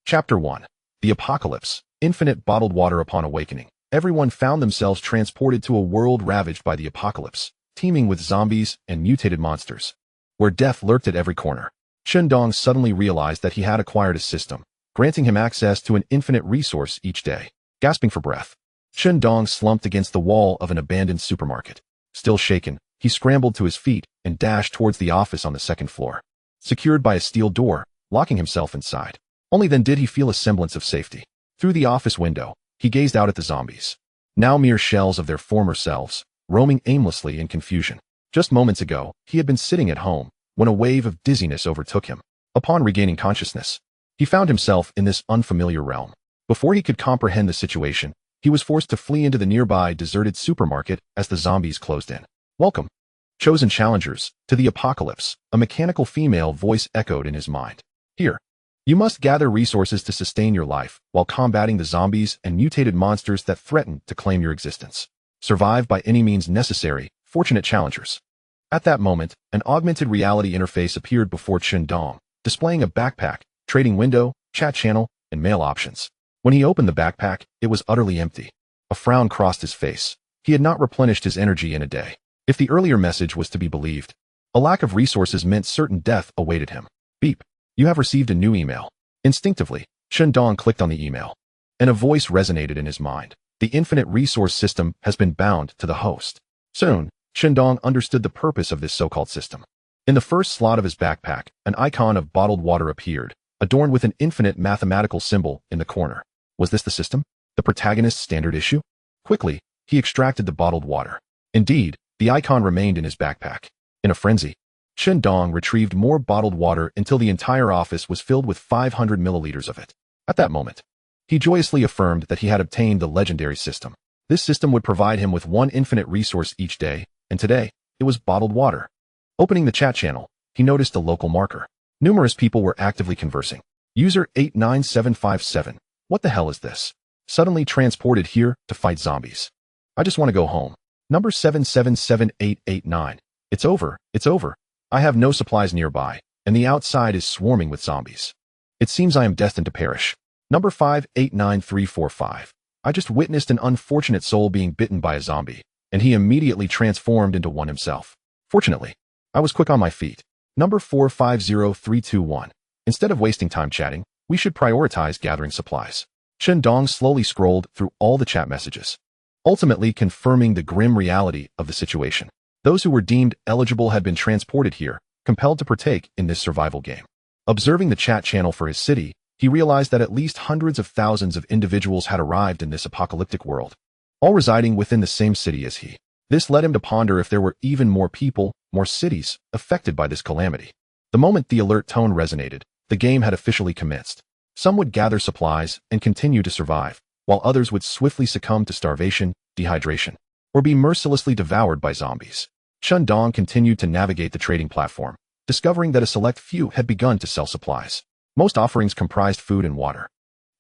Chapter 1. The Apocalypse. Infinite bottled water upon awakening. Everyone found themselves transported to a world ravaged by the apocalypse, teeming with zombies and mutated monsters, where death lurked at every corner. Chen Dong suddenly realized that he had acquired a system, granting him access to an infinite resource each day. Gasping for breath, Chen Dong slumped against the wall of an abandoned supermarket. Still shaken, he scrambled to his feet and dashed towards the office on the second floor, secured by a steel door, locking himself inside. Only then did he feel a semblance of safety. Through the office window, he gazed out at the zombies, now mere shells of their former selves, roaming aimlessly in confusion. Just moments ago, he had been sitting at home, when a wave of dizziness overtook him. Upon regaining consciousness, he found himself in this unfamiliar realm. Before he could comprehend the situation, he was forced to flee into the nearby deserted supermarket as the zombies closed in. "Welcome, chosen challengers, to the apocalypse," a mechanical female voice echoed in his mind. "Here, you must gather resources to sustain your life while combating the zombies and mutated monsters that threaten to claim your existence. Survive by any means necessary, fortunate challengers." At that moment, an augmented reality interface appeared before Chen Dong, displaying a backpack, trading window, chat channel, and mail options. When he opened the backpack, it was utterly empty. A frown crossed his face. He had not replenished his energy in a day. If the earlier message was to be believed, a lack of resources meant certain death awaited him. Beep. You have received a new email. Instinctively, Chen Dong clicked on the email, and a voice resonated in his mind. The infinite resource system has been bound to the host. Soon, Chen Dong understood the purpose of this so-called system. In the first slot of his backpack, an icon of bottled water appeared, adorned with an infinite mathematical symbol in the corner. Was this the system? The protagonist's standard issue? Quickly, he extracted the bottled water. Indeed, the icon remained in his backpack. In a frenzy, Chen Dong retrieved more bottled water until the entire office was filled with 500 milliliters of it. At that moment, he joyously affirmed that he had obtained the legendary system. This system would provide him with one infinite resource each day, and today, it was bottled water. Opening the chat channel, he noticed a local marker. Numerous people were actively conversing. User 89757. What the hell is this? Suddenly transported here to fight zombies. I just want to go home. Number 777889. It's over. I have no supplies nearby, and the outside is swarming with zombies. It seems I am destined to perish. Number 589345. I just witnessed an unfortunate soul being bitten by a zombie, and he immediately transformed into one himself. Fortunately, I was quick on my feet. Number 450321. Instead of wasting time chatting, we should prioritize gathering supplies. Chen Dong slowly scrolled through all the chat messages, ultimately confirming the grim reality of the situation. Those who were deemed eligible had been transported here, compelled to partake in this survival game. Observing the chat channel for his city, he realized that at least hundreds of thousands of individuals had arrived in this apocalyptic world, all residing within the same city as he. This led him to ponder if there were even more people, more cities, affected by this calamity. The moment the alert tone resonated, the game had officially commenced. Some would gather supplies and continue to survive, while others would swiftly succumb to starvation, dehydration, or be mercilessly devoured by zombies. Chen Dong continued to navigate the trading platform, discovering that a select few had begun to sell supplies. Most offerings comprised food and water,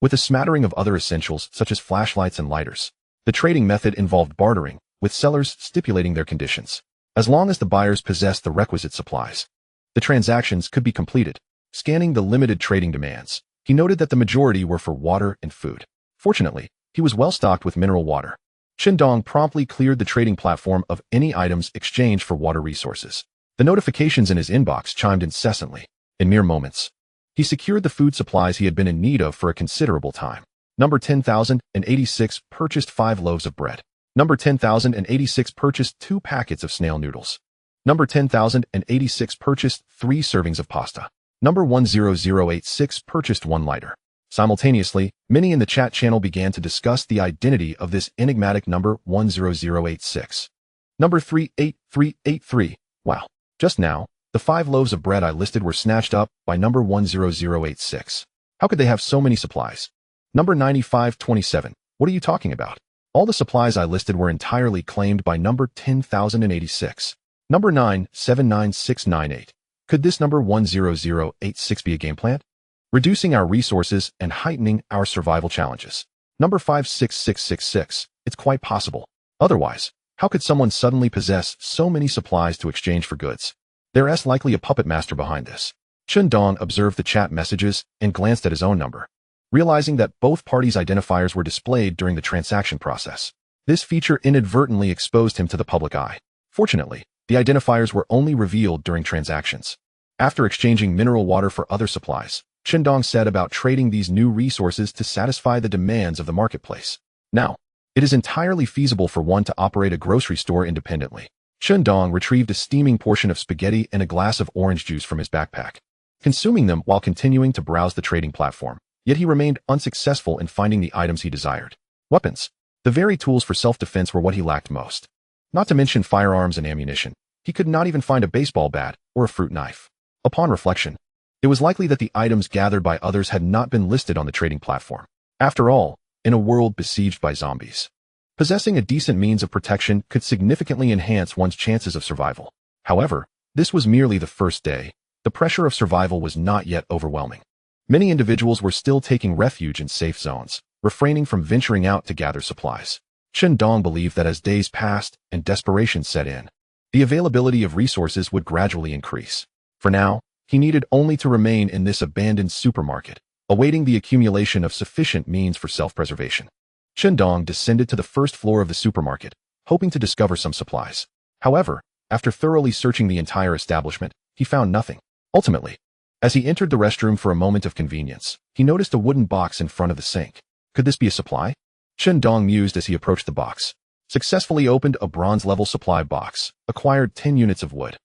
with a smattering of other essentials such as flashlights and lighters. The trading method involved bartering, with sellers stipulating their conditions. As long as the buyers possessed the requisite supplies, the transactions could be completed. Scanning the limited trading demands, he noted that the majority were for water and food. Fortunately, he was well stocked with mineral water. Chen Dong promptly cleared the trading platform of any items exchanged for water resources. The notifications in his inbox chimed incessantly. In mere moments, he secured the food supplies he had been in need of for a considerable time. Number 10,086 purchased 5 loaves of bread. Number 10,086 purchased 2 packets of snail noodles. Number 10,086 purchased 3 servings of pasta. Number 10086 purchased 1 lighter. Simultaneously, many in the chat channel began to discuss the identity of this enigmatic number 10086. Number 38383. Wow. Just now, the 5 loaves of bread I listed were snatched up by number 10086. How could they have so many supplies? Number 9527. What are you talking about? All the supplies I listed were entirely claimed by number 10,086. Number 979698. Could this number 10086 be a game plan? Reducing our resources and heightening our survival challenges. Number 56666. It's quite possible. Otherwise, how could someone suddenly possess so many supplies to exchange for goods? There's likely a puppet master behind this. Chen Dong observed the chat messages and glanced at his own number. realizing that both parties' identifiers were displayed during the transaction process. This feature inadvertently exposed him to the public eye. Fortunately, the identifiers were only revealed during transactions. After exchanging mineral water for other supplies, Chen Dong said about trading these new resources to satisfy the demands of the marketplace. Now, it is entirely feasible for one to operate a grocery store independently. Chen Dong retrieved a steaming portion of spaghetti and a glass of orange juice from his backpack, consuming them while continuing to browse the trading platform. Yet he remained unsuccessful in finding the items he desired. Weapons. The very tools for self-defense were what he lacked most. Not to mention firearms and ammunition. He could not even find a baseball bat or a fruit knife. Upon reflection, it was likely that the items gathered by others had not been listed on the trading platform. After all, in a world besieged by zombies, possessing a decent means of protection could significantly enhance one's chances of survival. However, this was merely the first day. The pressure of survival was not yet overwhelming. Many individuals were still taking refuge in safe zones, refraining from venturing out to gather supplies. Chen Dong believed that as days passed and desperation set in, the availability of resources would gradually increase. For now, he needed only to remain in this abandoned supermarket, awaiting the accumulation of sufficient means for self-preservation. Chen Dong descended to the first floor of the supermarket, hoping to discover some supplies. However, after thoroughly searching the entire establishment, he found nothing. Ultimately, as he entered the restroom for a moment of convenience, he noticed a wooden box in front of the sink. Could this be a supply? Chen Dong mused as he approached the box. Successfully opened a bronze-level supply box, acquired 10 units of wood,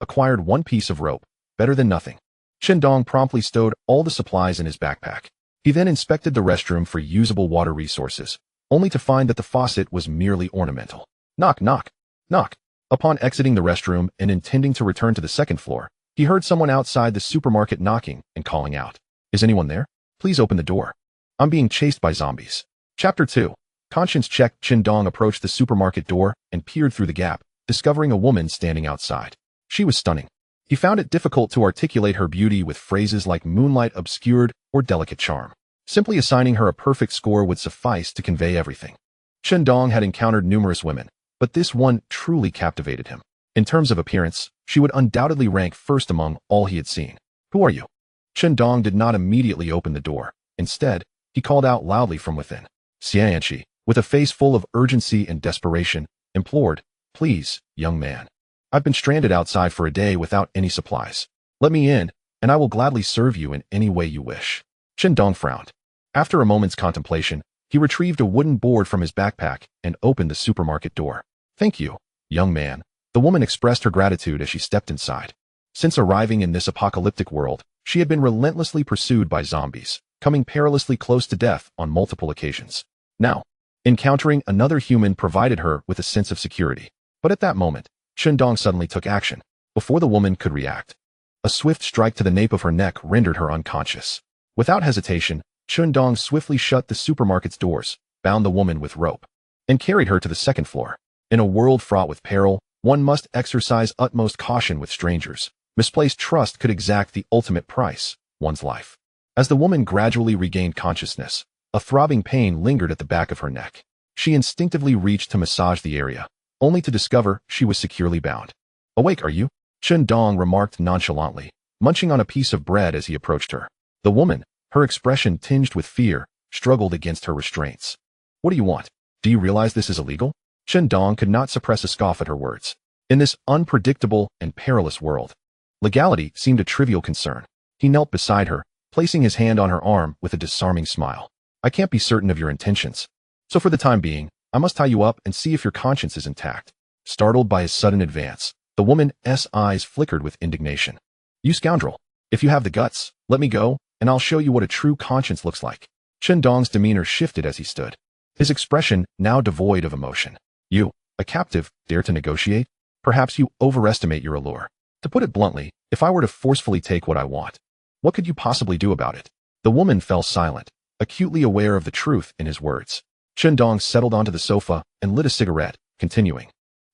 acquired 1 piece of rope, better than nothing. Chen Dong promptly stowed all the supplies in his backpack. He then inspected the restroom for usable water resources, only to find that the faucet was merely ornamental. Knock, knock, knock. Upon exiting the restroom and intending to return to the second floor, he heard someone outside the supermarket knocking and calling out. Is anyone there? Please open the door. I'm being chased by zombies. Chapter 2. Conscience check. Chen Dong approached the supermarket door and peered through the gap, discovering a woman standing outside. She was stunning. He found it difficult to articulate her beauty with phrases like moonlight obscured or delicate charm. Simply assigning her a perfect score would suffice to convey everything. Chen Dong had encountered numerous women, but this one truly captivated him. In terms of appearance, she would undoubtedly rank first among all he had seen. Who are you? Chen Dong did not immediately open the door. Instead, he called out loudly from within. Xianqi, with a face full of urgency and desperation, implored, Please, young man. I've been stranded outside for a day without any supplies. Let me in, and I will gladly serve you in any way you wish. Chen Dong frowned. After a moment's contemplation, he retrieved a wooden board from his backpack and opened the supermarket door. Thank you, young man. The woman expressed her gratitude as she stepped inside. Since arriving in this apocalyptic world, she had been relentlessly pursued by zombies, coming perilously close to death on multiple occasions. Now, encountering another human provided her with a sense of security. But at that moment, Chen Dong suddenly took action, before the woman could react. A swift strike to the nape of her neck rendered her unconscious. Without hesitation, Chen Dong swiftly shut the supermarket's doors, bound the woman with rope, and carried her to the second floor. In a world fraught with peril, one must exercise utmost caution with strangers. Misplaced trust could exact the ultimate price, one's life. As the woman gradually regained consciousness, a throbbing pain lingered at the back of her neck. She instinctively reached to massage the area, only to discover she was securely bound. Awake, are you? Chen Dong remarked nonchalantly, munching on a piece of bread as he approached her. The woman, her expression tinged with fear, struggled against her restraints. What do you want? Do you realize this is illegal? Chen Dong could not suppress a scoff at her words. In this unpredictable and perilous world, legality seemed a trivial concern. He knelt beside her, placing his hand on her arm with a disarming smile. I can't be certain of your intentions, so for the time being, I must tie you up and see if your conscience is intact. Startled by his sudden advance, the woman's eyes flickered with indignation. You scoundrel! If you have the guts, let me go, and I'll show you what a true conscience looks like. Chen Dong's demeanor shifted as he stood, his expression now devoid of emotion. You, a captive, dare to negotiate? Perhaps you overestimate your allure. To put it bluntly, if I were to forcefully take what I want, what could you possibly do about it? The woman fell silent, acutely aware of the truth in his words. Chen Dong settled onto the sofa and lit a cigarette, continuing.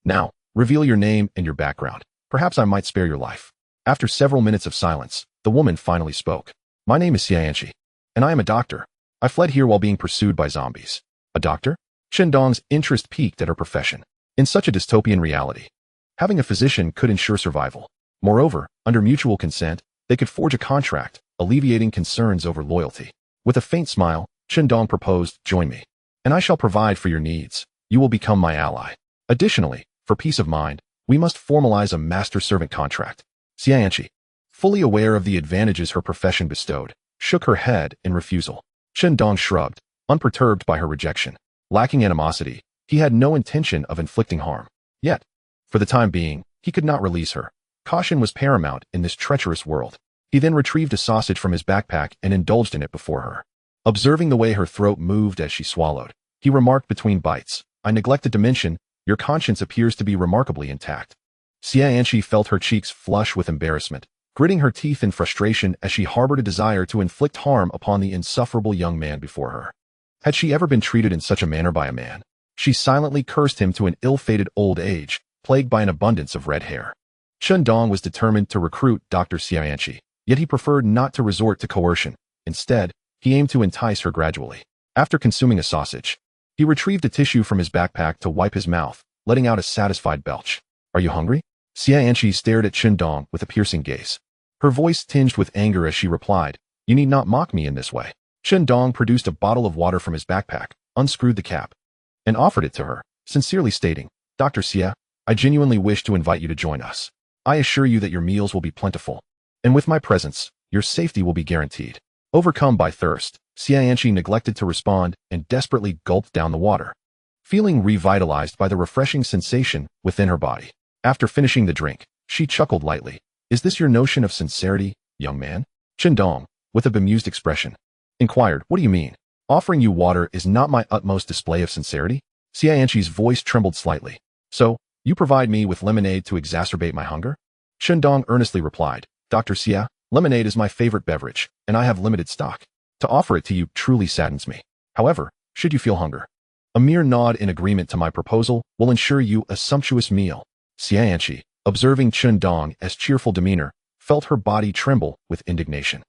Now, reveal your name and your background. Perhaps I might spare your life. After several minutes of silence, the woman finally spoke. My name is Xianqi, and I am a doctor. I fled here while being pursued by zombies. A doctor? Chen Dong's interest piqued at her profession. In such a dystopian reality, having a physician could ensure survival. Moreover, under mutual consent, they could forge a contract, alleviating concerns over loyalty. With a faint smile, Chen Dong proposed, join me, and I shall provide for your needs. You will become my ally. Additionally, for peace of mind, we must formalize a master-servant contract. Xianqi, fully aware of the advantages her profession bestowed, shook her head in refusal. Chen Dong shrugged, unperturbed by her rejection. Lacking animosity, he had no intention of inflicting harm. Yet, for the time being, he could not release her. Caution was paramount in this treacherous world. He then retrieved a sausage from his backpack and indulged in it before her. Observing the way her throat moved as she swallowed, he remarked between bites, I neglected to mention, your conscience appears to be remarkably intact. Xianqi felt her cheeks flush with embarrassment, gritting her teeth in frustration as she harbored a desire to inflict harm upon the insufferable young man before her. Had she ever been treated in such a manner by a man? She silently cursed him to an ill-fated old age, plagued by an abundance of red hair. Chen Dong was determined to recruit Dr. Xianqi, yet he preferred not to resort to coercion. Instead, he aimed to entice her gradually. After consuming a sausage, he retrieved a tissue from his backpack to wipe his mouth, letting out a satisfied belch. Are you hungry? Xianqi stared at Chen Dong with a piercing gaze. Her voice tinged with anger as she replied, you need not mock me in this way. Chen Dong produced a bottle of water from his backpack, unscrewed the cap, and offered it to her, sincerely stating, Dr. Xia, I genuinely wish to invite you to join us. I assure you that your meals will be plentiful, and with my presence, your safety will be guaranteed. Overcome by thirst, Xianqi neglected to respond and desperately gulped down the water, feeling revitalized by the refreshing sensation within her body. After finishing the drink, she chuckled lightly. Is this your notion of sincerity, young man? Chen Dong, with a bemused expression, inquired, what do you mean? Offering you water is not my utmost display of sincerity? Xianqi's voice trembled slightly. So, you provide me with lemonade to exacerbate my hunger? Chen Dong earnestly replied, Dr. Xia, lemonade is my favorite beverage, and I have limited stock. To offer it to you truly saddens me. However, should you feel hunger, a mere nod in agreement to my proposal will ensure you a sumptuous meal. Xianqi, observing Chen Dong as cheerful demeanor, felt her body tremble with indignation.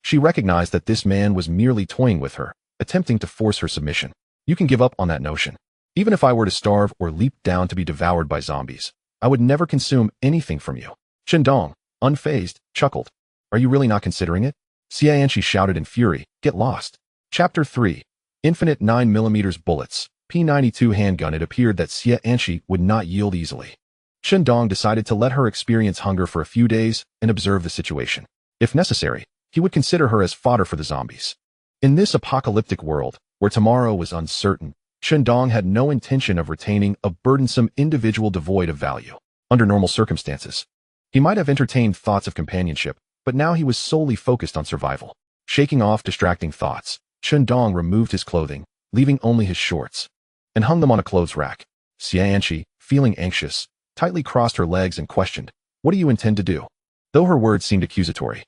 She recognized that this man was merely toying with her, attempting to force her submission. You can give up on that notion. Even if I were to starve or leap down to be devoured by zombies, I would never consume anything from you. Chen Dong, unfazed, chuckled. Are you really not considering it? Xianqi shouted in fury, get lost. Chapter 3. Infinite 9mm bullets, P92 handgun. It appeared that Xianqi would not yield easily. Chen Dong decided to let her experience hunger for a few days and observe the situation. If necessary, he would consider her as fodder for the zombies. In this apocalyptic world, where tomorrow was uncertain, Chen Dong had no intention of retaining a burdensome individual devoid of value. Under normal circumstances, he might have entertained thoughts of companionship, but now he was solely focused on survival. Shaking off distracting thoughts, Chen Dong removed his clothing, leaving only his shorts, and hung them on a clothes rack. Xianqi, feeling anxious, tightly crossed her legs and questioned, what do you intend to do? Though her words seemed accusatory,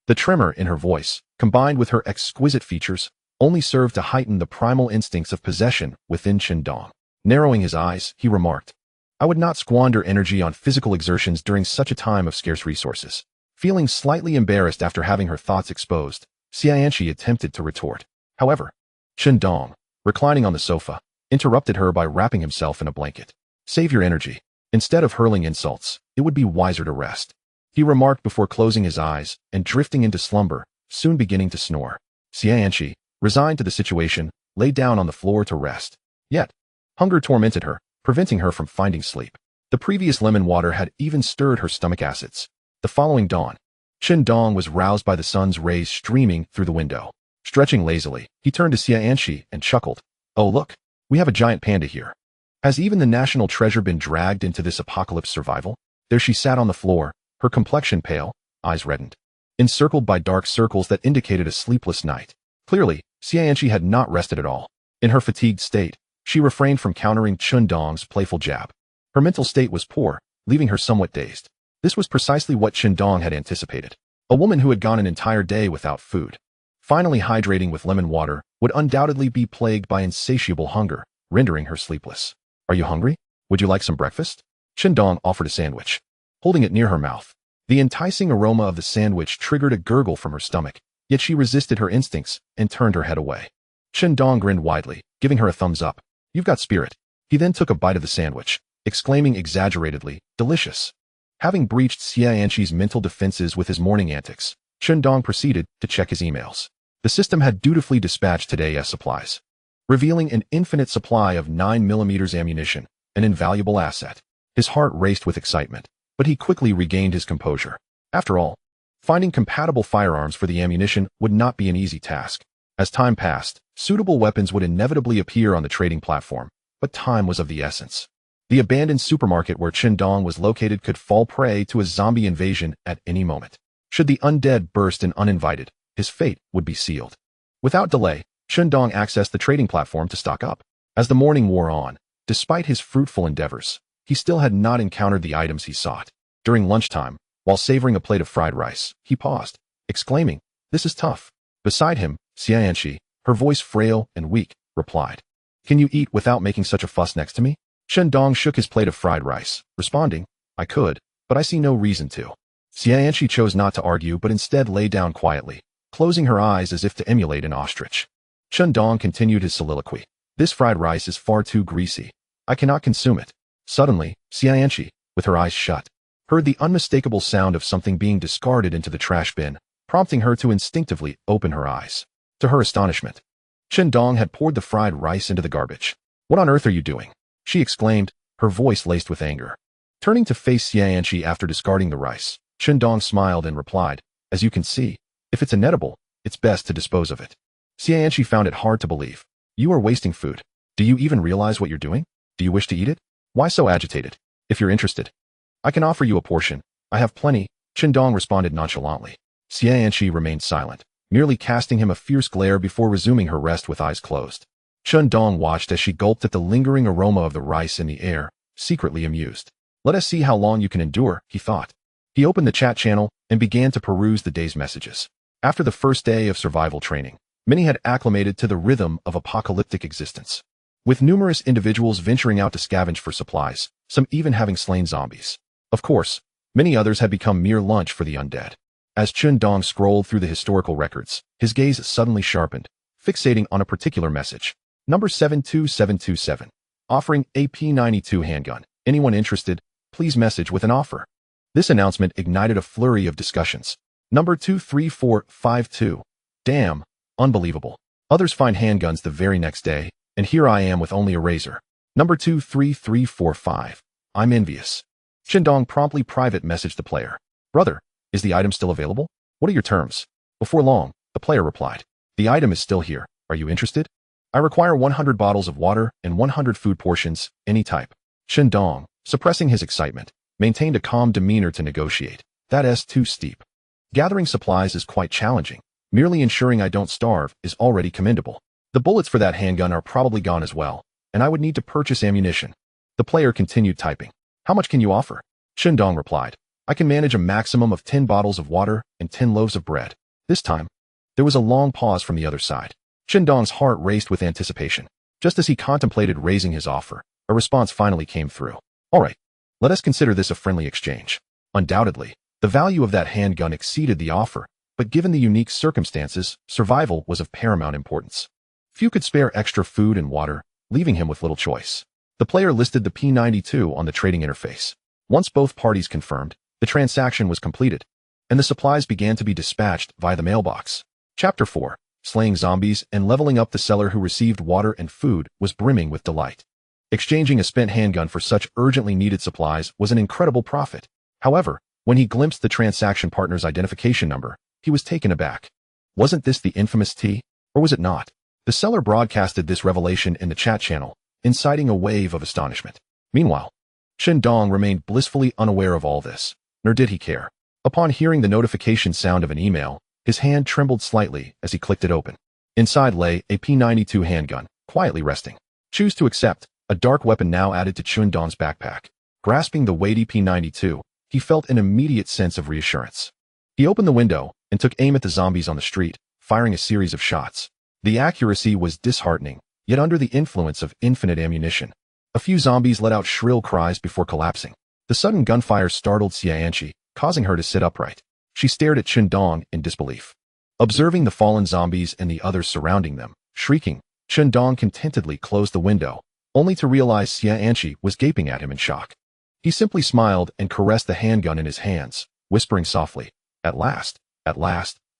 the tremor in her voice, combined with her exquisite features, only served to heighten the primal instincts of possession within Chen Dong. Narrowing his eyes, he remarked, I would not squander energy on physical exertions during such a time of scarce resources. Feeling slightly embarrassed after having her thoughts exposed, Xianqi attempted to retort. However, Chen Dong, reclining on the sofa, interrupted her by wrapping himself in a blanket. Save your energy. Instead of hurling insults, it would be wiser to rest, he remarked before closing his eyes and drifting into slumber, soon beginning to snore. Xianqi, resigned to the situation, lay down on the floor to rest. Yet, hunger tormented her, preventing her from finding sleep. The previous lemon water had even stirred her stomach acids. The following dawn, Chen Dong was roused by the sun's rays streaming through the window. Stretching lazily, he turned to Xianqi and chuckled. Oh look, we have a giant panda here. Has even the national treasure been dragged into this apocalypse survival? There she sat on the floor, her complexion pale, eyes reddened, encircled by dark circles that indicated a sleepless night. Clearly, Xianqi had not rested at all. In her fatigued state, she refrained from countering Chen Dong's playful jab. Her mental state was poor, leaving her somewhat dazed. This was precisely what Chen Dong had anticipated. A woman who had gone an entire day without food, finally hydrating with lemon water, would undoubtedly be plagued by insatiable hunger, rendering her sleepless. Are you hungry? Would you like some breakfast? Chen Dong offered a sandwich, holding it near her mouth. The enticing aroma of the sandwich triggered a gurgle from her stomach, yet she resisted her instincts and turned her head away. Chen Dong grinned widely, giving her a thumbs up. You've got spirit. He then took a bite of the sandwich, exclaiming exaggeratedly, delicious. Having breached Xianqi's mental defenses with his morning antics, Chen Dong proceeded to check his emails. The system had dutifully dispatched today's supplies, revealing an infinite supply of 9mm ammunition, an invaluable asset. His heart raced with excitement, but he quickly regained his composure. After all, finding compatible firearms for the ammunition would not be an easy task. As time passed, suitable weapons would inevitably appear on the trading platform, but time was of the essence. The abandoned supermarket where Chen Dong was located could fall prey to a zombie invasion at any moment. Should the undead burst in uninvited, his fate would be sealed. Without delay, Chen Dong accessed the trading platform to stock up. As the morning wore on, despite his fruitful endeavors, he still had not encountered the items he sought. During lunchtime, while savoring a plate of fried rice, he paused, exclaiming, "This is tough." Beside him, Xianxi, her voice frail and weak, replied, "Can you eat without making such a fuss next to me?" Chen Dong shook his plate of fried rice, responding, "I could, but I see no reason to." Xianxi chose not to argue but instead lay down quietly, closing her eyes as if to emulate an ostrich. Chen Dong continued his soliloquy. "This fried rice is far too greasy. I cannot consume it." Suddenly, Xianxi, with her eyes shut, heard the unmistakable sound of something being discarded into the trash bin, prompting her to instinctively open her eyes. To her astonishment, Chen Dong had poured the fried rice into the garbage. "What on earth are you doing?" she exclaimed, her voice laced with anger. Turning to face Xianxi after discarding the rice, Chen Dong smiled and replied, "As you can see, if it's inedible, it's best to dispose of it." Xianxi found it hard to believe. "You are wasting food. Do you even realize what you're doing? Do you wish to eat it? Why so agitated? If you're interested, I can offer you a portion. I have plenty," Chen Dong responded nonchalantly. Xianxi remained silent, merely casting him a fierce glare before resuming her rest with eyes closed. Chen Dong watched as she gulped at the lingering aroma of the rice in the air, secretly amused. "Let us see how long you can endure," he thought. He opened the chat channel and began to peruse the day's messages. After the first day of survival training, many had acclimated to the rhythm of apocalyptic existence, with numerous individuals venturing out to scavenge for supplies, some even having slain zombies. Of course, many others had become mere lunch for the undead. As Chen Dong scrolled through the historical records, his gaze suddenly sharpened, fixating on a particular message. Number 72727. Offering a P92 handgun. Anyone interested? Please message with an offer. This announcement ignited a flurry of discussions. Number 23452. Damn, unbelievable. Others find handguns the very next day, and here I am with only a razor. Number 23345. I'm envious. Chen Dong promptly private messaged the player. "Brother, is the item still available? What are your terms?" Before long, the player replied, "The item is still here. Are you interested? I require 100 bottles of water and 100 food portions, any type." Chen Dong, suppressing his excitement, maintained a calm demeanor to negotiate. "That's too steep. Gathering supplies is quite challenging. Merely ensuring I don't starve is already commendable. The bullets for that handgun are probably gone as well, and I would need to purchase ammunition." The player continued typing. "How much can you offer?" Chen Dong replied, "I can manage a maximum of 10 bottles of water and 10 loaves of bread." This time, there was a long pause from the other side. Chen Dong's heart raced with anticipation. Just as he contemplated raising his offer, a response finally came through. "All right, let us consider this a friendly exchange." Undoubtedly, the value of that handgun exceeded the offer, but given the unique circumstances, survival was of paramount importance. Few could spare extra food and water, leaving him with little choice. The player listed the P92 on the trading interface. Once both parties confirmed, the transaction was completed, and the supplies began to be dispatched via the mailbox. Chapter 4. Slaying zombies and leveling up. The seller who received water and food was brimming with delight. Exchanging a spent handgun for such urgently needed supplies was an incredible profit. However, when he glimpsed the transaction partner's identification number, he was taken aback. Wasn't this the infamous T? Or was it not? The seller broadcasted this revelation in the chat channel, inciting a wave of astonishment. Meanwhile, Chen Dong remained blissfully unaware of all this, nor did he care. Upon hearing the notification sound of an email, his hand trembled slightly as he clicked it open. Inside lay a P92 handgun, quietly resting. "Choose to accept," a dark weapon now added to Chen Dong's backpack. Grasping the weighty P92, he felt an immediate sense of reassurance. He opened the window and took aim at the zombies on the street, firing a series of shots. The accuracy was disheartening, yet under the influence of infinite ammunition, a few zombies let out shrill cries before collapsing. The sudden gunfire startled Xianxi, causing her to sit upright. She stared at Chen Dong in disbelief. Observing the fallen zombies and the others surrounding them, shrieking, Chen Dong contentedly closed the window, only to realize Xianxi was gaping at him in shock. He simply smiled and caressed the handgun in his hands, whispering softly, at last,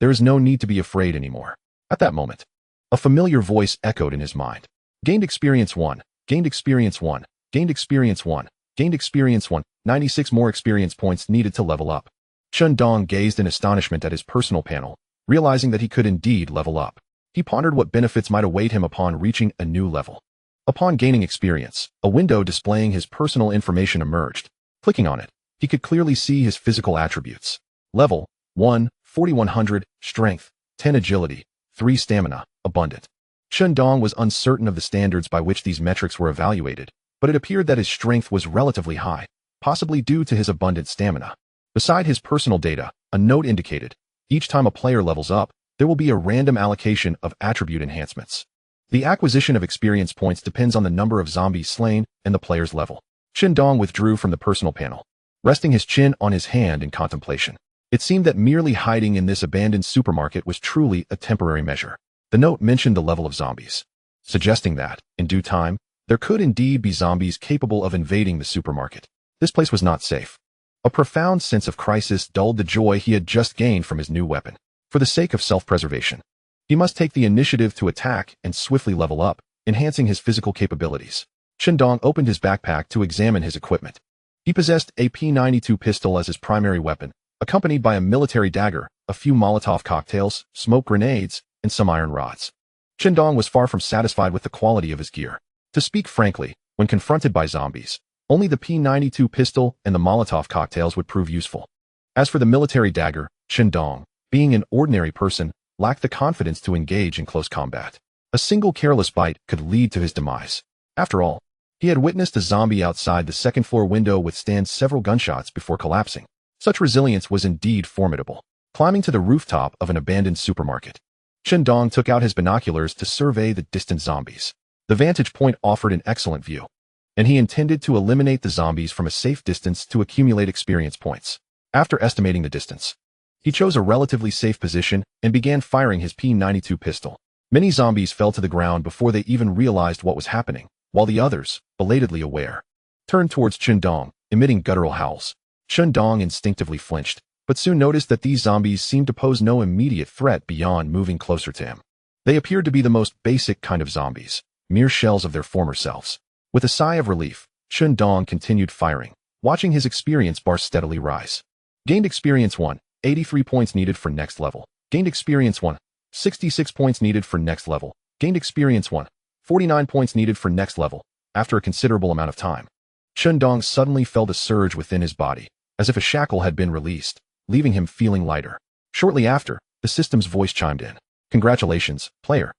there is no need to be afraid anymore. At that moment, a familiar voice echoed in his mind. Gained experience 1, gained experience 1, gained experience 1, gained experience 1, 96 more experience points needed to level up. Chen Dong gazed in astonishment at his personal panel, realizing that he could indeed level up. He pondered what benefits might await him upon reaching a new level. Upon gaining experience, a window displaying his personal information emerged. Clicking on it, he could clearly see his physical attributes. Level 1, 4100, strength, 10 agility, 3 stamina, abundant. Chen Dong was uncertain of the standards by which these metrics were evaluated, but it appeared that his strength was relatively high, possibly due to his abundant stamina. Beside his personal data, a note indicated, each time a player levels up, there will be a random allocation of attribute enhancements. The acquisition of experience points depends on the number of zombies slain and the player's level. Chen Dong withdrew from the personal panel, resting his chin on his hand in contemplation. It seemed that merely hiding in this abandoned supermarket was truly a temporary measure. The note mentioned the level of zombies, suggesting that, in due time, there could indeed be zombies capable of invading the supermarket. This place was not safe. A profound sense of crisis dulled the joy he had just gained from his new weapon. For the sake of self-preservation, he must take the initiative to attack and swiftly level up, enhancing his physical capabilities. Chen Dong opened his backpack to examine his equipment. He possessed a P92 pistol as his primary weapon, accompanied by a military dagger, a few Molotov cocktails, smoke grenades, and some iron rods. Chen Dong was far from satisfied with the quality of his gear. To speak frankly, when confronted by zombies, only the P92 pistol and the Molotov cocktails would prove useful. As for the military dagger, Chen Dong, being an ordinary person, lacked the confidence to engage in close combat. A single careless bite could lead to his demise. After all, he had witnessed a zombie outside the second-floor window withstand several gunshots before collapsing. Such resilience was indeed formidable. Climbing to the rooftop of an abandoned supermarket, Chen Dong took out his binoculars to survey the distant zombies. The vantage point offered an excellent view, and he intended to eliminate the zombies from a safe distance to accumulate experience points. After estimating the distance, he chose a relatively safe position and began firing his P92 pistol. Many zombies fell to the ground before they even realized what was happening, while the others, belatedly aware, turned towards Chen Dong, emitting guttural howls. Chen Dong instinctively flinched, but soon noticed that these zombies seemed to pose no immediate threat beyond moving closer to him. They appeared to be the most basic kind of zombies, mere shells of their former selves. With a sigh of relief, Chen Dong continued firing, watching his experience bar steadily rise. Gained experience 1, 83 points needed for next level. Gained experience 1, 66 points needed for next level. Gained experience 1, 49 points needed for next level. After a considerable amount of time, Chen Dong suddenly felt a surge within his body, as if a shackle had been released, leaving him feeling lighter. Shortly after, the system's voice chimed in. Congratulations, player.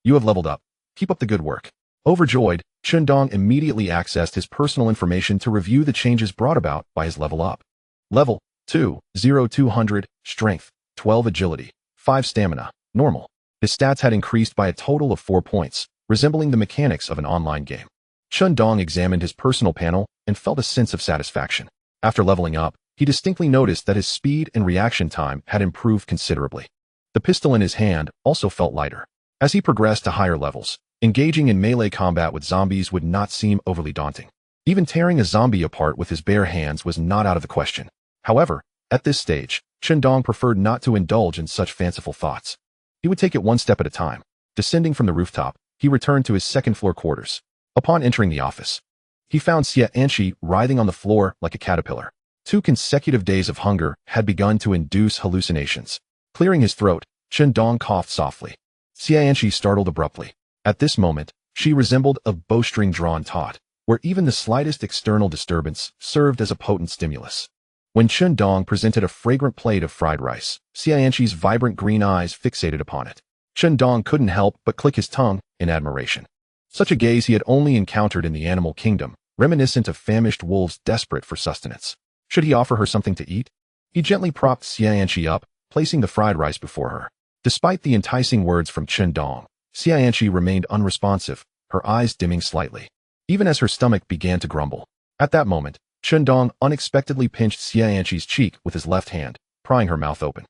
You have leveled up. Keep up the good work. Overjoyed, Chen Dong immediately accessed his personal information to review the changes brought about by his level up. Level 2, 0200, strength, 12 agility, 5 stamina, normal. His stats had increased by a total of 4 points, resembling the mechanics of an online game. Chen Dong examined his personal panel and felt a sense of satisfaction. After leveling up, he distinctly noticed that his speed and reaction time had improved considerably. The pistol in his hand also felt lighter. As he progressed to higher levels, engaging in melee combat with zombies would not seem overly daunting. Even tearing a zombie apart with his bare hands was not out of the question. However, at this stage, Chen Dong preferred not to indulge in such fanciful thoughts. He would take it one step at a time. Descending from the rooftop, he returned to his second-floor quarters. Upon entering the office, he found Xie Anshi writhing on the floor like a caterpillar. 2 consecutive days of hunger had begun to induce hallucinations. Clearing his throat, Chen Dong coughed softly. Xie Anshi startled abruptly. At this moment, she resembled a bowstring drawn taut, where even the slightest external disturbance served as a potent stimulus. When Chen Dong presented a fragrant plate of fried rice, Xie Anshi's vibrant green eyes fixated upon it. Chen Dong couldn't help but click his tongue in admiration. Such a gaze he had only encountered in the animal kingdom, reminiscent of famished wolves desperate for sustenance. Should he offer her something to eat? He gently propped Xie Anshi up, placing the fried rice before her. Despite the enticing words from Chen Dong, Xie Anshi remained unresponsive, her eyes dimming slightly, even as her stomach began to grumble. At that moment, Chen Dong unexpectedly pinched Xie Anshi's cheek with his left hand, prying her mouth open.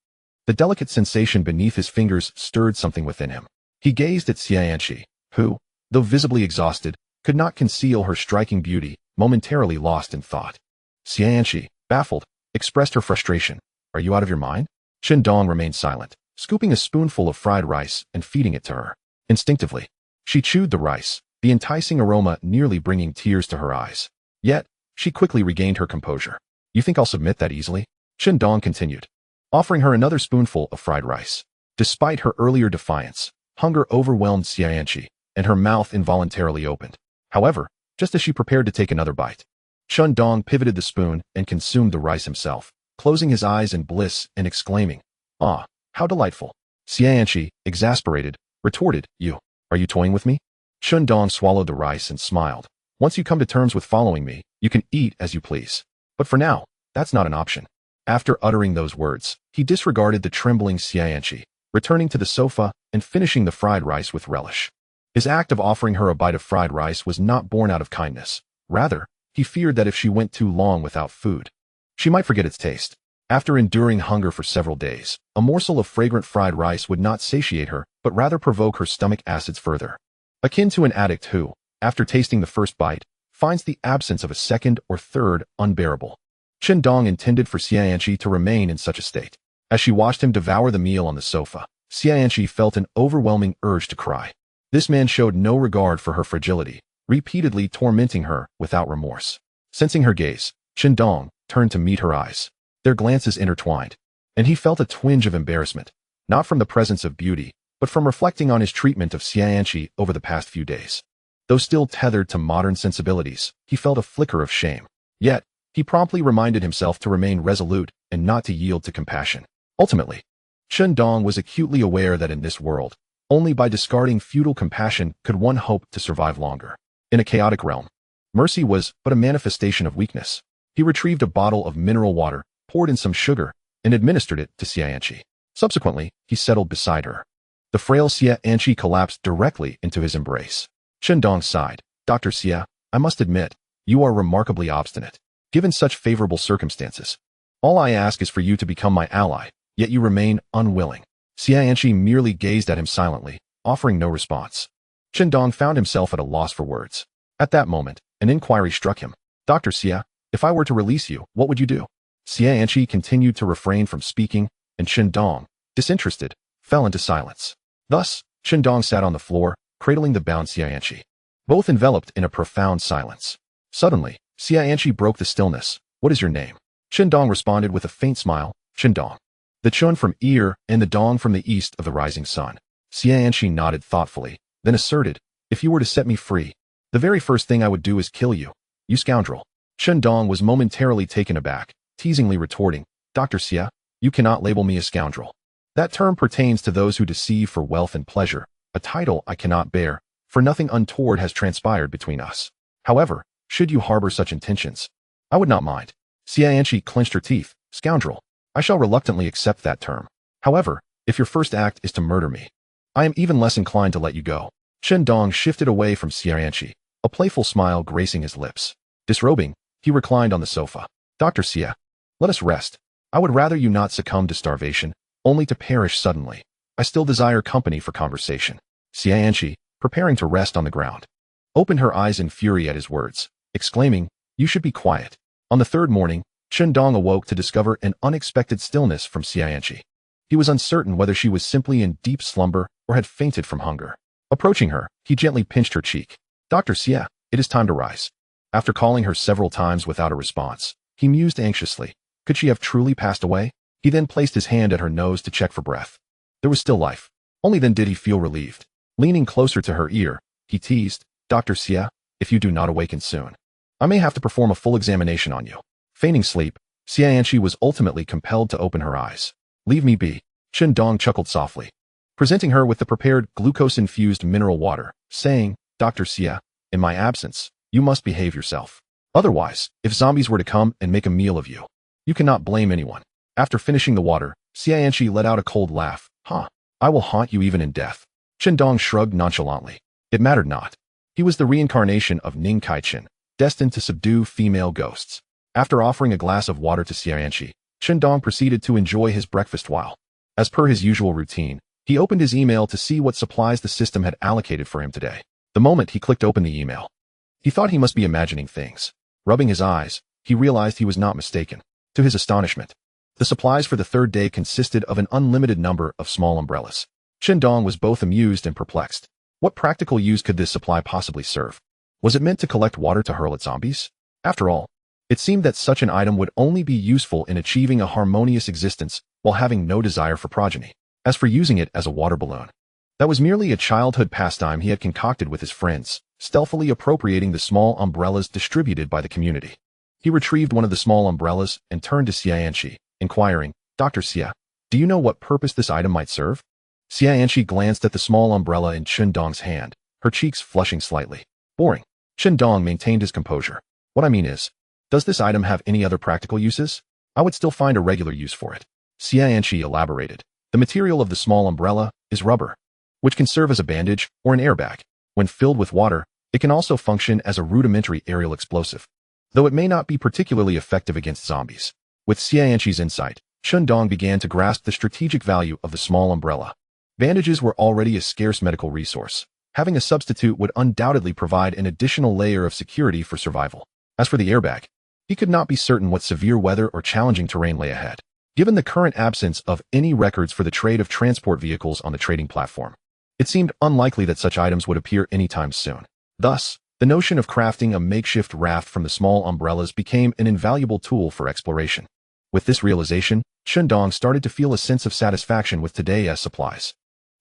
The delicate sensation beneath his fingers stirred something within him. He gazed at Xie Anshi, who, though visibly exhausted, could not conceal her striking beauty, momentarily lost in thought. Xie Anshi, baffled, expressed her frustration. Are you out of your mind? Chen Dong remained silent, scooping a spoonful of fried rice and feeding it to her. Instinctively, she chewed the rice, the enticing aroma nearly bringing tears to her eyes. Yet, she quickly regained her composure. You think I'll submit that easily? Chen Dong continued, offering her another spoonful of fried rice. Despite her earlier defiance, hunger overwhelmed Xianqi, and her mouth involuntarily opened. However, just as she prepared to take another bite, Chen Dong pivoted the spoon and consumed the rice himself, closing his eyes in bliss and exclaiming, "Ah, how delightful." Xianqi, exasperated, retorted, Are you toying with me?" Chen Dong swallowed the rice and smiled. "Once you come to terms with following me, you can eat as you please. But for now, that's not an option." After uttering those words, he disregarded the trembling Xianqi, returning to the sofa and finishing the fried rice with relish. His act of offering her a bite of fried rice was not born out of kindness. Rather, he feared that if she went too long without food, she might forget its taste. After enduring hunger for several days, a morsel of fragrant fried rice would not satiate her, but rather provoke her stomach acids further. Akin to an addict who, after tasting the first bite, finds the absence of a second or third unbearable. Chen Dong intended for Xianqi to remain in such a state. As she watched him devour the meal on the sofa, Xianqi felt an overwhelming urge to cry. This man showed no regard for her fragility, repeatedly tormenting her without remorse. Sensing her gaze, Chen Dong turned to meet her eyes. Their glances intertwined, and he felt a twinge of embarrassment, not from the presence of beauty, but from reflecting on his treatment of Xianqi over the past few days. Though still tethered to modern sensibilities, he felt a flicker of shame. Yet, he promptly reminded himself to remain resolute and not to yield to compassion. Ultimately, Chen Dong was acutely aware that in this world, only by discarding futile compassion could one hope to survive longer. In a chaotic realm, mercy was but a manifestation of weakness. He retrieved a bottle of mineral water, poured in some sugar, and administered it to Xianqi. Subsequently, he settled beside her. The frail Xianqi collapsed directly into his embrace. Chen Dong sighed. "Dr. Xia, I must admit, you are remarkably obstinate. Given such favorable circumstances, all I ask is for you to become my ally, yet you remain unwilling." Xianqi merely gazed at him silently, offering no response. Chen Dong found himself at a loss for words. At that moment, an inquiry struck him. "Dr. Xia, if I were to release you, what would you do?" Xianqi continued to refrain from speaking, and Chen Dong, disinterested, fell into silence. Thus, Chen Dong sat on the floor, cradling the bound Xianqi, both enveloped in a profound silence. Suddenly, Xianqi broke the stillness. "What is your name?" Chen Dong responded with a faint smile, "Chen Dong." The Chun from ear and the Dong from the east of the rising sun. Xianqi nodded thoughtfully, then asserted, "If you were to set me free, the very first thing I would do is kill you, you scoundrel." Chen Dong was momentarily taken aback, teasingly retorting, "Dr. Xia, you cannot label me a scoundrel. That term pertains to those who deceive for wealth and pleasure, a title I cannot bear, for nothing untoward has transpired between us. However, should you harbor such intentions, I would not mind." Xianqi clenched her teeth. "Scoundrel, I shall reluctantly accept that term. However, if your first act is to murder me, I am even less inclined to let you go." Chen Dong shifted away from Xianqi, a playful smile gracing his lips. Disrobing, he reclined on the sofa. "Dr. Xia, let us rest. I would rather you not succumb to starvation, only to perish suddenly. I still desire company for conversation." Xianqi, preparing to rest on the ground, opened her eyes in fury at his words, exclaiming, "You should be quiet." On the third morning, Chen Dong awoke to discover an unexpected stillness from Xianqi. He was uncertain whether she was simply in deep slumber or had fainted from hunger. Approaching her, he gently pinched her cheek. "Dr. Xia, it is time to rise." After calling her several times without a response, he mused anxiously. Could she have truly passed away? He then placed his hand at her nose to check for breath. There was still life. Only then did he feel relieved. Leaning closer to her ear, he teased, "Dr. Xia, if you do not awaken soon, I may have to perform a full examination on you." Feigning sleep, Xianqi was ultimately compelled to open her eyes. "Leave me be." Chen Dong chuckled softly, presenting her with the prepared glucose-infused mineral water, saying, "Dr. Xia, in my absence, you must behave yourself. Otherwise, if zombies were to come and make a meal of you, you cannot blame anyone." After finishing the water, Xianqi let out a cold laugh. "Huh, I will haunt you even in death." Chen Dong shrugged nonchalantly. It mattered not. He was the reincarnation of Ning Kaichen, destined to subdue female ghosts. After offering a glass of water to Xianqi, Chen Dong proceeded to enjoy his breakfast while, as per his usual routine, he opened his email to see what supplies the system had allocated for him today. The moment he clicked open the email, he thought he must be imagining things. Rubbing his eyes, he realized he was not mistaken. To his astonishment, The supplies for the third day consisted of an unlimited number of small umbrellas. Chen Dong was both amused and perplexed. What practical use could this supply possibly serve? Was it meant to collect water to hurl at zombies? After all, it seemed that such an item would only be useful in achieving a harmonious existence while having no desire for progeny. As for using it as a water balloon, that was merely a childhood pastime he had concocted with his friends, stealthily appropriating the small umbrellas distributed by the community. He retrieved one of the small umbrellas and turned to Xianqi, inquiring, "Dr. Xia, do you know what purpose this item might serve?" Xianqi glanced at the small umbrella in Chen Dong's hand, her cheeks flushing slightly. Boring. Chen Dong maintained his composure. What I mean is, does this item have any other practical uses? I would still find a regular use for it. Xianqi elaborated. The material of the small umbrella is rubber, which can serve as a bandage or an airbag. When filled with water, it can also function as a rudimentary aerial explosive, though it may not be particularly effective against zombies. With Xianqi's insight, Chen Dong began to grasp the strategic value of the small umbrella. Bandages were already a scarce medical resource. Having a substitute would undoubtedly provide an additional layer of security for survival. As for the airbag, he could not be certain what severe weather or challenging terrain lay ahead. Given the current absence of any records for the trade of transport vehicles on the trading platform, it seemed unlikely that such items would appear anytime soon. Thus, the notion of crafting a makeshift raft from the small umbrellas became an invaluable tool for exploration. With this realization, Chen Dong started to feel a sense of satisfaction with today's supplies.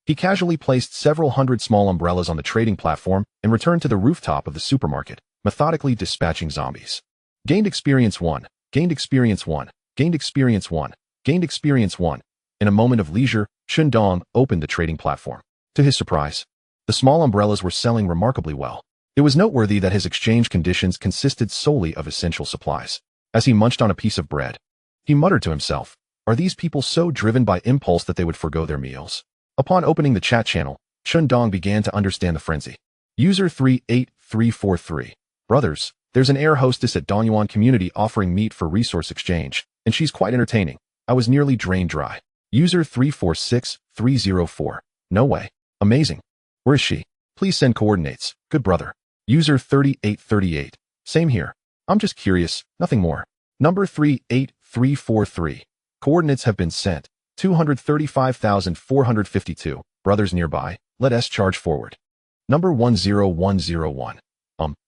He casually placed several hundred small umbrellas on the trading platform and returned to the rooftop of the supermarket, methodically dispatching zombies. Gained experience 1, gained experience 1, gained experience 1, gained experience 1. In a moment of leisure, Chen Dong opened the trading platform. To his surprise, the small umbrellas were selling remarkably well. It was noteworthy that his exchange conditions consisted solely of essential supplies. As he munched on a piece of bread, he muttered to himself, "Are these people so driven by impulse that they would forgo their meals?" Upon opening the chat channel, Chen Dong began to understand the frenzy. User 38343. Brothers, there's an air hostess at Dongyuan community offering meat for resource exchange, and she's quite entertaining. I was nearly drained dry. User 346304. No way. Amazing. Where is she? Please send coordinates. Good brother. User 3838. Same here. I'm just curious, nothing more. Number 38343. Coordinates have been sent. 235,452. Brothers nearby, let us charge forward. Number 10101.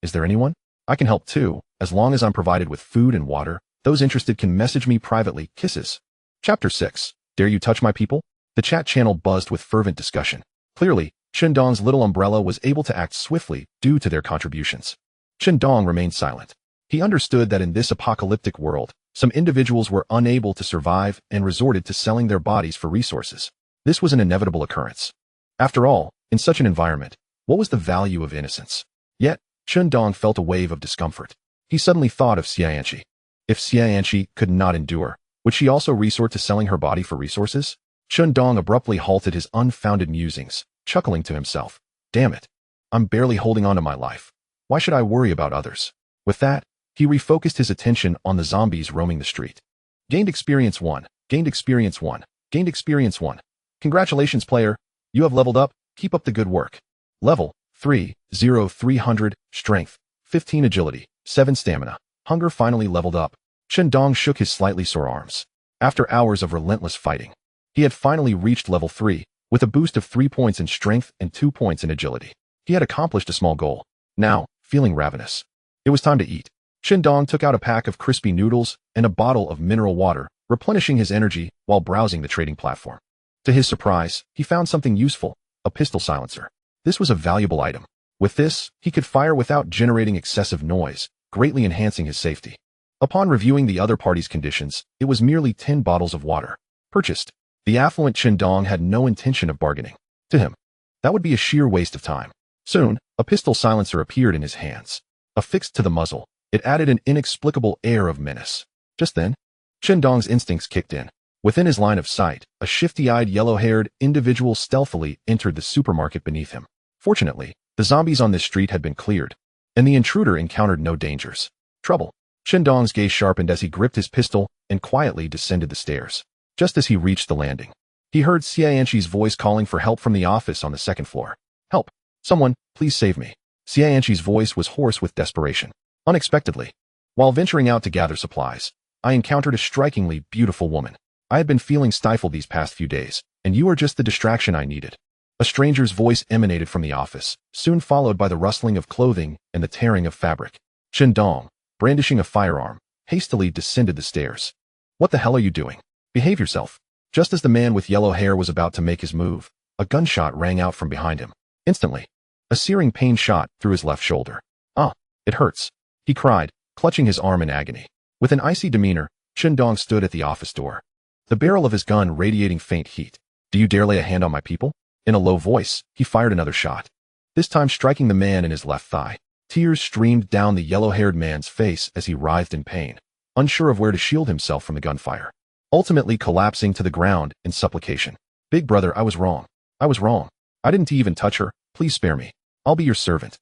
Is there anyone? I can help too, as long as I'm provided with food and water. Those interested can message me privately. Kisses. Chapter 6. Dare you touch my people? The chat channel buzzed with fervent discussion. Clearly, Chen Dong's little umbrella was able to act swiftly due to their contributions. Chen Dong remained silent. He understood that in this apocalyptic world, some individuals were unable to survive and resorted to selling their bodies for resources. This was an inevitable occurrence. After all, in such an environment, what was the value of innocence? Yet, Chen Dong felt a wave of discomfort. He suddenly thought of Xianqi. If Xianqi could not endure, would she also resort to selling her body for resources? Chen Dong abruptly halted his unfounded musings, chuckling to himself. Damn it. I'm barely holding on to my life. Why should I worry about others? With that, he refocused his attention on the zombies roaming the street. Gained experience 1, gained experience 1, gained experience 1. Congratulations, player. You have leveled up. Keep up the good work. Level 30300, strength 15, agility 7, stamina. Hunger finally leveled up. Chen Dong shook his slightly sore arms. After hours of relentless fighting, he had finally reached level 3, with a boost of 3 points in strength and 2 points in agility. He had accomplished a small goal. Now, feeling ravenous, it was time to eat. Chen Dong took out a pack of crispy noodles and a bottle of mineral water, replenishing his energy while browsing the trading platform. To his surprise, he found something useful, a pistol silencer. This was a valuable item. With this, he could fire without generating excessive noise, greatly enhancing his safety. Upon reviewing the other party's conditions, it was merely 10 bottles of water. Purchased. The affluent Chen Dong had no intention of bargaining. To him, that would be a sheer waste of time. Soon, a pistol silencer appeared in his hands. Affixed to the muzzle, it added an inexplicable air of menace. Just then, Chen Dong's instincts kicked in. Within his line of sight, a shifty-eyed, yellow-haired individual stealthily entered the supermarket beneath him. Fortunately, the zombies on this street had been cleared, and the intruder encountered no dangers. Trouble. Chen Dong's gaze sharpened as he gripped his pistol and quietly descended the stairs. Just as he reached the landing, he heard Xianqi's voice calling for help from the office on the second floor. Help! Someone, please save me. Xianqi's voice was hoarse with desperation. Unexpectedly, while venturing out to gather supplies, I encountered a strikingly beautiful woman. I had been feeling stifled these past few days, and you are just the distraction I needed. A stranger's voice emanated from the office, soon followed by the rustling of clothing and the tearing of fabric. Chen Dong, brandishing a firearm, hastily descended the stairs. What the hell are you doing? Behave yourself. Just as the man with yellow hair was about to make his move, a gunshot rang out from behind him. Instantly, a searing pain shot through his left shoulder. Ah, it hurts, he cried, clutching his arm in agony. With an icy demeanor, Chen Dong stood at the office door, the barrel of his gun radiating faint heat. Do you dare lay a hand on my people? In a low voice, he fired another shot, this time striking the man in his left thigh. Tears streamed down the yellow-haired man's face as he writhed in pain, unsure of where to shield himself from the gunfire, ultimately collapsing to the ground in supplication. Big brother, I was wrong. I was wrong. I didn't even touch her. Please spare me. I'll be your servant.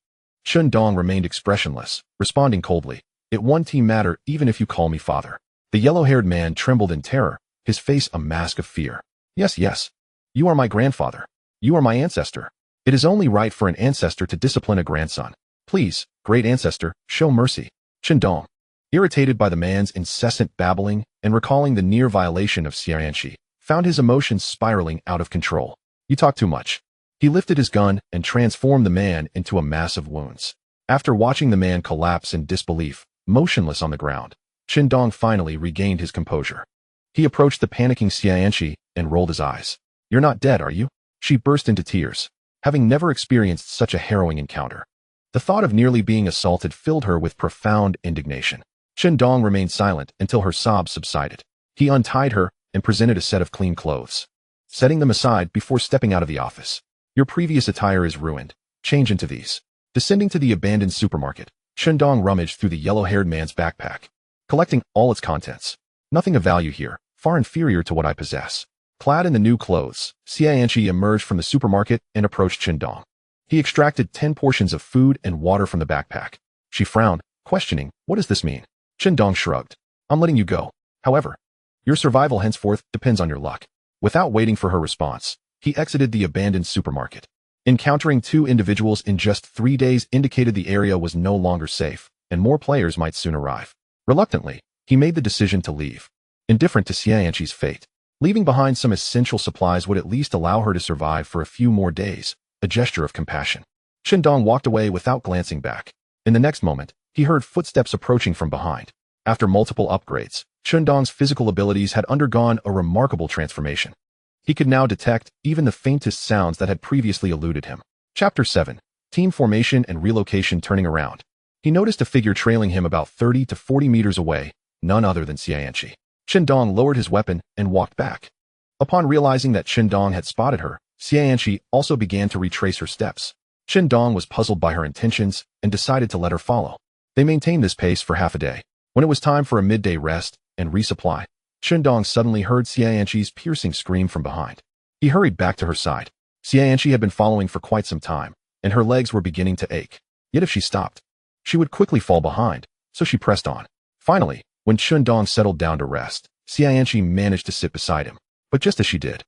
Chen Dong remained expressionless, responding coldly. It won't matter even if you call me father. The yellow-haired man trembled in terror, his face a mask of fear. Yes, yes. You are my grandfather. You are my ancestor. It is only right for an ancestor to discipline a grandson. Please, great ancestor, show mercy. Chen Dong, irritated by the man's incessant babbling and recalling the near violation of Xianxi, found his emotions spiraling out of control. You talk too much. He lifted his gun and transformed the man into a mass of wounds. After watching the man collapse in disbelief, motionless on the ground, Chen Dong finally regained his composure. He approached the panicking Xianxi and rolled his eyes. You're not dead, are you? She burst into tears, having never experienced such a harrowing encounter. The thought of nearly being assaulted filled her with profound indignation. Chen Dong remained silent until her sobs subsided. He untied her and presented a set of clean clothes, setting them aside before stepping out of the office. Your previous attire is ruined. Change into these. Descending to the abandoned supermarket, Chen Dong rummaged through the yellow-haired man's backpack, collecting all its contents. Nothing of value here, far inferior to what I possess. Clad in the new clothes, Xianxi emerged from the supermarket and approached Chen Dong. He extracted 10 portions of food and water from the backpack. She frowned, questioning, what does this mean? Chen Dong shrugged. I'm letting you go. However, your survival henceforth depends on your luck. Without waiting for her response, he exited the abandoned supermarket. Encountering 2 individuals in just 3 days indicated the area was no longer safe, and more players might soon arrive. Reluctantly, he made the decision to leave, indifferent to Xianxi's fate. Leaving behind some essential supplies would at least allow her to survive for a few more days, a gesture of compassion. Chen Dong walked away without glancing back. In the next moment, he heard footsteps approaching from behind. After multiple upgrades, Chen Dong's physical abilities had undergone a remarkable transformation. He could now detect even the faintest sounds that had previously eluded him. Chapter 7. Team Formation and Relocation. Turning around, he noticed a figure trailing him about 30 to 40 meters away, none other than Xianxi. Chen Dong lowered his weapon and walked back. Upon realizing that Chen Dong had spotted her, Xianxi also began to retrace her steps. Chen Dong was puzzled by her intentions and decided to let her follow. They maintained this pace for half a day. When it was time for a midday rest and resupply, Chen Dong suddenly heard Xianxi's piercing scream from behind. He hurried back to her side. Xianxi had been following for quite some time, and her legs were beginning to ache. Yet if she stopped, she would quickly fall behind, so she pressed on. Finally, when Chen Dong settled down to rest, Xianxi managed to sit beside him. But just as she did,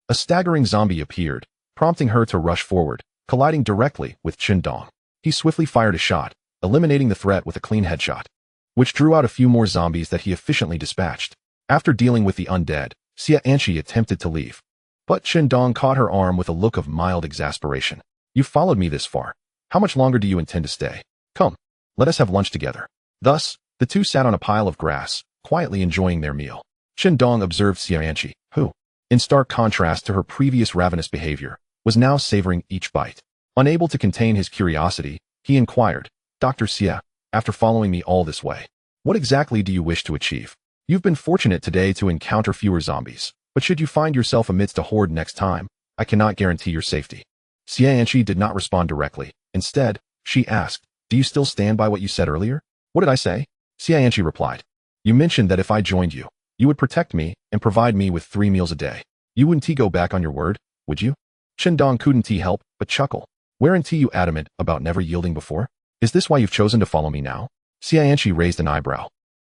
a staggering zombie appeared, prompting her to rush forward, colliding directly with Chen Dong. He swiftly fired a shot, eliminating the threat with a clean headshot, which drew out a few more zombies that he efficiently dispatched. After dealing with the undead, Xianxi attempted to leave, but Chen Dong caught her arm with a look of mild exasperation. You followed me this far. How much longer do you intend to stay? Come, let us have lunch together. Thus, the two sat on a pile of grass, quietly enjoying their meal. Chen Dong observed Xianxi, who, in stark contrast to her previous ravenous behavior, was now savoring each bite. Unable to contain his curiosity, he inquired, Dr. Xia, after following me all this way, what exactly do you wish to achieve? You've been fortunate today to encounter fewer zombies, but should you find yourself amidst a horde next time, I cannot guarantee your safety. Xianxi did not respond directly. Instead, she asked, do you still stand by what you said earlier? What did I say? Xianxi replied, you mentioned that if I joined you, you would protect me and provide me with 3 meals a day. You wouldn't go back on your word, would you? Chen Dong couldn't help but chuckle. Weren't you adamant about never yielding before? Is this why you've chosen to follow me now? Xianxi raised an eyebrow,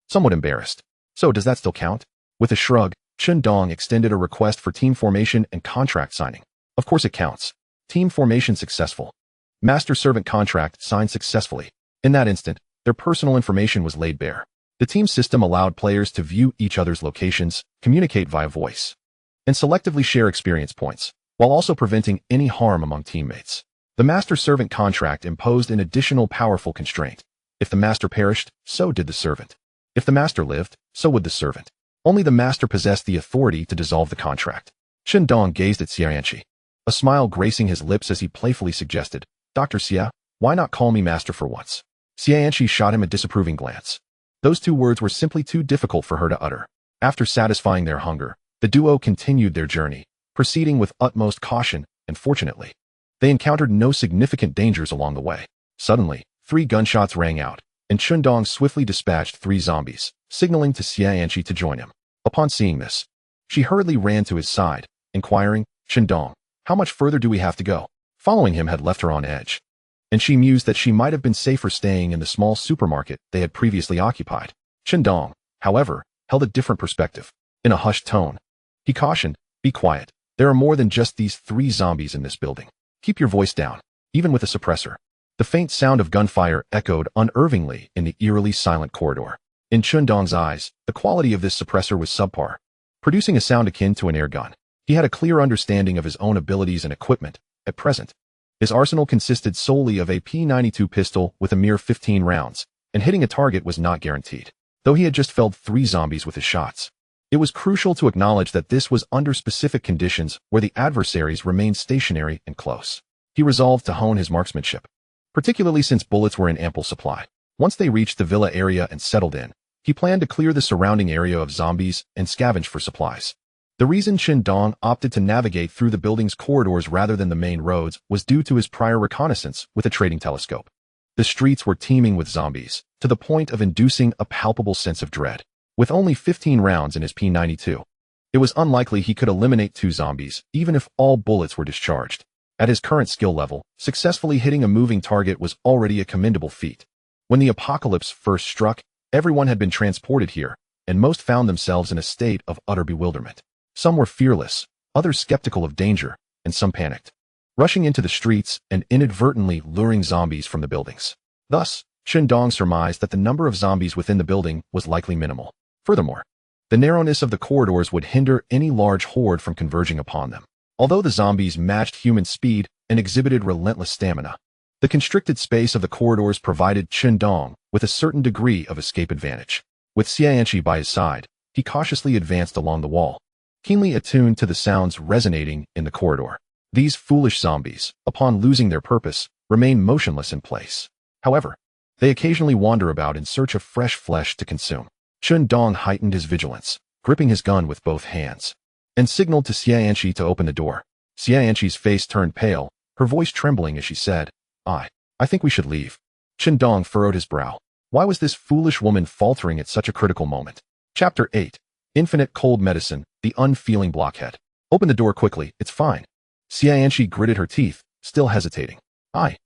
somewhat embarrassed. So does that still count? With a shrug, Chen Dong extended a request for team formation and contract signing. Of course it counts. Team formation successful. Master-servant contract signed successfully. In that instant, their personal information was laid bare. The team system allowed players to view each other's locations, communicate via voice, and selectively share experience points, while also preventing any harm among teammates. The master-servant contract imposed an additional powerful constraint. If the master perished, so did the servant. If the master lived, so would the servant. Only the master possessed the authority to dissolve the contract. Chen Dong gazed at Xianqi, a smile gracing his lips as he playfully suggested, "Dr. Xia, why not call me master for once?" Xianqi shot him a disapproving glance. Those two words were simply too difficult for her to utter. After satisfying their hunger, the duo continued their journey, proceeding with utmost caution, and fortunately, they encountered no significant dangers along the way. Suddenly, 3 gunshots rang out, and Chen Dong swiftly dispatched 3 zombies, signaling to Xianqi to join him. Upon seeing this, she hurriedly ran to his side, inquiring, "Chen Dong, how much further do we have to go?" Following him had left her on edge, and she mused that she might have been safer staying in the small supermarket they had previously occupied. Chen Dong, however, held a different perspective. In a hushed tone, he cautioned, "Be quiet. There are more than just these 3 zombies in this building. Keep your voice down, even with a suppressor." The faint sound of gunfire echoed unervingly in the eerily silent corridor. In Chen Dong's eyes, the quality of this suppressor was subpar, producing a sound akin to an air gun. He had a clear understanding of his own abilities and equipment. At present, his arsenal consisted solely of a P92 pistol with a mere 15 rounds, and hitting a target was not guaranteed. Though he had just felled 3 zombies with his shots, it was crucial to acknowledge that this was under specific conditions where the adversaries remained stationary and close. He resolved to hone his marksmanship, particularly since bullets were in ample supply. Once they reached the villa area and settled in, he planned to clear the surrounding area of zombies and scavenge for supplies. The reason Chen Dong opted to navigate through the building's corridors rather than the main roads was due to his prior reconnaissance with a trading telescope. The streets were teeming with zombies, to the point of inducing a palpable sense of dread. With only 15 rounds in his P92, it was unlikely he could eliminate 2 zombies, even if all bullets were discharged. At his current skill level, successfully hitting a moving target was already a commendable feat. When the apocalypse first struck, everyone had been transported here, and most found themselves in a state of utter bewilderment. Some were fearless, others skeptical of danger, and some panicked, rushing into the streets and inadvertently luring zombies from the buildings. Thus, Chen Dong surmised that the number of zombies within the building was likely minimal. Furthermore, the narrowness of the corridors would hinder any large horde from converging upon them. Although the zombies matched human speed and exhibited relentless stamina, the constricted space of the corridors provided Chen Dong with a certain degree of escape advantage. With Xianqi by his side, he cautiously advanced along the wall, keenly attuned to the sounds resonating in the corridor. These foolish zombies, upon losing their purpose, remain motionless in place. However, they occasionally wander about in search of fresh flesh to consume. Chen Dong heightened his vigilance, gripping his gun with both hands, and signaled to Xianqi to open the door. Xianqi's face turned pale, her voice trembling as she said, I think we should leave." Chen Dong furrowed his brow. Why was this foolish woman faltering at such a critical moment? Chapter 8. Infinite Cold Medicine, the Unfeeling Blockhead. "Open the door quickly, it's fine." Xianqi gritted her teeth, still hesitating. I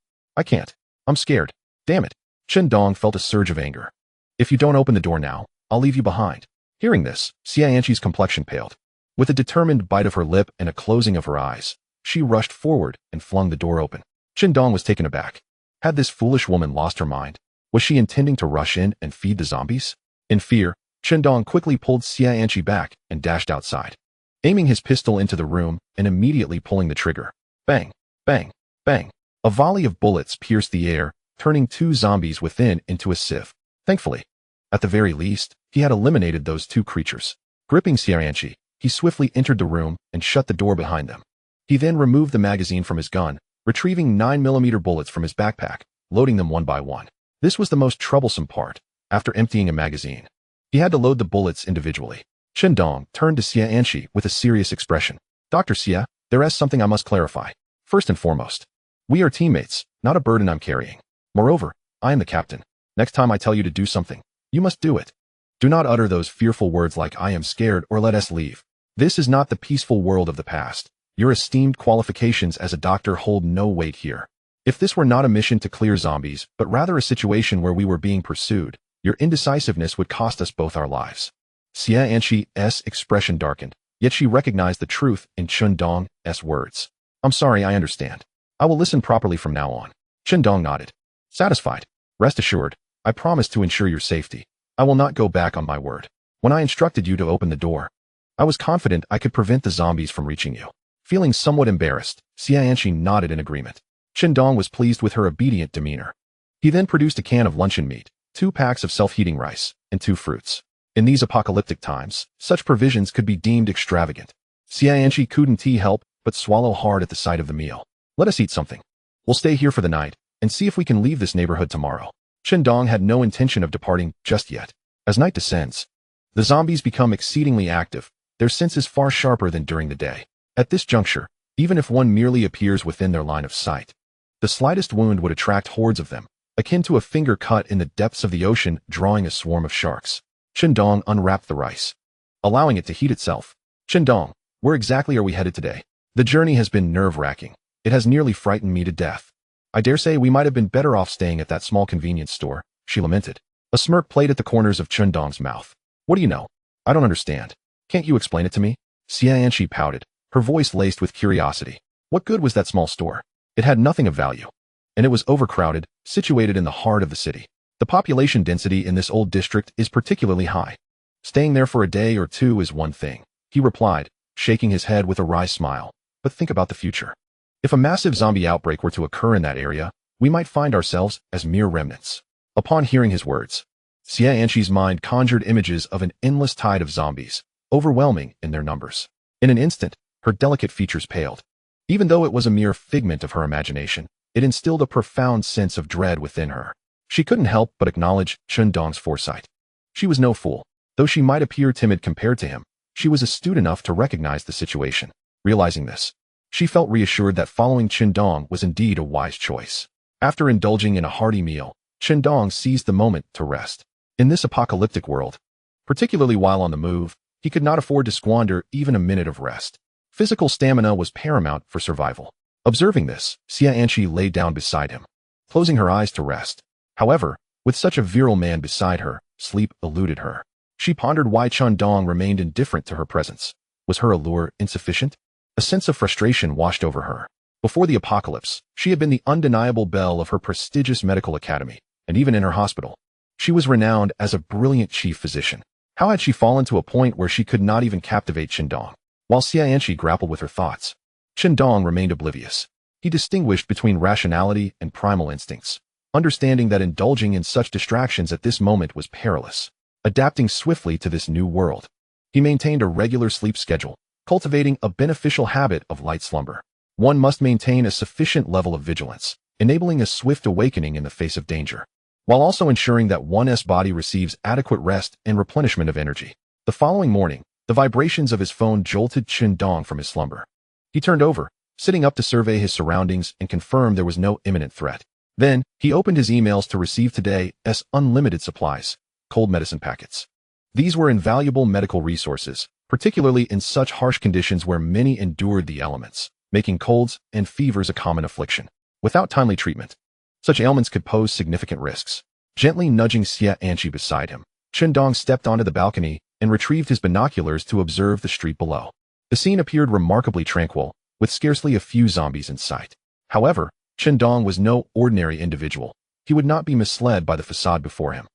can't. I'm scared. Damn it." Chen Dong felt a surge of anger. "If you don't open the door now, I'll leave you behind." Hearing this, Xianqi's complexion paled. With a determined bite of her lip and a closing of her eyes, she rushed forward and flung the door open. Chen Dong was taken aback. Had this foolish woman lost her mind? Was she intending to rush in and feed the zombies? In fear, Chen Dong quickly pulled Xianqi back and dashed outside, aiming his pistol into the room and immediately pulling the trigger. Bang, bang, bang. A volley of bullets pierced the air, turning 2 zombies within into a sieve. Thankfully, at the very least, he had eliminated those 2 creatures. Gripping Xianqi, he swiftly entered the room and shut the door behind them. He then removed the magazine from his gun, retrieving 9mm bullets from his backpack, loading them one by one. This was the most troublesome part. After emptying a magazine, he had to load the bullets individually. Chen Dong turned to Xianqi with a serious expression. "Dr. Xia, there is something I must clarify. First and foremost, we are teammates, not a burden I'm carrying. Moreover, I am the captain. Next time I tell you to do something, you must do it. Do not utter those fearful words like 'I am scared' or 'let us leave.' This is not the peaceful world of the past. Your esteemed qualifications as a doctor hold no weight here. If this were not a mission to clear zombies, but rather a situation where we were being pursued, your indecisiveness would cost us both our lives." Xianqi's expression darkened, yet she recognized the truth in Chen Dong's words. "I'm sorry, I understand. I will listen properly from now on." Chen Dong nodded. "Satisfied? Rest assured, I promise to ensure your safety." I will not go back on my word. When I instructed you to open the door, I was confident I could prevent the zombies from reaching you. Feeling somewhat embarrassed, Xianqi nodded in agreement. Chen Dong was pleased with her obedient demeanor. He then produced a can of luncheon meat, 2 packs of self-heating rice, and 2 fruits. In these apocalyptic times, such provisions could be deemed extravagant. Xianqi couldn't help but swallow hard at the sight of the meal. Let us eat something. We'll stay here for the night and see if we can leave this neighborhood tomorrow. Chen Dong had no intention of departing just yet. As night descends, the zombies become exceedingly active, their senses far sharper than during the day. At this juncture, even if one merely appears within their line of sight, the slightest wound would attract hordes of them, akin to a finger cut in the depths of the ocean drawing a swarm of sharks. Chen Dong unwrapped the rice, allowing it to heat itself. Chen Dong, where exactly are we headed today? The journey has been nerve-wracking. It has nearly frightened me to death. I dare say we might have been better off staying at that small convenience store, she lamented. A smirk played at the corners of Chen Dong's mouth. What do you know? I don't understand. Can't you explain it to me? Xianqi pouted, her voice laced with curiosity. What good was that small store? It had nothing of value. And it was overcrowded, situated in the heart of the city. The population density in this old district is particularly high. Staying there for a day or two is one thing, he replied, shaking his head with a wry smile. But think about the future. If a massive zombie outbreak were to occur in that area, we might find ourselves as mere remnants. Upon hearing his words, Xianqi's mind conjured images of an endless tide of zombies, overwhelming in their numbers. In an instant, her delicate features paled. Even though it was a mere figment of her imagination, it instilled a profound sense of dread within her. She couldn't help but acknowledge Chen Dong's foresight. She was no fool. Though she might appear timid compared to him, she was astute enough to recognize the situation. Realizing this, she felt reassured that following Chen Dong was indeed a wise choice. After indulging in a hearty meal, Chen Dong seized the moment to rest. In this apocalyptic world, particularly while on the move, he could not afford to squander even a minute of rest. Physical stamina was paramount for survival. Observing this, Xianqi lay down beside him, closing her eyes to rest. However, with such a virile man beside her, sleep eluded her. She pondered why Chen Dong remained indifferent to her presence. Was her allure insufficient? A sense of frustration washed over her. Before the apocalypse, she had been the undeniable belle of her prestigious medical academy, and even in her hospital, she was renowned as a brilliant chief physician. How had she fallen to a point where she could not even captivate Chen Dong? While Xianqi grappled with her thoughts, Chen Dong remained oblivious. He distinguished between rationality and primal instincts, understanding that indulging in such distractions at this moment was perilous. Adapting swiftly to this new world, he maintained a regular sleep schedule, cultivating a beneficial habit of light slumber. One must maintain a sufficient level of vigilance, enabling a swift awakening in the face of danger, while also ensuring that one's body receives adequate rest and replenishment of energy. The following morning, the vibrations of his phone jolted Chen Dong from his slumber. He turned over, sitting up to survey his surroundings and confirm there was no imminent threat. Then, he opened his emails to receive today's unlimited supplies, cold medicine packets. These were invaluable medical resources, particularly in such harsh conditions where many endured the elements, making colds and fevers a common affliction. Without timely treatment, such ailments could pose significant risks. Gently nudging Xianqi beside him, Chen Dong stepped onto the balcony and retrieved his binoculars to observe the street below. The scene appeared remarkably tranquil, with scarcely a few zombies in sight. However, Chen Dong was no ordinary individual. He would not be misled by the facade before him.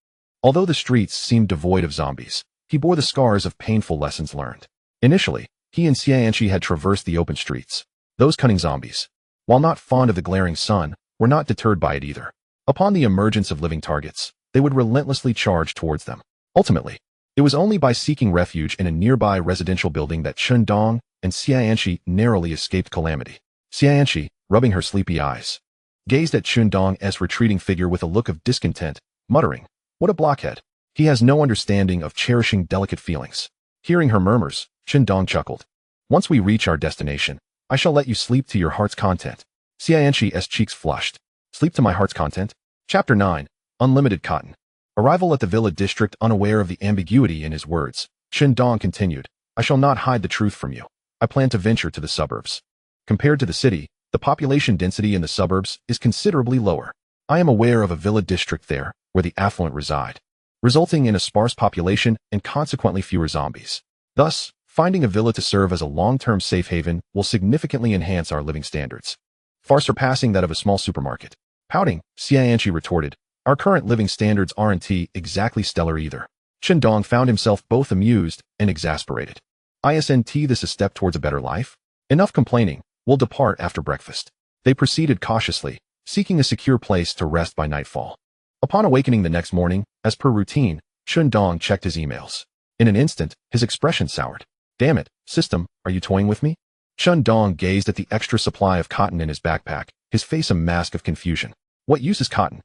Although the streets seemed devoid of zombies, he bore the scars of painful lessons learned. Initially, he and Xianqi had traversed the open streets. Those cunning zombies, while not fond of the glaring sun, were not deterred by it either. Upon the emergence of living targets, they would relentlessly charge towards them. Ultimately, it was only by seeking refuge in a nearby residential building that Chen Dong and Xianqi narrowly escaped calamity. Xianqi, rubbing her sleepy eyes, gazed at Chen Dong's retreating figure with a look of discontent, muttering, "What a blockhead. He has no understanding of cherishing delicate feelings." Hearing her murmurs, Chen Dong chuckled. "Once we reach our destination, I shall let you sleep to your heart's content." Xianqi's cheeks flushed. Sleep to my heart's content? Chapter 9. Unlimited Cotton. Arrival at the Villa District. Unaware of the ambiguity in his words, Chen Dong continued, "I shall not hide the truth from you. I plan to venture to the suburbs. Compared to the city, the population density in the suburbs is considerably lower. I am aware of a villa district there, where the affluent reside, resulting in a sparse population and consequently fewer zombies. Thus, finding a villa to serve as a long-term safe haven will significantly enhance our living standards, far surpassing that of a small supermarket." Pouting, Xianqi retorted, Our current living standards aren't exactly stellar either. Chen Dong found himself both amused and exasperated. Isn't this a step towards a better life? Enough complaining, we'll depart after breakfast. They proceeded cautiously, seeking a secure place to rest by nightfall. Upon awakening the next morning, as per routine, Chen Dong checked his emails. In an instant, his expression soured. Damn it, system, are you toying with me? Chen Dong gazed at the extra supply of cotton in his backpack, his face a mask of confusion. What use is cotton?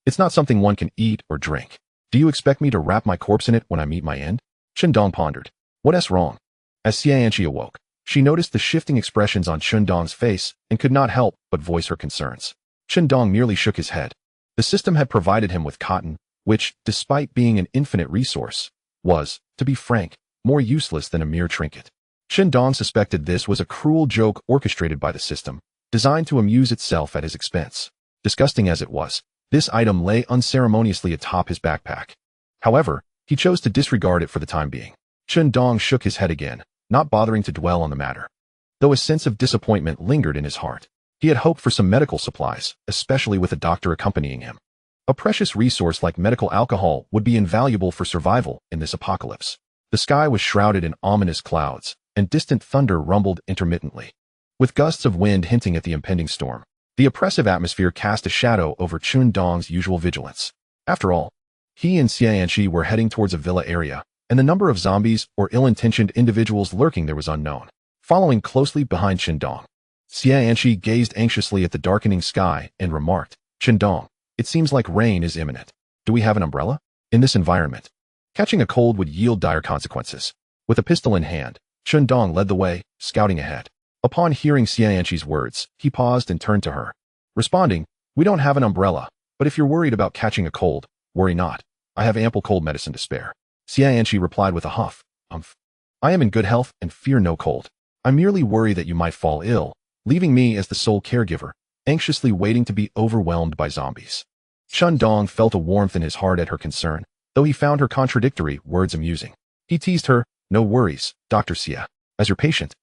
It's not something one can eat or drink. Do you expect me to wrap my corpse in it when I meet my end? Chen Dong pondered. What's wrong? As Xianqi awoke, she noticed the shifting expressions on Chen Dong's face and could not help but voice her concerns. Chen Dong merely shook his head. The system had provided him with cotton, which, despite being an infinite resource, was, to be frank, more useless than a mere trinket. Chen Dong suspected this was a cruel joke orchestrated by the system, designed to amuse itself at his expense. Disgusting as it was, this item lay unceremoniously atop his backpack. However, he chose to disregard it for the time being. Chen Dong shook his head again, not bothering to dwell on the matter. Though a sense of disappointment lingered in his heart. He had hoped for some medical supplies, especially with a doctor accompanying him. A precious resource like medical alcohol would be invaluable for survival in this apocalypse. The sky was shrouded in ominous clouds, and distant thunder rumbled intermittently. With gusts of wind hinting at the impending storm, the oppressive atmosphere cast a shadow over Chen Dong's usual vigilance. After all, he and Xianqi were heading towards a villa area, and the number of zombies or ill-intentioned individuals lurking there was unknown. Following closely behind Chen Dong, Xianqi gazed anxiously at the darkening sky and remarked, Chen Dong, it seems like rain is imminent. Do we have an umbrella? In this environment, catching a cold would yield dire consequences. With a pistol in hand, Chen Dong led the way, scouting ahead. Upon hearing Xianqi's words, he paused and turned to her, responding, we don't have an umbrella, but if you're worried about catching a cold, worry not. I have ample cold medicine to spare. Xianqi replied with a huff, I am in good health and fear no cold. I merely worry that you might fall ill, leaving me as the sole caregiver, anxiously waiting to be overwhelmed by zombies. Chen Dong felt a warmth in his heart at her concern, though he found her contradictory words amusing. He teased her, no worries, Dr. Xia. As your patient,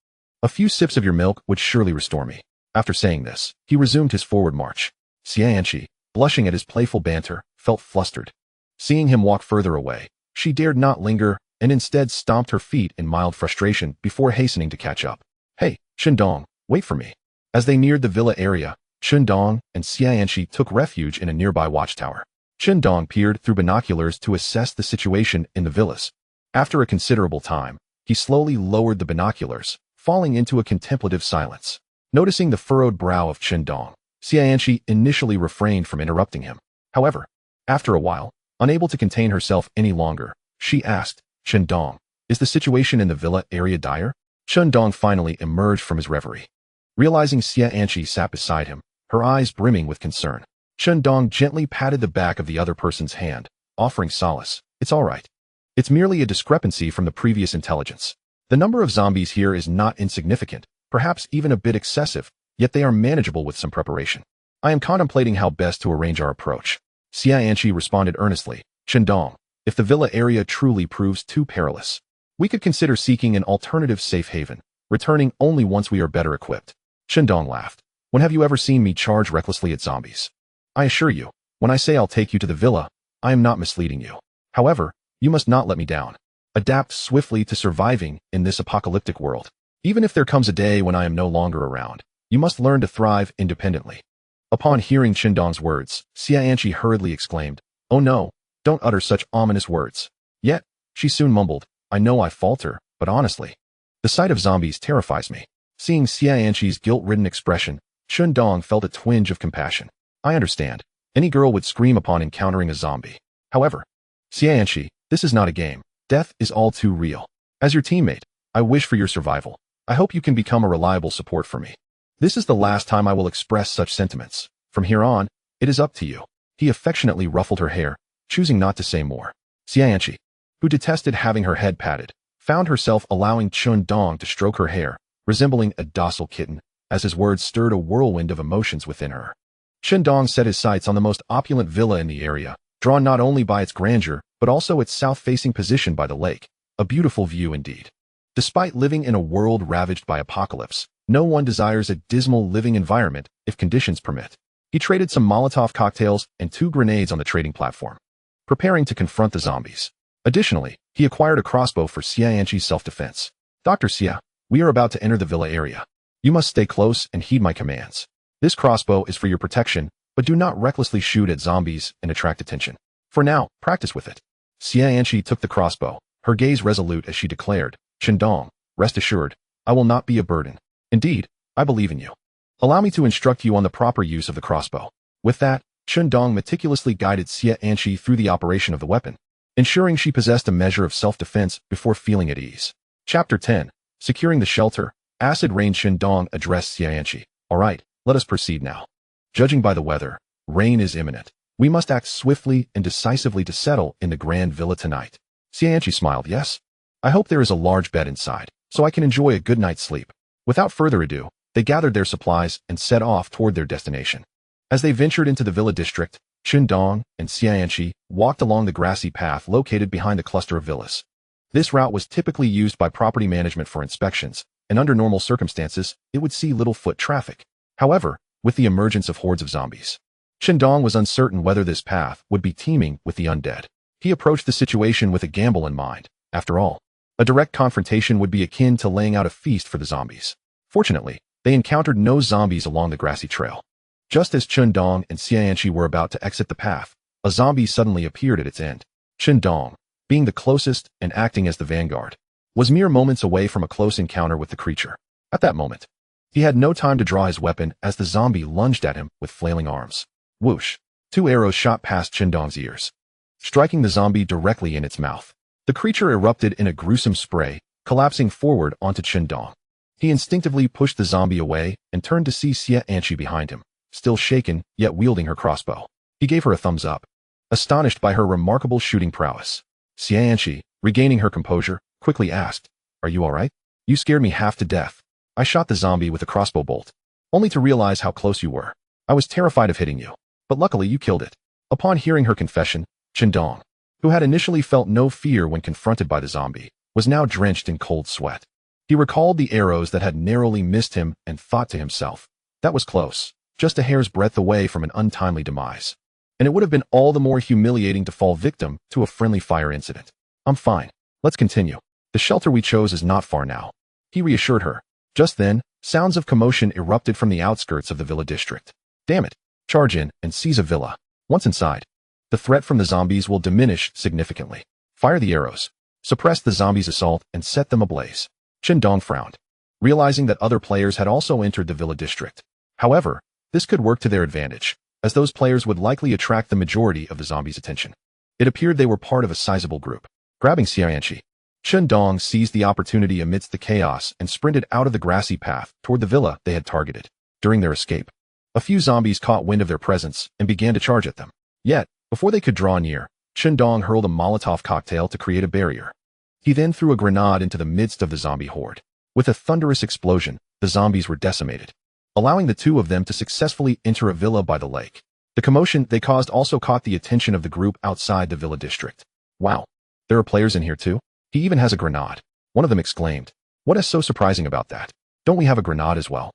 a few sips of your milk would surely restore me. After saying this, he resumed his forward march. Xianqi, blushing at his playful banter, felt flustered. Seeing him walk further away, she dared not linger and instead stomped her feet in mild frustration before hastening to catch up. Hey, Chen Dong, wait for me. As they neared the villa area, Chen Dong and Xianqi took refuge in a nearby watchtower. Chen Dong peered through binoculars to assess the situation in the villas. After a considerable time, he slowly lowered the binoculars, falling into a contemplative silence. Noticing the furrowed brow of Chen Dong, Xianqi initially refrained from interrupting him. However, after a while, unable to contain herself any longer, she asked, Chen Dong, is the situation in the villa area dire? Chen Dong finally emerged from his reverie. Realizing Xianqi sat beside him, her eyes brimming with concern, Chen Dong gently patted the back of the other person's hand, offering solace. It's all right. It's merely a discrepancy from the previous intelligence. The number of zombies here is not insignificant, perhaps even a bit excessive, yet they are manageable with some preparation. I am contemplating how best to arrange our approach. Xianqi responded earnestly, Chen Dong, if the villa area truly proves too perilous, we could consider seeking an alternative safe haven, returning only once we are better equipped. Chen Dong laughed. When have you ever seen me charge recklessly at zombies? I assure you, when I say I'll take you to the villa, I am not misleading you. However, you must not let me down. Adapt swiftly to surviving in this apocalyptic world. Even if there comes a day when I am no longer around, you must learn to thrive independently. Upon hearing Chen Dong's words, Xianqi hurriedly exclaimed, oh no, don't utter such ominous words. Yet, she soon mumbled, I know I falter, but honestly, the sight of zombies terrifies me. Seeing Xianqi's guilt-ridden expression, Chen Dong felt a twinge of compassion. I understand. Any girl would scream upon encountering a zombie. However, Xianqi, this is not a game. Death is all too real. As your teammate, I wish for your survival. I hope you can become a reliable support for me. This is the last time I will express such sentiments. From here on, it is up to you. He affectionately ruffled her hair, choosing not to say more. Xianqi, who detested having her head patted, found herself allowing Chen Dong to stroke her hair, resembling a docile kitten, as his words stirred a whirlwind of emotions within her. Chen Dong set his sights on the most opulent villa in the area, drawn not only by its grandeur, but also its south-facing position by the lake. A beautiful view indeed. Despite living in a world ravaged by apocalypse, no one desires a dismal living environment if conditions permit. He traded some Molotov cocktails and 2 grenades on the trading platform, preparing to confront the zombies. Additionally, he acquired a crossbow for Xianqi's self-defense. Dr. Xia, we are about to enter the villa area. You must stay close and heed my commands. This crossbow is for your protection, but do not recklessly shoot at zombies and attract attention. For now, practice with it. Xianqi took the crossbow, her gaze resolute as she declared, Chen Dong, rest assured, I will not be a burden. Indeed, I believe in you. Allow me to instruct you on the proper use of the crossbow. With that, Chen Dong meticulously guided Xianqi through the operation of the weapon, ensuring she possessed a measure of self-defense before feeling at ease. Chapter 10. Securing the shelter. Acid rain. Chen Dong addressed Xianqi. All right, let us proceed now. Judging by the weather, rain is imminent. We must act swiftly and decisively to settle in the grand villa tonight. Xianqi smiled. Yes? I hope there is a large bed inside, so I can enjoy a good night's sleep. Without further ado, they gathered their supplies and set off toward their destination. As they ventured into the villa district, Chen Dong and Xianqi walked along the grassy path located behind the cluster of villas. This route was typically used by property management for inspections, and under normal circumstances, it would see little foot traffic. However, with the emergence of hordes of zombies, Chen Dong was uncertain whether this path would be teeming with the undead. He approached the situation with a gamble in mind. After all, a direct confrontation would be akin to laying out a feast for the zombies. Fortunately, they encountered no zombies along the grassy trail. Just as Chen Dong and Xianqi were about to exit the path, a zombie suddenly appeared at its end. Chen Dong, being the closest and acting as the vanguard, was mere moments away from a close encounter with the creature. At that moment, he had no time to draw his weapon as the zombie lunged at him with flailing arms. Whoosh! 2 arrows shot past Chen Dong's ears, striking the zombie directly in its mouth. The creature erupted in a gruesome spray, collapsing forward onto Chen Dong. He instinctively pushed the zombie away and turned to see Xianqi behind him, still shaken, yet wielding her crossbow. He gave her a thumbs up, astonished by her remarkable shooting prowess. Xianqi, regaining her composure, quickly asked, Are you all right? You scared me half to death. I shot the zombie with a crossbow bolt, only to realize how close you were. I was terrified of hitting you, but luckily you killed it. Upon hearing her confession, Chen Dong, who had initially felt no fear when confronted by the zombie, was now drenched in cold sweat. He recalled the arrows that had narrowly missed him and thought to himself, that was close, just a hair's breadth away from an untimely demise. And it would have been all the more humiliating to fall victim to a friendly fire incident. I'm fine. Let's continue. The shelter we chose is not far now, he reassured her. Just then, sounds of commotion erupted from the outskirts of the villa district. Damn it. Charge in and seize a villa. Once inside, the threat from the zombies will diminish significantly. Fire the arrows, suppress the zombies' assault, and set them ablaze. Chen Dong frowned, realizing that other players had also entered the villa district. However, this could work to their advantage, as those players would likely attract the majority of the zombies' attention. It appeared they were part of a sizable group. Grabbing Xianqi, Chen Dong seized the opportunity amidst the chaos and sprinted out of the grassy path toward the villa they had targeted. During their escape, a few zombies caught wind of their presence and began to charge at them. Yet, before they could draw near, Chen Dong hurled a Molotov cocktail to create a barrier. He then threw a grenade into the midst of the zombie horde. With a thunderous explosion, the zombies were decimated, allowing the 2 of them to successfully enter a villa by the lake. The commotion they caused also caught the attention of the group outside the villa district. Wow, there are players in here too? He even has a grenade. One of them exclaimed. What is so surprising about that? Don't we have a grenade as well?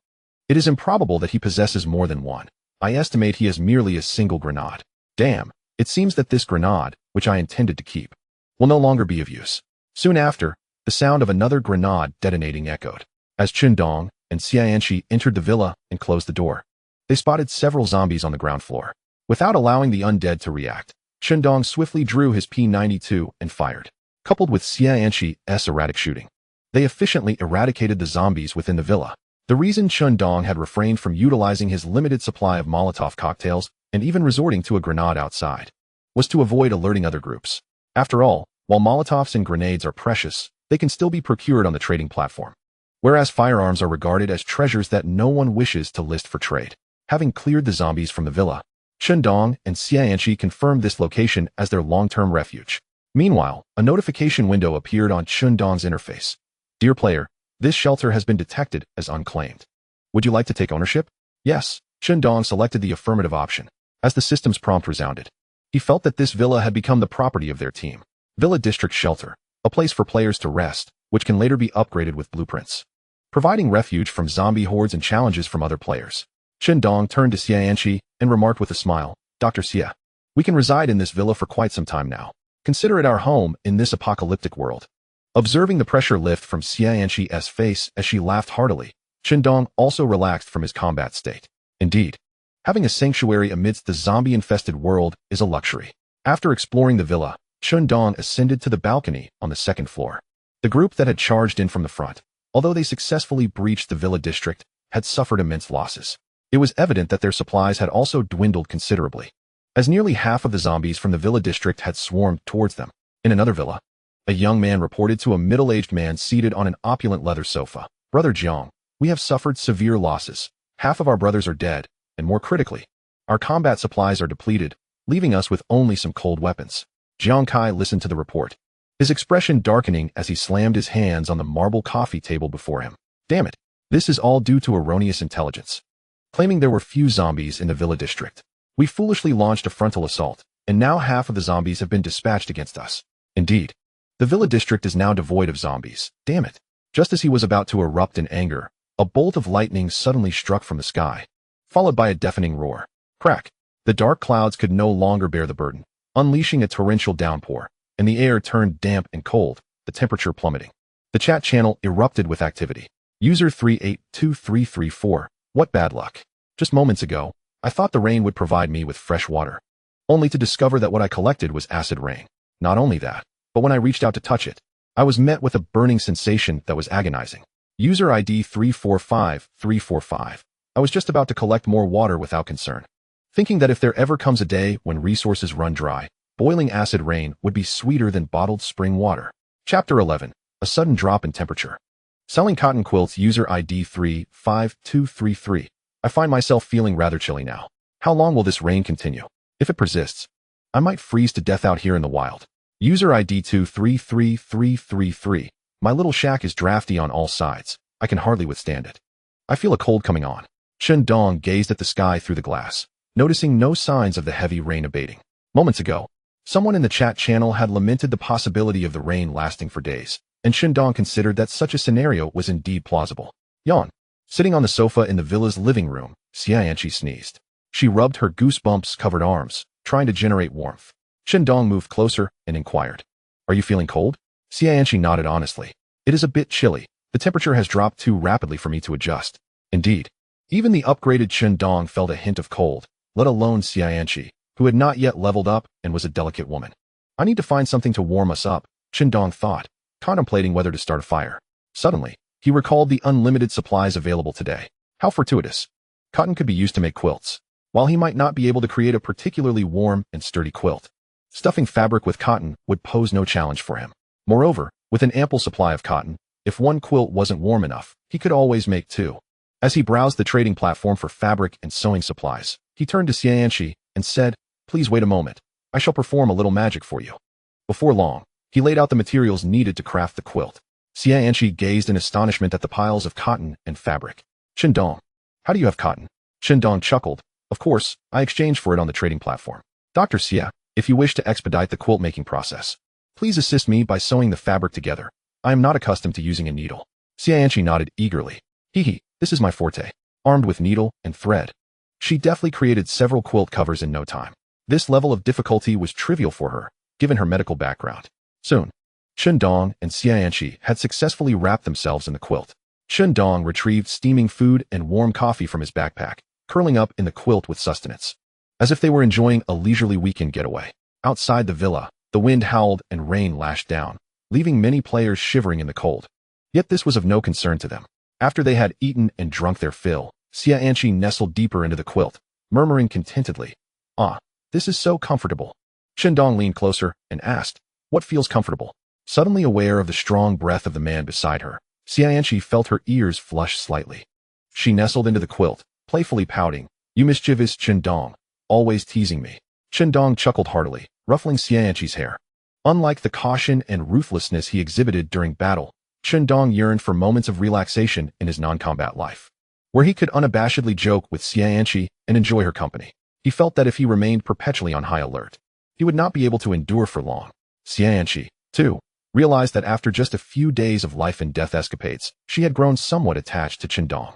It is improbable that he possesses more than one. I estimate he has merely a single grenade. Damn, it seems that this grenade, which I intended to keep, will no longer be of use. Soon after, the sound of another grenade detonating echoed. As Chen Dong and Xianqi entered the villa and closed the door, they spotted several zombies on the ground floor. Without allowing the undead to react, Chen Dong swiftly drew his P92 and fired. Coupled with Xianqi's erratic shooting, they efficiently eradicated the zombies within the villa. The reason Chen Dong had refrained from utilizing his limited supply of Molotov cocktails and even resorting to a grenade outside was to avoid alerting other groups. After all, while Molotovs and grenades are precious, they can still be procured on the trading platform, whereas firearms are regarded as treasures that no one wishes to list for trade. Having cleared the zombies from the villa, Chen Dong and Xianqi confirmed this location as their long-term refuge. Meanwhile, a notification window appeared on Chen Dong's interface. Dear player, this shelter has been detected as unclaimed. Would you like to take ownership? Yes, Chen Dong selected the affirmative option. As the system's prompt resounded, he felt that this villa had become the property of their team. Villa District Shelter, a place for players to rest, which can later be upgraded with blueprints, providing refuge from zombie hordes and challenges from other players. Chen Dong turned to Xianqi and remarked with a smile, Dr. Xia, we can reside in this villa for quite some time now. Consider it our home in this apocalyptic world. Observing the pressure lift from Xianqi's face as she laughed heartily, Chen Dong also relaxed from his combat state. Indeed, having a sanctuary amidst the zombie-infested world is a luxury. After exploring the villa, Chen Dong ascended to the balcony on the second floor. The group that had charged in from the front, although they successfully breached the villa district, had suffered immense losses. It was evident that their supplies had also dwindled considerably, as nearly half of the zombies from the villa district had swarmed towards them. In another villa, a young man reported to a middle-aged man seated on an opulent leather sofa, Brother Jiang, we have suffered severe losses. Half of our brothers are dead, and more critically, our combat supplies are depleted, leaving us with only some cold weapons. Jiang Kai listened to the report, his expression darkening as he slammed his hands on the marble coffee table before him. Damn it, this is all due to erroneous intelligence. Claiming there were few zombies in the villa district, we foolishly launched a frontal assault, and now half of the zombies have been dispatched against us. Indeed, the villa district is now devoid of zombies. Damn it. Just as he was about to erupt in anger, a bolt of lightning suddenly struck from the sky, followed by a deafening roar. Crack. The dark clouds could no longer bear the burden, unleashing a torrential downpour, and the air turned damp and cold, the temperature plummeting. The chat channel erupted with activity. User 382334. What bad luck. Just moments ago, I thought the rain would provide me with fresh water, only to discover that what I collected was acid rain. Not only that, but when I reached out to touch it, I was met with a burning sensation that was agonizing. User ID 345345. I was just about to collect more water without concern, thinking that if there ever comes a day when resources run dry, boiling acid rain would be sweeter than bottled spring water. Chapter 11. A sudden drop in temperature. Selling cotton quilts. User ID 35233. I find myself feeling rather chilly now. How long will this rain continue? If it persists, I might freeze to death out here in the wild. User ID 233333. My little shack is drafty on all sides. I can hardly withstand it. I feel a cold coming on. Chen Dong gazed at the sky through the glass, noticing no signs of the heavy rain abating. Moments ago, someone in the chat channel had lamented the possibility of the rain lasting for days, and Chen Dong considered that such a scenario was indeed plausible. Yawn. Sitting on the sofa in the villa's living room, Xianqi sneezed. She rubbed her goosebumps-covered arms, trying to generate warmth. Chen Dong moved closer and inquired, Are you feeling cold? Xianqi nodded honestly. It is a bit chilly. The temperature has dropped too rapidly for me to adjust. Indeed, even the upgraded Chen Dong felt a hint of cold, let alone Xianqi, who had not yet leveled up and was a delicate woman. I need to find something to warm us up, Chen Dong thought, contemplating whether to start a fire. Suddenly, he recalled the unlimited supplies available today. How fortuitous. Cotton could be used to make quilts. While he might not be able to create a particularly warm and sturdy quilt, stuffing fabric with cotton would pose no challenge for him. Moreover, with an ample supply of cotton, if one quilt wasn't warm enough, he could always make two. As he browsed the trading platform for fabric and sewing supplies, he turned to Xianqi and said, Please wait a moment. I shall perform a little magic for you. Before long, he laid out the materials needed to craft the quilt. Xianqi gazed in astonishment at the piles of cotton and fabric. Chen Dong, how do you have cotton? Chen Dong chuckled. Of course, I exchanged for it on the trading platform. Dr. Xia, if you wish to expedite the quilt-making process, please assist me by sewing the fabric together. I am not accustomed to using a needle. Xianqi nodded eagerly. Hee, this is my forte. Armed with needle and thread, she deftly created several quilt covers in no time. This level of difficulty was trivial for her, given her medical background. Soon, Chen Dong and Xianqi had successfully wrapped themselves in the quilt. Chen Dong retrieved steaming food and warm coffee from his backpack, curling up in the quilt with sustenance, as if they were enjoying a leisurely weekend getaway. Outside the villa, the wind howled and rain lashed down, leaving many players shivering in the cold. Yet this was of no concern to them. After they had eaten and drunk their fill, Xianqi nestled deeper into the quilt, murmuring contentedly, Ah, this is so comfortable. Chen Dong leaned closer and asked, What feels comfortable? Suddenly aware of the strong breath of the man beside her, Xianqi felt her ears flush slightly. She nestled into the quilt, playfully pouting, You mischievous Chen Dong, always teasing me. Chen Dong chuckled heartily, ruffling Xianqi's hair. Unlike the caution and ruthlessness he exhibited during battle, Chen Dong yearned for moments of relaxation in his non-combat life, where he could unabashedly joke with Xianqi and enjoy her company. He felt that if he remained perpetually on high alert, he would not be able to endure for long. Xianqi, too, realized that after just a few days of life and death escapades, she had grown somewhat attached to Chen Dong.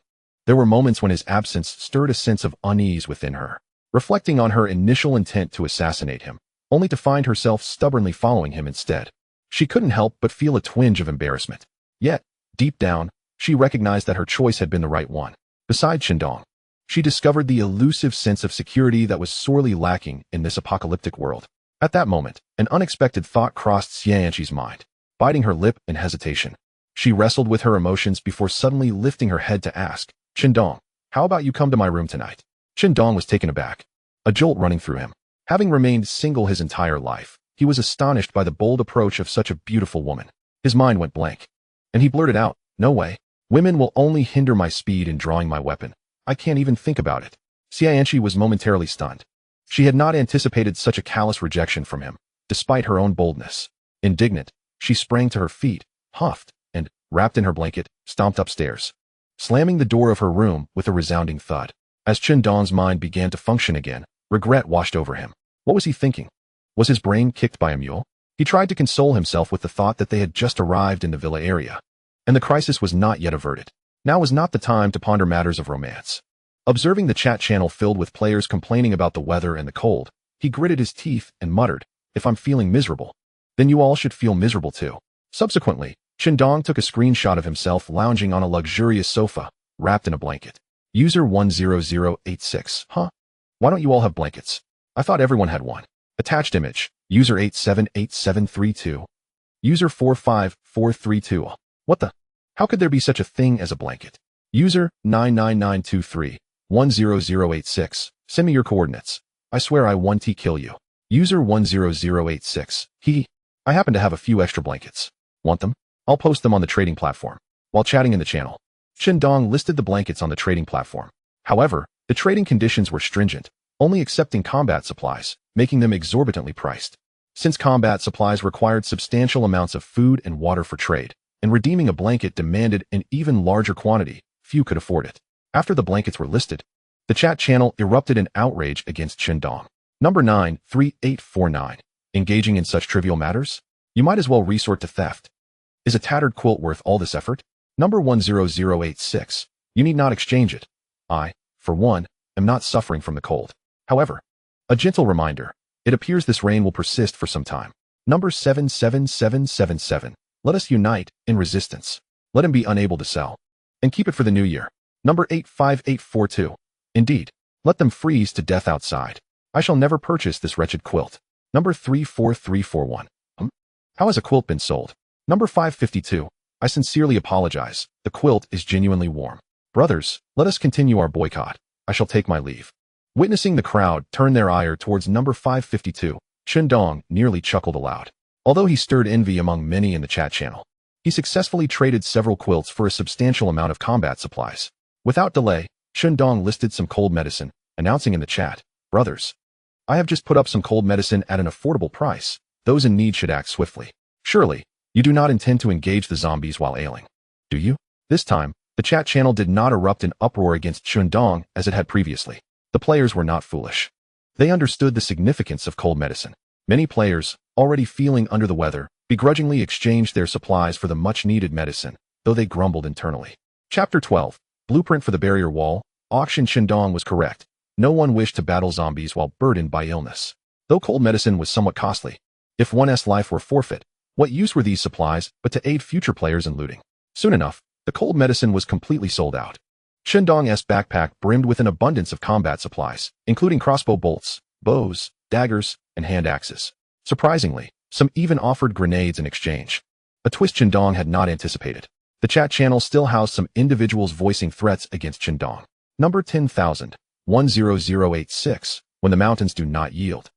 There were moments when his absence stirred a sense of unease within her, reflecting on her initial intent to assassinate him, only to find herself stubbornly following him instead. She couldn't help but feel a twinge of embarrassment. Yet, deep down, she recognized that her choice had been the right one. Beside Chen Dong, she discovered the elusive sense of security that was sorely lacking in this apocalyptic world. At that moment, an unexpected thought crossed Xianqi's mind, biting her lip in hesitation. She wrestled with her emotions before suddenly lifting her head to ask, "Chen Dong, how about you come to my room tonight?" Chen Dong was taken aback, a jolt running through him. Having remained single his entire life, he was astonished by the bold approach of such a beautiful woman. His mind went blank, and he blurted out, "No way. Women will only hinder my speed in drawing my weapon. I can't even think about it." Xianqi was momentarily stunned. She had not anticipated such a callous rejection from him, despite her own boldness. Indignant, she sprang to her feet, huffed, and, wrapped in her blanket, stomped upstairs, slamming the door of her room with a resounding thud. As Chen Dong's mind began to function again, regret washed over him. What was he thinking? Was his brain kicked by a mule? He tried to console himself with the thought that they had just arrived in the villa area, and the crisis was not yet averted. Now was not the time to ponder matters of romance. Observing the chat channel filled with players complaining about the weather and the cold, he gritted his teeth and muttered, "If I'm feeling miserable, then you all should feel miserable too." Subsequently, Chen Dong took a screenshot of himself lounging on a luxurious sofa, wrapped in a blanket. User 10086. Huh? Why don't you all have blankets? I thought everyone had one. Attached image. User 878732. User 45432. What the? How could there be such a thing as a blanket? User 99923. 10086. Send me your coordinates. I swear I want to kill you. User 10086. I happen to have a few extra blankets. Want them? I'll post them on the trading platform. While chatting in the channel, Chen Dong listed the blankets on the trading platform. However, the trading conditions were stringent, only accepting combat supplies, making them exorbitantly priced. Since combat supplies required substantial amounts of food and water for trade, and redeeming a blanket demanded an even larger quantity, few could afford it. After the blankets were listed, the chat channel erupted in outrage against Chen Dong. Number 93849. Engaging in such trivial matters? You might as well resort to theft. Is a tattered quilt worth all this effort? Number 10086. You need not exchange it. I, for one, am not suffering from the cold. However, a gentle reminder, it appears this rain will persist for some time. Number 77777. Let us unite in resistance. Let him be unable to sell. And keep it for the new year. Number 85842. Indeed, let them freeze to death outside. I shall never purchase this wretched quilt. Number 34341. How has a quilt been sold? Number 552. I sincerely apologize. The quilt is genuinely warm. Brothers, let us continue our boycott. I shall take my leave. Witnessing the crowd turn their ire towards number 552, Chen Dong nearly chuckled aloud. Although he stirred envy among many in the chat channel, he successfully traded several quilts for a substantial amount of combat supplies. Without delay, Chen Dong listed some cold medicine, announcing in the chat, "Brothers, I have just put up some cold medicine at an affordable price. Those in need should act swiftly. Surely, you do not intend to engage the zombies while ailing, do you?" This time, the chat channel did not erupt in uproar against Chen Dong as it had previously. The players were not foolish. They understood the significance of cold medicine. Many players, already feeling under the weather, begrudgingly exchanged their supplies for the much-needed medicine, though they grumbled internally. Chapter 12. Blueprint for the Barrier Wall. Auction. Chen Dong was correct. No one wished to battle zombies while burdened by illness. Though cold medicine was somewhat costly, if one's life were forfeit, what use were these supplies but to aid future players in looting? Soon enough, the cold medicine was completely sold out. Chen Dong's backpack brimmed with an abundance of combat supplies, including crossbow bolts, bows, daggers, and hand axes. Surprisingly, some even offered grenades in exchange. A twist Chen Dong had not anticipated. The chat channel still housed some individuals voicing threats against Chen Dong. Number 10,000. 10086. When the mountains do not yield,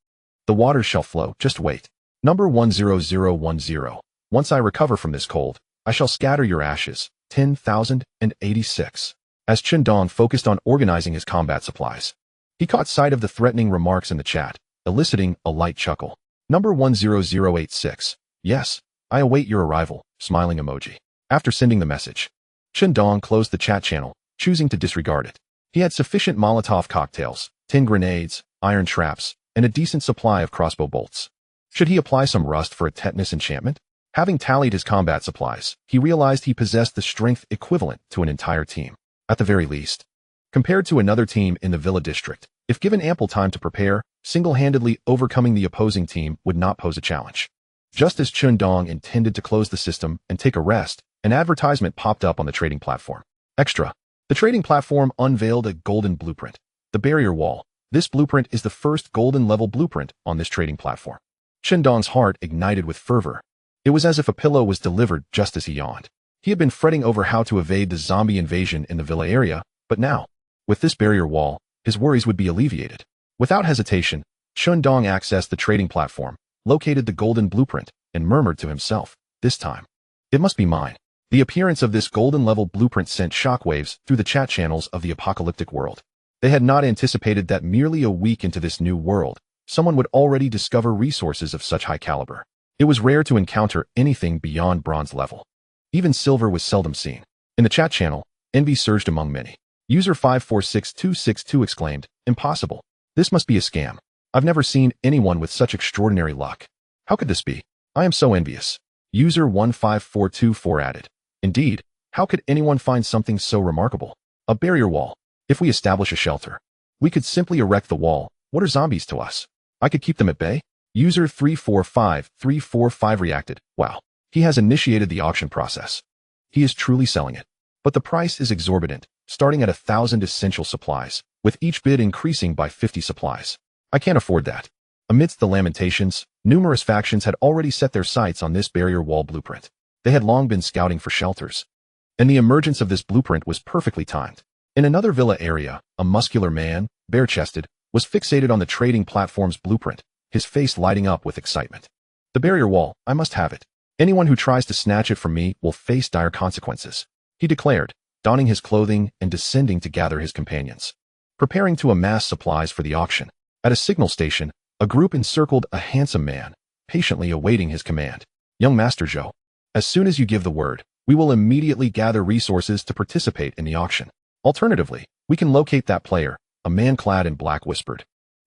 the waters shall flow. Just wait. Number 10010. Once I recover from this cold, I shall scatter your ashes. 10,086. As Chen Dong focused on organizing his combat supplies, he caught sight of the threatening remarks in the chat, eliciting a light chuckle. Number 10086. Yes, I await your arrival. Smiling emoji. After sending the message, Chen Dong closed the chat channel, choosing to disregard it. He had sufficient Molotov cocktails, 10 grenades, iron traps, and a decent supply of crossbow bolts. Should he apply some rust for a tetanus enchantment? Having tallied his combat supplies, he realized he possessed the strength equivalent to an entire team. At the very least, Compared to another team in the Villa district, if given ample time to prepare, single-handedly overcoming the opposing team would not pose a challenge. Just as Chen Dong intended to close the system and take a rest, an advertisement popped up on the trading platform. Extra. The trading platform unveiled a golden blueprint. The barrier wall. This blueprint is the first golden level blueprint on this trading platform. Chen Dong's heart ignited with fervor. It was as if a pillow was delivered just as he yawned. He had been fretting over how to evade the zombie invasion in the villa area, but now, with this barrier wall, his worries would be alleviated. Without hesitation, Chen Dong accessed the trading platform, located the golden blueprint, and murmured to himself, "This time, it must be mine." The appearance of this golden level blueprint sent shockwaves through the chat channels of the apocalyptic world. They had not anticipated that merely a week into this new world, someone would already discover resources of such high caliber. It was rare to encounter anything beyond bronze level. Even silver was seldom seen. In the chat channel, envy surged among many. User 546262 exclaimed, "Impossible. This must be a scam. I've never seen anyone with such extraordinary luck. How could this be? I am so envious." User 15424 added, "Indeed, how could anyone find something so remarkable? A barrier wall. If we establish a shelter, we could simply erect the wall. What are zombies to us? I could keep them at bay." User 345345 reacted, "Wow. He has initiated the auction process. He is truly selling it. But the price is exorbitant, starting at 1,000 essential supplies, with each bid increasing by 50 supplies. I can't afford that." Amidst the lamentations, numerous factions had already set their sights on this barrier wall blueprint. They had long been scouting for shelters. And the emergence of this blueprint was perfectly timed. In another villa area, a muscular man, bare-chested, was fixated on the trading platform's blueprint, his face lighting up with excitement. "The barrier wall, I must have it. Anyone who tries to snatch it from me will face dire consequences," he declared, donning his clothing and descending to gather his companions. Preparing to amass supplies for the auction. At a signal station, a group encircled a handsome man, patiently awaiting his command. "Young Master Zhou, as soon as you give the word, we will immediately gather resources to participate in the auction. Alternatively, we can locate that player," a man clad in black whispered,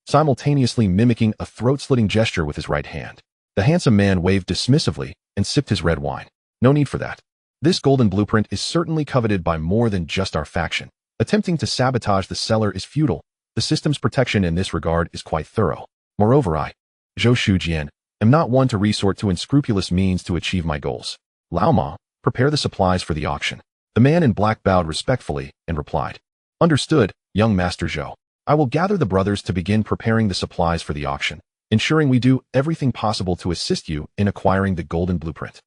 simultaneously mimicking a throat-slitting gesture with his right hand. The handsome man waved dismissively and sipped his red wine. "No need for that. This golden blueprint is certainly coveted by more than just our faction. Attempting to sabotage the seller is futile. The system's protection in this regard is quite thorough. Moreover, I, Zhou Shujian, am not one to resort to unscrupulous means to achieve my goals. Lao Ma, prepare the supplies for the auction." The man in black bowed respectfully and replied, "Understood, young Master Zhou. I will gather the brothers to begin preparing the supplies for the auction, ensuring we do everything possible to assist you in acquiring the golden blueprint."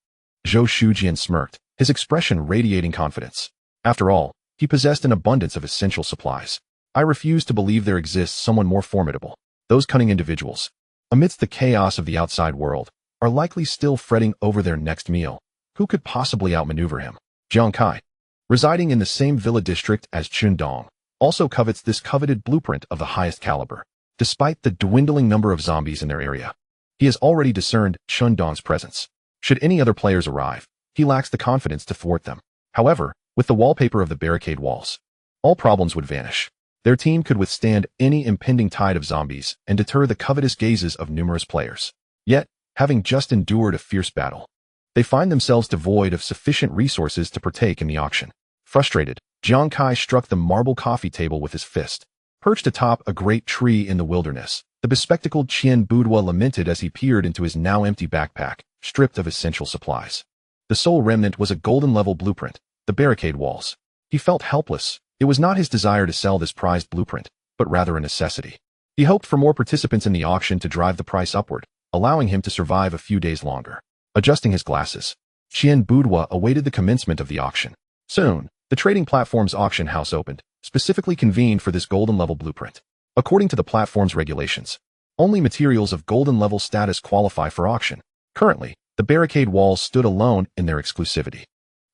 Zhou Shujian smirked, his expression radiating confidence. After all, he possessed an abundance of essential supplies. "I refuse to believe there exists someone more formidable. Those cunning individuals, amidst the chaos of the outside world, are likely still fretting over their next meal. Who could possibly outmaneuver him?" Jiang Kai, residing in the same villa district as Chen Dong, also covets this coveted blueprint of the highest caliber. Despite the dwindling number of zombies in their area, he has already discerned Chen Dong's presence. Should any other players arrive, he lacks the confidence to thwart them. However, with the wallpaper of the barricade walls, all problems would vanish. Their team could withstand any impending tide of zombies and deter the covetous gazes of numerous players. Yet, having just endured a fierce battle, they find themselves devoid of sufficient resources to partake in the auction. Frustrated, Jiang Kai struck the marble coffee table with his fist. Perched atop a great tree in the wilderness, the bespectacled Qian Boudoir lamented as he peered into his now empty backpack, stripped of essential supplies. The sole remnant was a golden-level blueprint, the barricade walls. He felt helpless. It was not his desire to sell this prized blueprint, but rather a necessity. He hoped for more participants in the auction to drive the price upward, allowing him to survive a few days longer. Adjusting his glasses, Qian Boudoir awaited the commencement of the auction. Soon, the trading platform's auction house opened, specifically convened for this golden-level blueprint. According to the platform's regulations, only materials of golden-level status qualify for auction. Currently, the barricade walls stood alone in their exclusivity.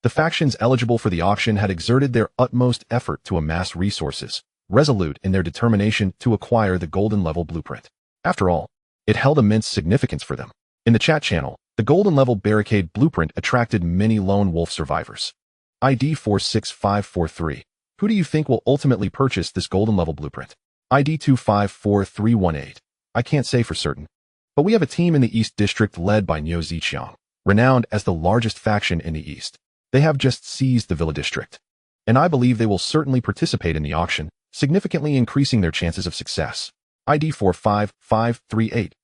The factions eligible for the auction had exerted their utmost effort to amass resources, resolute in their determination to acquire the golden-level blueprint. After all, it held immense significance for them. In the chat channel, the golden-level barricade blueprint attracted many lone wolf survivors. ID 46543. Who do you think will ultimately purchase this golden-level blueprint? ID 254318. I can't say for certain, but we have a team in the East District led by Niu Ziqiang, renowned as the largest faction in the East. They have just seized the Villa District. and I believe they will certainly participate in the auction, significantly increasing their chances of success. ID 45538.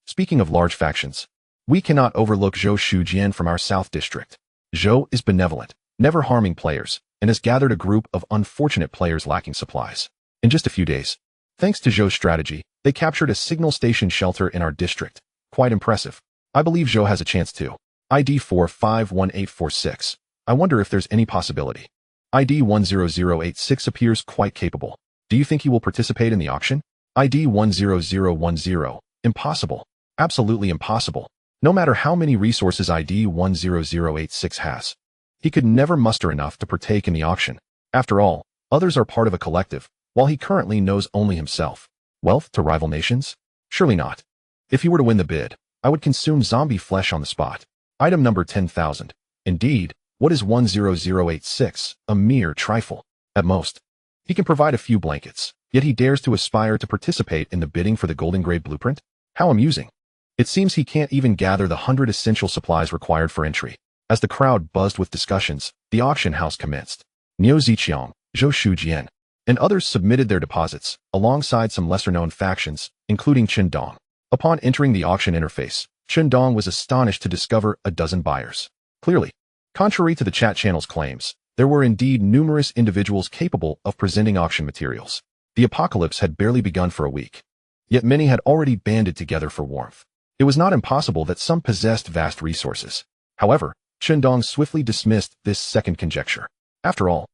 Speaking of large factions, we cannot overlook Zhou Shujian from our South District. Zhou is benevolent, never harming players, and has gathered a group of unfortunate players lacking supplies. In just a few days, thanks to Zhou's strategy, they captured a signal station shelter in our district. Quite impressive. I believe Zhou has a chance too. ID 451846. I wonder if there's any possibility. ID 10086 appears quite capable. Do you think he will participate in the auction? ID 10010. Impossible. Absolutely impossible. No matter how many resources ID 10086 has, he could never muster enough to partake in the auction. After all, others are part of a collective, while he currently knows only himself. Wealth to rival nations? Surely not. If he were to win the bid, I would consume zombie flesh on the spot. Item number 10,000. Indeed, what is 10086? A mere trifle. At most, he can provide a few blankets, yet he dares to aspire to participate in the bidding for the golden grade blueprint? How amusing. It seems he can't even gather the 100 essential supplies required for entry. As the crowd buzzed with discussions, the auction house commenced. Niu Ziqiang, Zhou Shujian, and others submitted their deposits, alongside some lesser-known factions, including Chen Dong. Upon entering the auction interface, Chen Dong was astonished to discover a dozen buyers. Clearly, contrary to the chat channel's claims, there were indeed numerous individuals capable of presenting auction materials. The apocalypse had barely begun for a week, yet many had already banded together for warmth. It was not impossible that some possessed vast resources. However, Chen Dong swiftly dismissed this second conjecture. After all,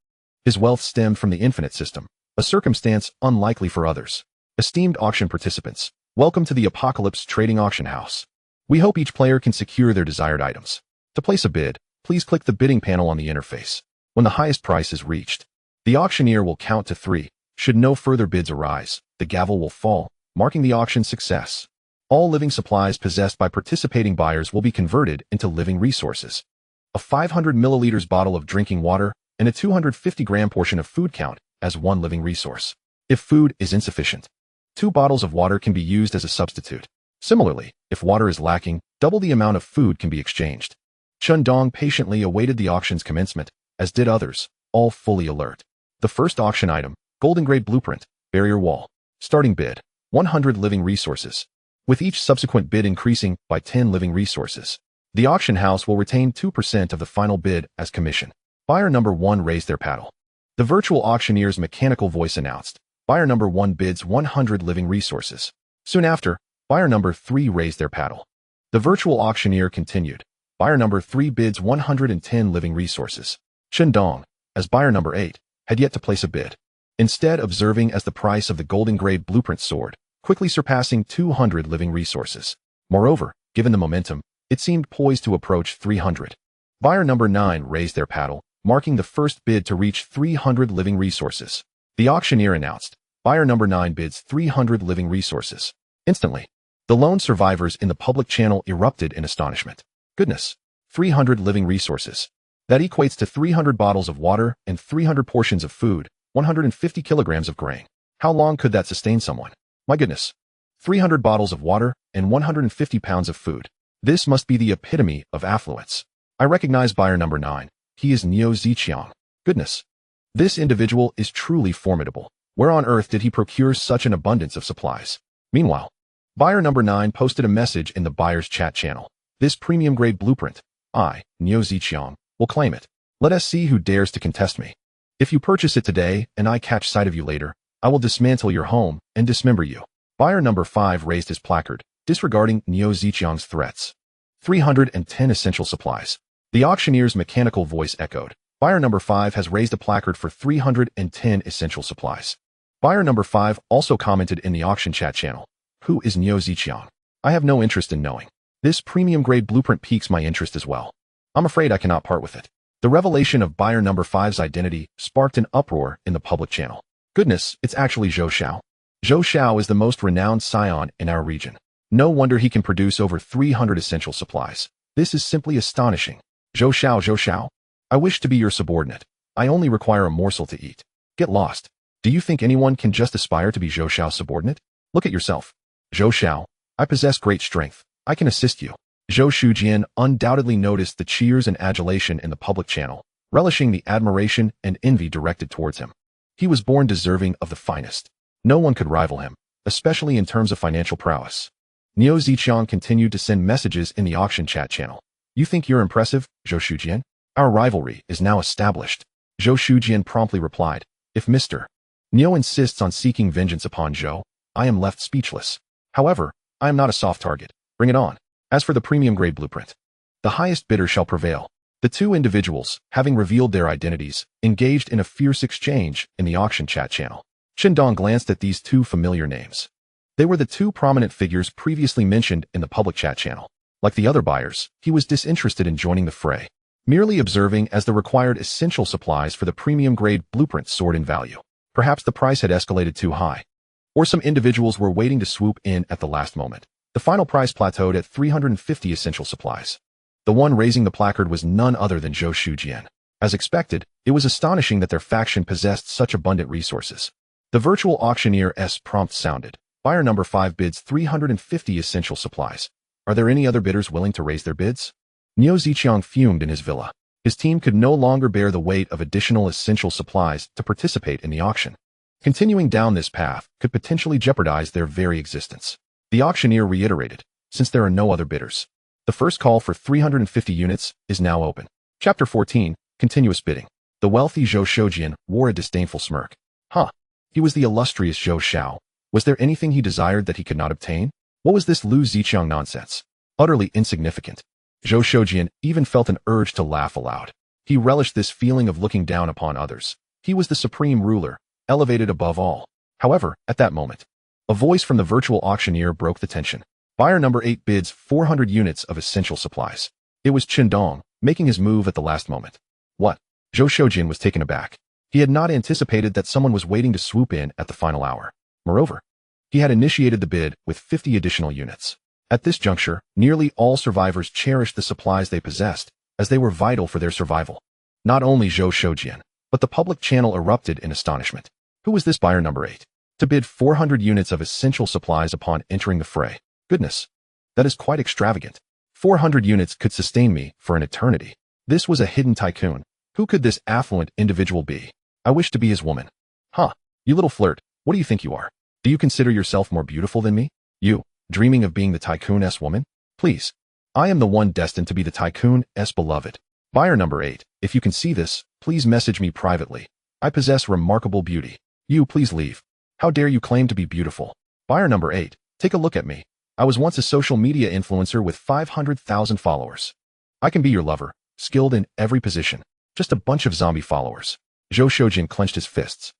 his wealth stemmed from the infinite system, a circumstance unlikely for others. Esteemed auction participants, welcome to the Apocalypse Trading Auction House. We hope each player can secure their desired items. To place a bid, please click the bidding panel on the interface. When the highest price is reached, the auctioneer will count to 3. Should no further bids arise, the gavel will fall, marking the auction's success. All living supplies possessed by participating buyers will be converted into living resources. A 500 milliliters bottle of drinking water and a 250-gram portion of food count as one living resource. If food is insufficient, 2 bottles of water can be used as a substitute. Similarly, if water is lacking, double the amount of food can be exchanged. Chen Dong patiently awaited the auction's commencement, as did others, all fully alert. The first auction item, Golden Grade Blueprint, Barrier Wall. Starting bid, 100 living resources. With each subsequent bid increasing by 10 living resources, the auction house will retain 2% of the final bid as commission. Buyer number 1 raised their paddle. The virtual auctioneer's mechanical voice announced, buyer number 1 bids 100 living resources. Soon after, buyer number 3 raised their paddle. The virtual auctioneer continued, buyer number 3 bids 110 living resources. Chen Dong, as buyer number 8, had yet to place a bid, instead observing as the price of the Golden Grade Blueprint soared, quickly surpassing 200 living resources. Moreover, given the momentum, it seemed poised to approach 300. Buyer number 9 raised their paddle, marking the first bid to reach 300 living resources. The auctioneer announced, buyer number 9 bids 300 living resources. Instantly, the lone survivors in the public channel erupted in astonishment. Goodness, 300 living resources. That equates to 300 bottles of water and 300 portions of food, 150 kilograms of grain. How long could that sustain someone? My goodness. 300 bottles of water and 150 pounds of food. This must be the epitome of affluence. I recognize buyer number 9. He is Niu Ziqiang. Goodness. This individual is truly formidable. Where on earth did he procure such an abundance of supplies? Meanwhile, buyer number 9 posted a message in the buyer's chat channel. This premium grade blueprint, I, Niu Ziqiang, will claim it. Let us see who dares to contest me. If you purchase it today and I catch sight of you later, I will dismantle your home and dismember you. Buyer number 5 raised his placard, disregarding Niu Ziqiang's threats. 310 essential supplies. The auctioneer's mechanical voice echoed. Buyer number 5 has raised a placard for 310 essential supplies. Buyer number 5 also commented in the auction chat channel. Who is Niu Ziqiang? I have no interest in knowing. This premium grade blueprint piques my interest as well. I'm afraid I cannot part with it. The revelation of buyer number 5's identity sparked an uproar in the public channel. Goodness, it's actually Zhou Xiao. Zhou Xiao is the most renowned scion in our region. No wonder he can produce over 300 essential supplies. This is simply astonishing. Zhou Xiao. I wish to be your subordinate. I only require a morsel to eat. Get lost. Do you think anyone can just aspire to be Zhou Xiao's subordinate? Look at yourself. Zhou Xiao, I possess great strength. I can assist you. Zhou Shujian undoubtedly noticed the cheers and adulation in the public channel, relishing the admiration and envy directed towards him. He was born deserving of the finest. No one could rival him, especially in terms of financial prowess. Niu Ziqiang continued to send messages in the auction chat channel. You think you're impressive, Zhou Shujian? Our rivalry is now established. Zhou Shujian promptly replied, if Mr. Niu insists on seeking vengeance upon Zhou, I am left speechless. However, I am not a soft target. Bring it on. As for the premium grade blueprint, the highest bidder shall prevail. The two individuals, having revealed their identities, engaged in a fierce exchange in the auction chat channel. Chen Dong glanced at these two familiar names. They were the two prominent figures previously mentioned in the public chat channel. Like the other buyers, he was disinterested in joining the fray, merely observing as the required essential supplies for the premium grade blueprint soared in value. Perhaps the price had escalated too high, or some individuals were waiting to swoop in at the last moment. The final price plateaued at 350 essential supplies. The one raising the placard was none other than Zhou Shujian. As expected, it was astonishing that their faction possessed such abundant resources. The virtual auctioneer's prompt sounded. Buyer number 5 bids 350 essential supplies. Are there any other bidders willing to raise their bids? Niu Ziqiang fumed in his villa. His team could no longer bear the weight of additional essential supplies to participate in the auction. Continuing down this path could potentially jeopardize their very existence. The auctioneer reiterated, since there are no other bidders, the first call for 350 units is now open. Chapter 14, Continuous Bidding. The wealthy Zhou Shujian wore a disdainful smirk. He was the illustrious Zhou Xiao. Was there anything he desired that he could not obtain? What was this Liu Ziqiang nonsense? Utterly insignificant. Zhou Shujian even felt an urge to laugh aloud. He relished this feeling of looking down upon others. He was the supreme ruler, elevated above all. However, at that moment, a voice from the virtual auctioneer broke the tension. Buyer number 8 bids 400 units of essential supplies. It was Chen Dong, making his move at the last moment. What? Zhou Shujian was taken aback. He had not anticipated that someone was waiting to swoop in at the final hour. Moreover, he had initiated the bid with 50 additional units. At this juncture, nearly all survivors cherished the supplies they possessed, as they were vital for their survival. Not only Zhou Shujian, but the public channel erupted in astonishment. Who was this buyer number 8? To bid 400 units of essential supplies upon entering the fray. Goodness, that is quite extravagant. 400 units could sustain me for an eternity. This was a hidden tycoon. Who could this affluent individual be? I wish to be his woman. You little flirt, what do you think you are? Do you consider yourself more beautiful than me? You, dreaming of being the tycoon's woman? Please, I am the one destined to be the tycoon's beloved. Buyer number 8, if you can see this, please message me privately. I possess remarkable beauty. You, please leave. How dare you claim to be beautiful? Buyer number 8, take a look at me. I was once a social media influencer with 500,000 followers. I can be your lover, skilled in every position. Just a bunch of zombie followers. Zhou Shujian clenched his fists,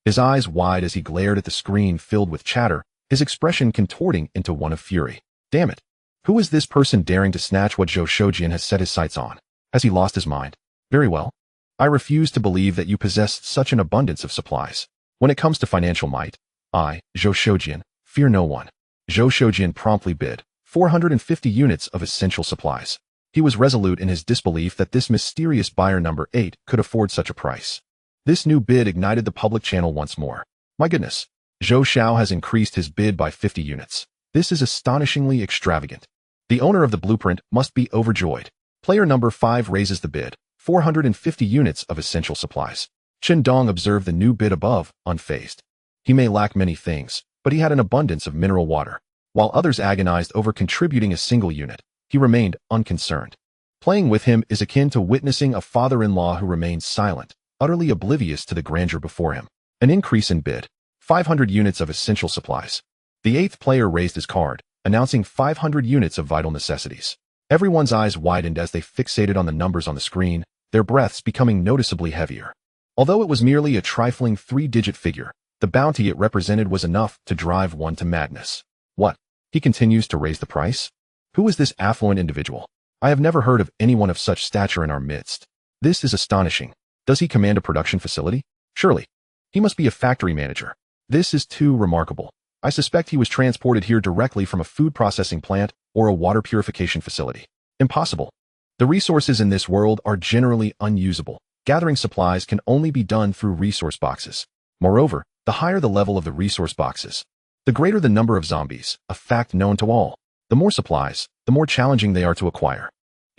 his eyes wide as he glared at the screen filled with chatter, his expression contorting into one of fury. Damn it. Who is this person daring to snatch what Zhou Shujian has set his sights on? Has he lost his mind? Very well. I refuse to believe that you possess such an abundance of supplies. When it comes to financial might, I, Zhou Shujian, fear no one. Zhou Shujian promptly bid 450 units of essential supplies. He was resolute in his disbelief that this mysterious buyer number 8 could afford such a price. This new bid ignited the public channel once more. My goodness, Zhou Xiao has increased his bid by 50 units. This is astonishingly extravagant. The owner of the blueprint must be overjoyed. Player number 5 raises the bid, 450 units of essential supplies. Chen Dong observed the new bid above, unfazed. He may lack many things, but he had an abundance of mineral water. While others agonized over contributing a single unit, he remained unconcerned. Playing with him is akin to witnessing a father-in-law who remains silent, utterly oblivious to the grandeur before him. An increase in bid, 500 units of essential supplies. The 8th player raised his card, announcing 500 units of vital necessities. Everyone's eyes widened as they fixated on the numbers on the screen, their breaths becoming noticeably heavier. Although it was merely a trifling 3-digit figure, the bounty it represented was enough to drive one to madness. What? He continues to raise the price? Who is this affluent individual? I have never heard of anyone of such stature in our midst. This is astonishing. Does he command a production facility? Surely. He must be a factory manager. This is too remarkable. I suspect he was transported here directly from a food processing plant or a water purification facility. Impossible. The resources in this world are generally unusable. Gathering supplies can only be done through resource boxes. Moreover, the higher the level of the resource boxes, the greater the number of zombies, a fact known to all. The more supplies, the more challenging they are to acquire.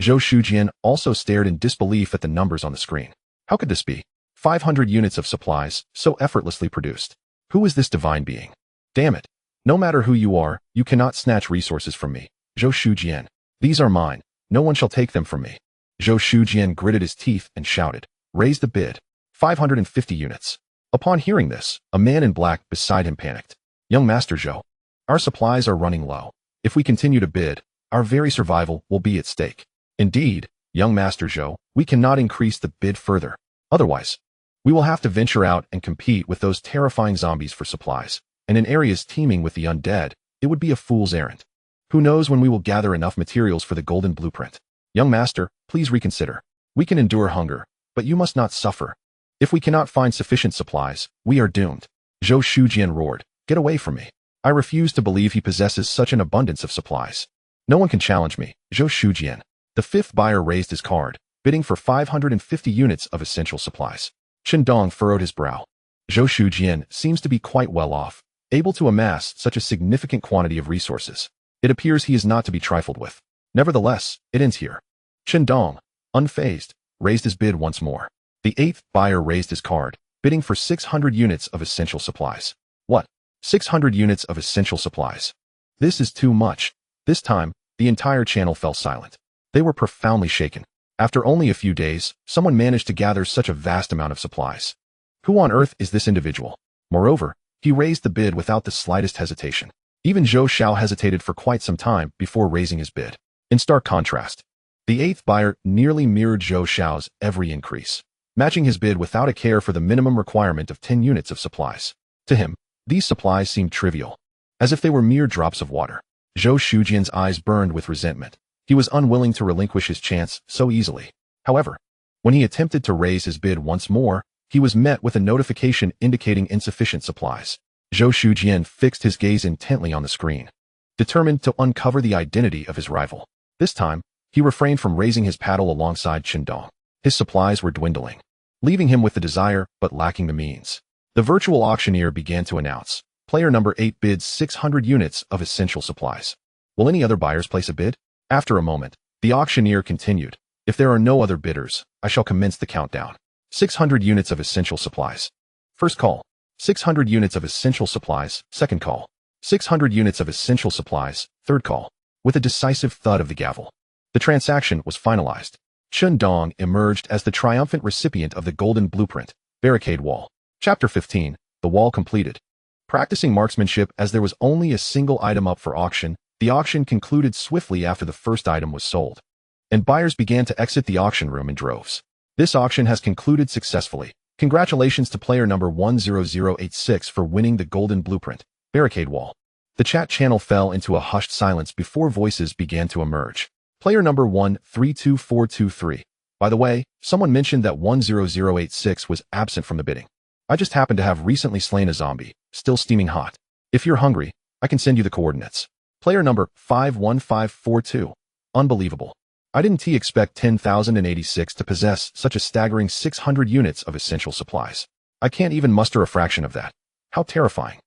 Zhou Shujian also stared in disbelief at the numbers on the screen. How could this be? 500 units of supplies, so effortlessly produced. Who is this divine being? Damn it. No matter who you are, you cannot snatch resources from me. Zhou Shujian. These are mine. No one shall take them from me. Zhou Shujian gritted his teeth and shouted, raise the bid. 550 units. Upon hearing this, a man in black beside him panicked. Young Master Zhou, our supplies are running low. If we continue to bid, our very survival will be at stake. Indeed, young Master Zhou, we cannot increase the bid further. Otherwise, we will have to venture out and compete with those terrifying zombies for supplies, and in areas teeming with the undead, it would be a fool's errand. Who knows when we will gather enough materials for the golden blueprint? Young Master, please reconsider. We can endure hunger, but you must not suffer. If we cannot find sufficient supplies, we are doomed. Zhou Shujian roared, get away from me. I refuse to believe he possesses such an abundance of supplies. No one can challenge me, Zhou Shujian. The fifth buyer raised his card, bidding for 550 units of essential supplies. Chen Dong furrowed his brow. Zhou Shujian seems to be quite well off, able to amass such a significant quantity of resources. It appears he is not to be trifled with. Nevertheless, it ends here. Chen Dong, unfazed, raised his bid once more. The eighth buyer raised his card, bidding for 600 units of essential supplies. What? 600 units of essential supplies. This is too much. This time, the entire channel fell silent. They were profoundly shaken. After only a few days, someone managed to gather such a vast amount of supplies. Who on earth is this individual? Moreover, he raised the bid without the slightest hesitation. Even Zhou Xiao hesitated for quite some time before raising his bid. In stark contrast, the eighth buyer nearly mirrored Zhou Xiao's every increase, matching his bid without a care for the minimum requirement of 10 units of supplies. To him, these supplies seemed trivial, as if they were mere drops of water. Zhou Shujian's eyes burned with resentment. He was unwilling to relinquish his chance so easily. However, when he attempted to raise his bid once more, he was met with a notification indicating insufficient supplies. Zhou Shujian fixed his gaze intently on the screen, determined to uncover the identity of his rival. This time, he refrained from raising his paddle alongside Chen Dong. His supplies were dwindling, leaving him with the desire but lacking the means. The virtual auctioneer began to announce, player number 8 bids 600 units of essential supplies. Will any other buyers place a bid? After a moment, the auctioneer continued, if there are no other bidders, I shall commence the countdown. 600 units of essential supplies. First call. 600 units of essential supplies. Second call. 600 units of essential supplies. Third call. With a decisive thud of the gavel, the transaction was finalized. Chen Dong emerged as the triumphant recipient of the golden blueprint. Barricade wall. Chapter 15. The wall completed. Practicing marksmanship as there was only a single item up for auction, the auction concluded swiftly after the first item was sold, and buyers began to exit the auction room in droves. This auction has concluded successfully. Congratulations to player number 10086 for winning the golden blueprint. Barricade wall. The chat channel fell into a hushed silence before voices began to emerge. Player number 132423. By the way, someone mentioned that 10086 was absent from the bidding. I just happened to have recently slain a zombie, still steaming hot. If you're hungry, I can send you the coordinates. Player number 51542. Unbelievable. I didn't expect 10,086 to possess such a staggering 600 units of essential supplies. I can't even muster a fraction of that. How terrifying.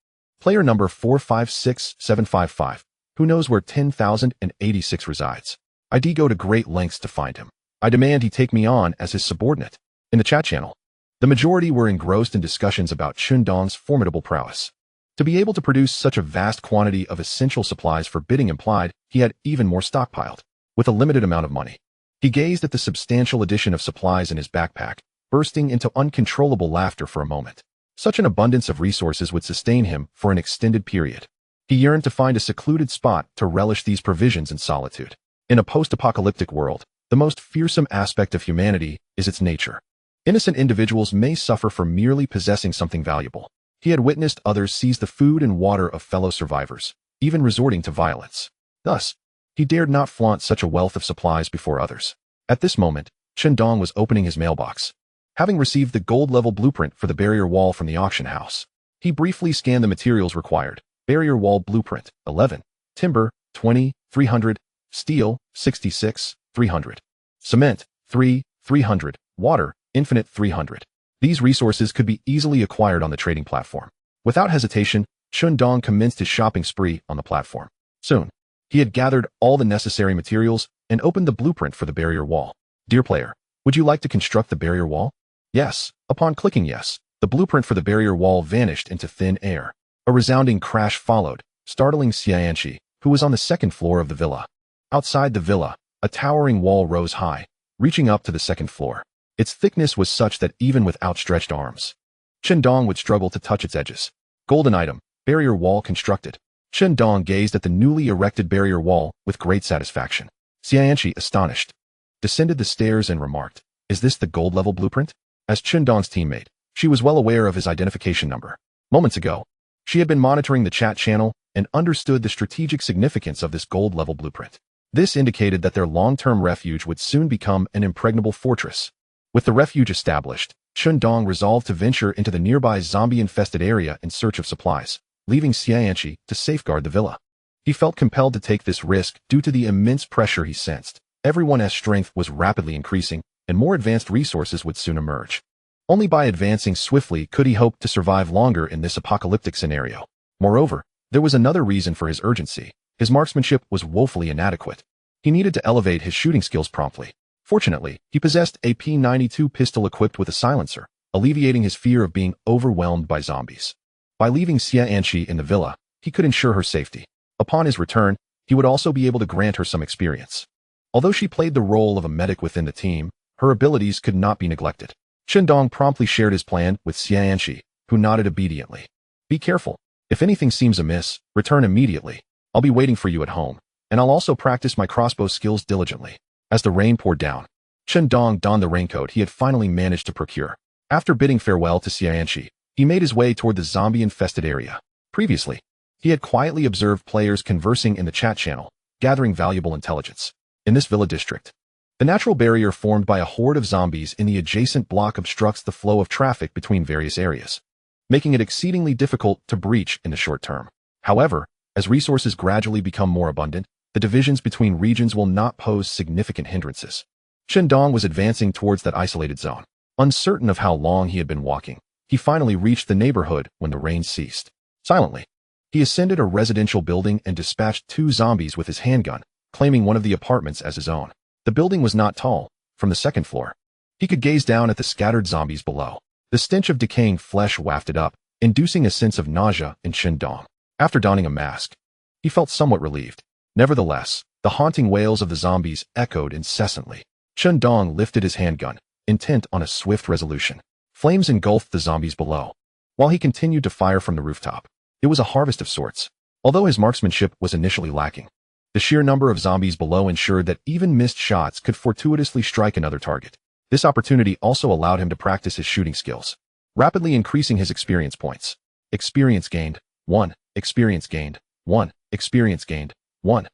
Player number 456755. Who knows where 10,086 resides? I go to great lengths to find him. I demand he take me on as his subordinate. In the chat channel, the majority were engrossed in discussions about Chen Dong's formidable prowess. To be able to produce such a vast quantity of essential supplies for bidding implied he had even more stockpiled. With a limited amount of money, he gazed at the substantial addition of supplies in his backpack, bursting into uncontrollable laughter for a moment. Such an abundance of resources would sustain him for an extended period. He yearned to find a secluded spot to relish these provisions in solitude. In a post-apocalyptic world, the most fearsome aspect of humanity is its nature. Innocent individuals may suffer for merely possessing something valuable. He had witnessed others seize the food and water of fellow survivors, even resorting to violence. Thus, he dared not flaunt such a wealth of supplies before others. At this moment, Chen Dong was opening his mailbox. Having received the gold-level blueprint for the barrier wall from the auction house, he briefly scanned the materials required. Barrier wall blueprint, 11. Timber, 20, 300. Steel, 66, 300. Cement, 300. Water, infinite 300. These resources could be easily acquired on the trading platform. Without hesitation, Chen Dong commenced his shopping spree on the platform. Soon, he had gathered all the necessary materials and opened the blueprint for the barrier wall. Dear player, would you like to construct the barrier wall? Yes. Upon clicking yes, the blueprint for the barrier wall vanished into thin air. A resounding crash followed, startling Xianxi, who was on the second floor of the villa. Outside the villa, a towering wall rose high, reaching up to the second floor. Its thickness was such that even with outstretched arms, Chen Dong would struggle to touch its edges. Golden item, barrier wall constructed. Chen Dong gazed at the newly erected barrier wall with great satisfaction. Xianxi, astonished, descended the stairs and remarked, "Is this the gold-level blueprint?" As Chen Dong's teammate, she was well aware of his identification number. Moments ago, she had been monitoring the chat channel and understood the strategic significance of this gold-level blueprint. This indicated that their long-term refuge would soon become an impregnable fortress. With the refuge established, Chen Dong resolved to venture into the nearby zombie-infested area in search of supplies, leaving Xianxi to safeguard the villa. He felt compelled to take this risk due to the immense pressure he sensed. Everyone's strength was rapidly increasing, and more advanced resources would soon emerge. Only by advancing swiftly could he hope to survive longer in this apocalyptic scenario. Moreover, there was another reason for his urgency. His marksmanship was woefully inadequate. He needed to elevate his shooting skills promptly. Fortunately, he possessed a P92 pistol equipped with a silencer, alleviating his fear of being overwhelmed by zombies. By leaving Xianxi in the villa, he could ensure her safety. Upon his return, he would also be able to grant her some experience. Although she played the role of a medic within the team, her abilities could not be neglected. Chen Dong promptly shared his plan with Xianxi, who nodded obediently. "Be careful. If anything seems amiss, return immediately. I'll be waiting for you at home, and I'll also practice my crossbow skills diligently." As the rain poured down, Chen Dong donned the raincoat he had finally managed to procure. After bidding farewell to Xianxi, he made his way toward the zombie-infested area. Previously, he had quietly observed players conversing in the chat channel, gathering valuable intelligence. In this villa district, the natural barrier formed by a horde of zombies in the adjacent block obstructs the flow of traffic between various areas, making it exceedingly difficult to breach in the short term. However, as resources gradually become more abundant, the divisions between regions will not pose significant hindrances. Chen Dong was advancing towards that isolated zone. Uncertain of how long he had been walking, he finally reached the neighborhood when the rain ceased. Silently, he ascended a residential building and dispatched 2 zombies with his handgun, claiming one of the apartments as his own. The building was not tall. From the second floor, he could gaze down at the scattered zombies below. The stench of decaying flesh wafted up, inducing a sense of nausea in Chen Dong. After donning a mask, he felt somewhat relieved. Nevertheless, the haunting wails of the zombies echoed incessantly. Chen Dong lifted his handgun, intent on a swift resolution. Flames engulfed the zombies below, while he continued to fire from the rooftop. It was a harvest of sorts. Although his marksmanship was initially lacking, the sheer number of zombies below ensured that even missed shots could fortuitously strike another target. This opportunity also allowed him to practice his shooting skills, rapidly increasing his experience points. Experience gained, 1. Experience gained, 1. Experience gained, 1.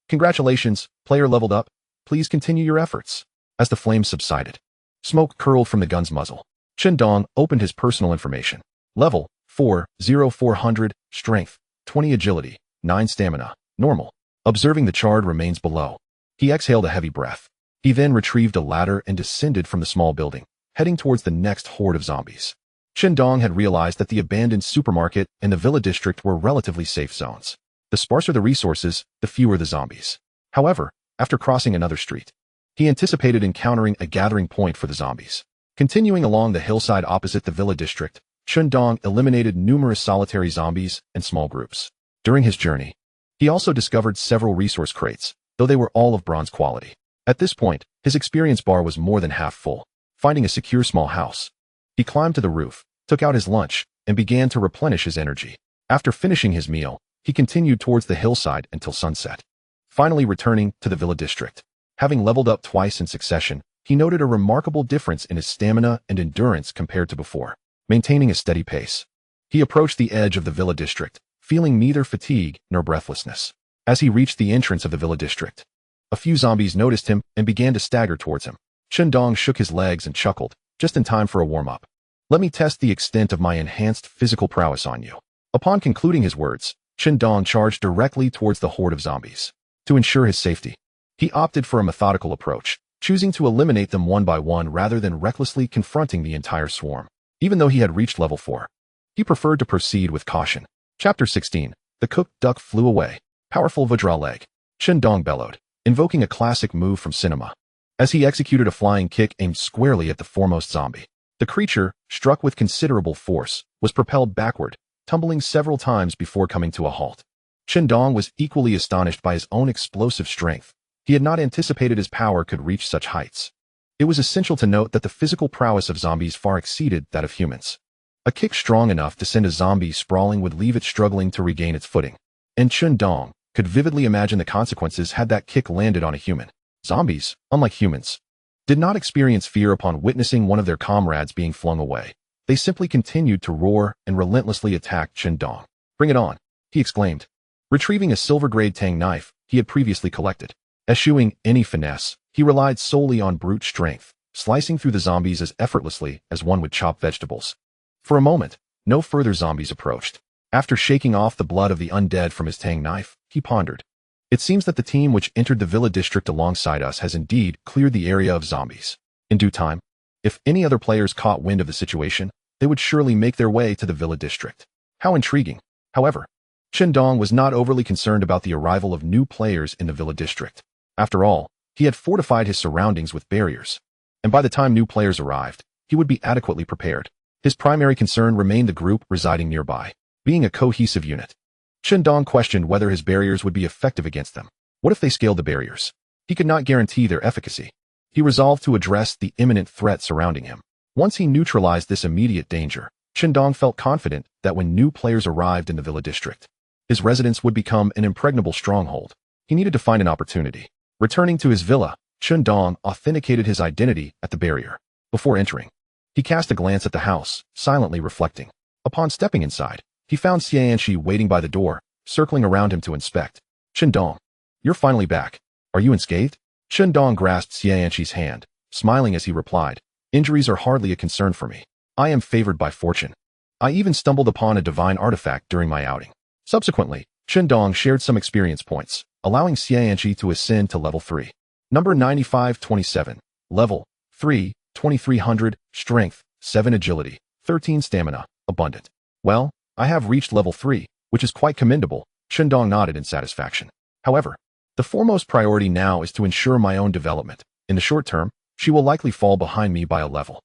Congratulations, player leveled up. Please continue your efforts. As the flames subsided, smoke curled from the gun's muzzle. Chen Dong opened his personal information. Level 40400, strength 20, agility 9, stamina normal. Observing the charred remains below, he exhaled a heavy breath. He then retrieved a ladder and descended from the small building, heading towards the next horde of zombies. Chen Dong had realized that the abandoned supermarket and the villa district were relatively safe zones. The sparser the resources, the fewer the zombies. However, after crossing another street, he anticipated encountering a gathering point for the zombies. Continuing along the hillside opposite the villa district, Chen Dong eliminated numerous solitary zombies and small groups. During his journey, he also discovered several resource crates, though they were all of bronze quality. At this point, his experience bar was more than half full. Finding a secure small house, he climbed to the roof, took out his lunch, and began to replenish his energy. After finishing his meal, he continued towards the hillside until sunset, finally returning to the villa district. Having leveled up twice in succession, he noted a remarkable difference in his stamina and endurance compared to before. Maintaining a steady pace, he approached the edge of the villa district, feeling neither fatigue nor breathlessness. As he reached the entrance of the villa district, a few zombies noticed him and began to stagger towards him. Chen Dong shook his legs and chuckled, just in time for a warm-up. "Let me test the extent of my enhanced physical prowess on you." Upon concluding his words, Chen Dong charged directly towards the horde of zombies. To ensure his safety, he opted for a methodical approach, choosing to eliminate them one by one rather than recklessly confronting the entire swarm. Even though he had reached level 4, he preferred to proceed with caution. Chapter 16. The cooked duck flew away. Powerful Vajra leg. Chen Dong bellowed, invoking a classic move from cinema, as he executed a flying kick aimed squarely at the foremost zombie. The creature, struck with considerable force, was propelled backward, tumbling several times before coming to a halt. Chen Dong was equally astonished by his own explosive strength. He had not anticipated his power could reach such heights. It was essential to note that the physical prowess of zombies far exceeded that of humans. A kick strong enough to send a zombie sprawling would leave it struggling to regain its footing. And Chen Dong could vividly imagine the consequences had that kick landed on a human. Zombies, unlike humans, did not experience fear upon witnessing one of their comrades being flung away. They simply continued to roar and relentlessly attack Chen Dong. "Bring it on," he exclaimed, retrieving a silver-grade tang knife he had previously collected. Eschewing any finesse, he relied solely on brute strength, slicing through the zombies as effortlessly as one would chop vegetables. For a moment, no further zombies approached. After shaking off the blood of the undead from his tang knife, he pondered. It seems that the team which entered the Villa district alongside us has indeed cleared the area of zombies. In due time, if any other players caught wind of the situation, they would surely make their way to the Villa district. How intriguing. However, Chen Dong was not overly concerned about the arrival of new players in the Villa district. After all, he had fortified his surroundings with barriers, and by the time new players arrived, he would be adequately prepared. His primary concern remained the group residing nearby, being a cohesive unit. Chen Dong questioned whether his barriers would be effective against them. What if they scaled the barriers? He could not guarantee their efficacy. He resolved to address the imminent threat surrounding him. Once he neutralized this immediate danger, Chen Dong felt confident that when new players arrived in the Villa district, his residence would become an impregnable stronghold. He needed to find an opportunity. Returning to his villa, Chen Dong authenticated his identity at the barrier. Before entering, he cast a glance at the house, silently reflecting. Upon stepping inside, he found Xianxi waiting by the door, circling around him to inspect. "Chen Dong, you're finally back. Are you unscathed?" Chen Dong grasped Xianxi's hand, smiling as he replied, "Injuries are hardly a concern for me. I am favored by fortune. I even stumbled upon a divine artifact during my outing." Subsequently, Chen Dong shared some experience points, allowing Xianxi to ascend to level 3. Number 9527, level 3, 2300, strength, 7 agility, 13 stamina, abundant. "Well, I have reached level 3, which is quite commendable," Chen Dong nodded in satisfaction. "However, the foremost priority now is to ensure my own development. In the short term, she will likely fall behind me by a level.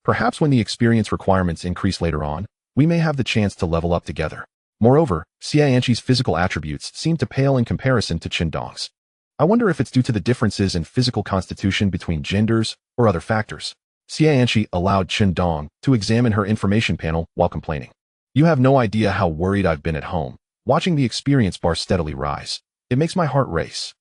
Perhaps when the experience requirements increase later on, we may have the chance to level up together." Moreover, Xianxi's physical attributes seem to pale in comparison to Chen Dong's. I wonder if it's due to the differences in physical constitution between genders or other factors. Xianxi allowed Chen Dong to examine her information panel while complaining. "You have no idea how worried I've been at home, watching the experience bar steadily rise. It makes my heart race."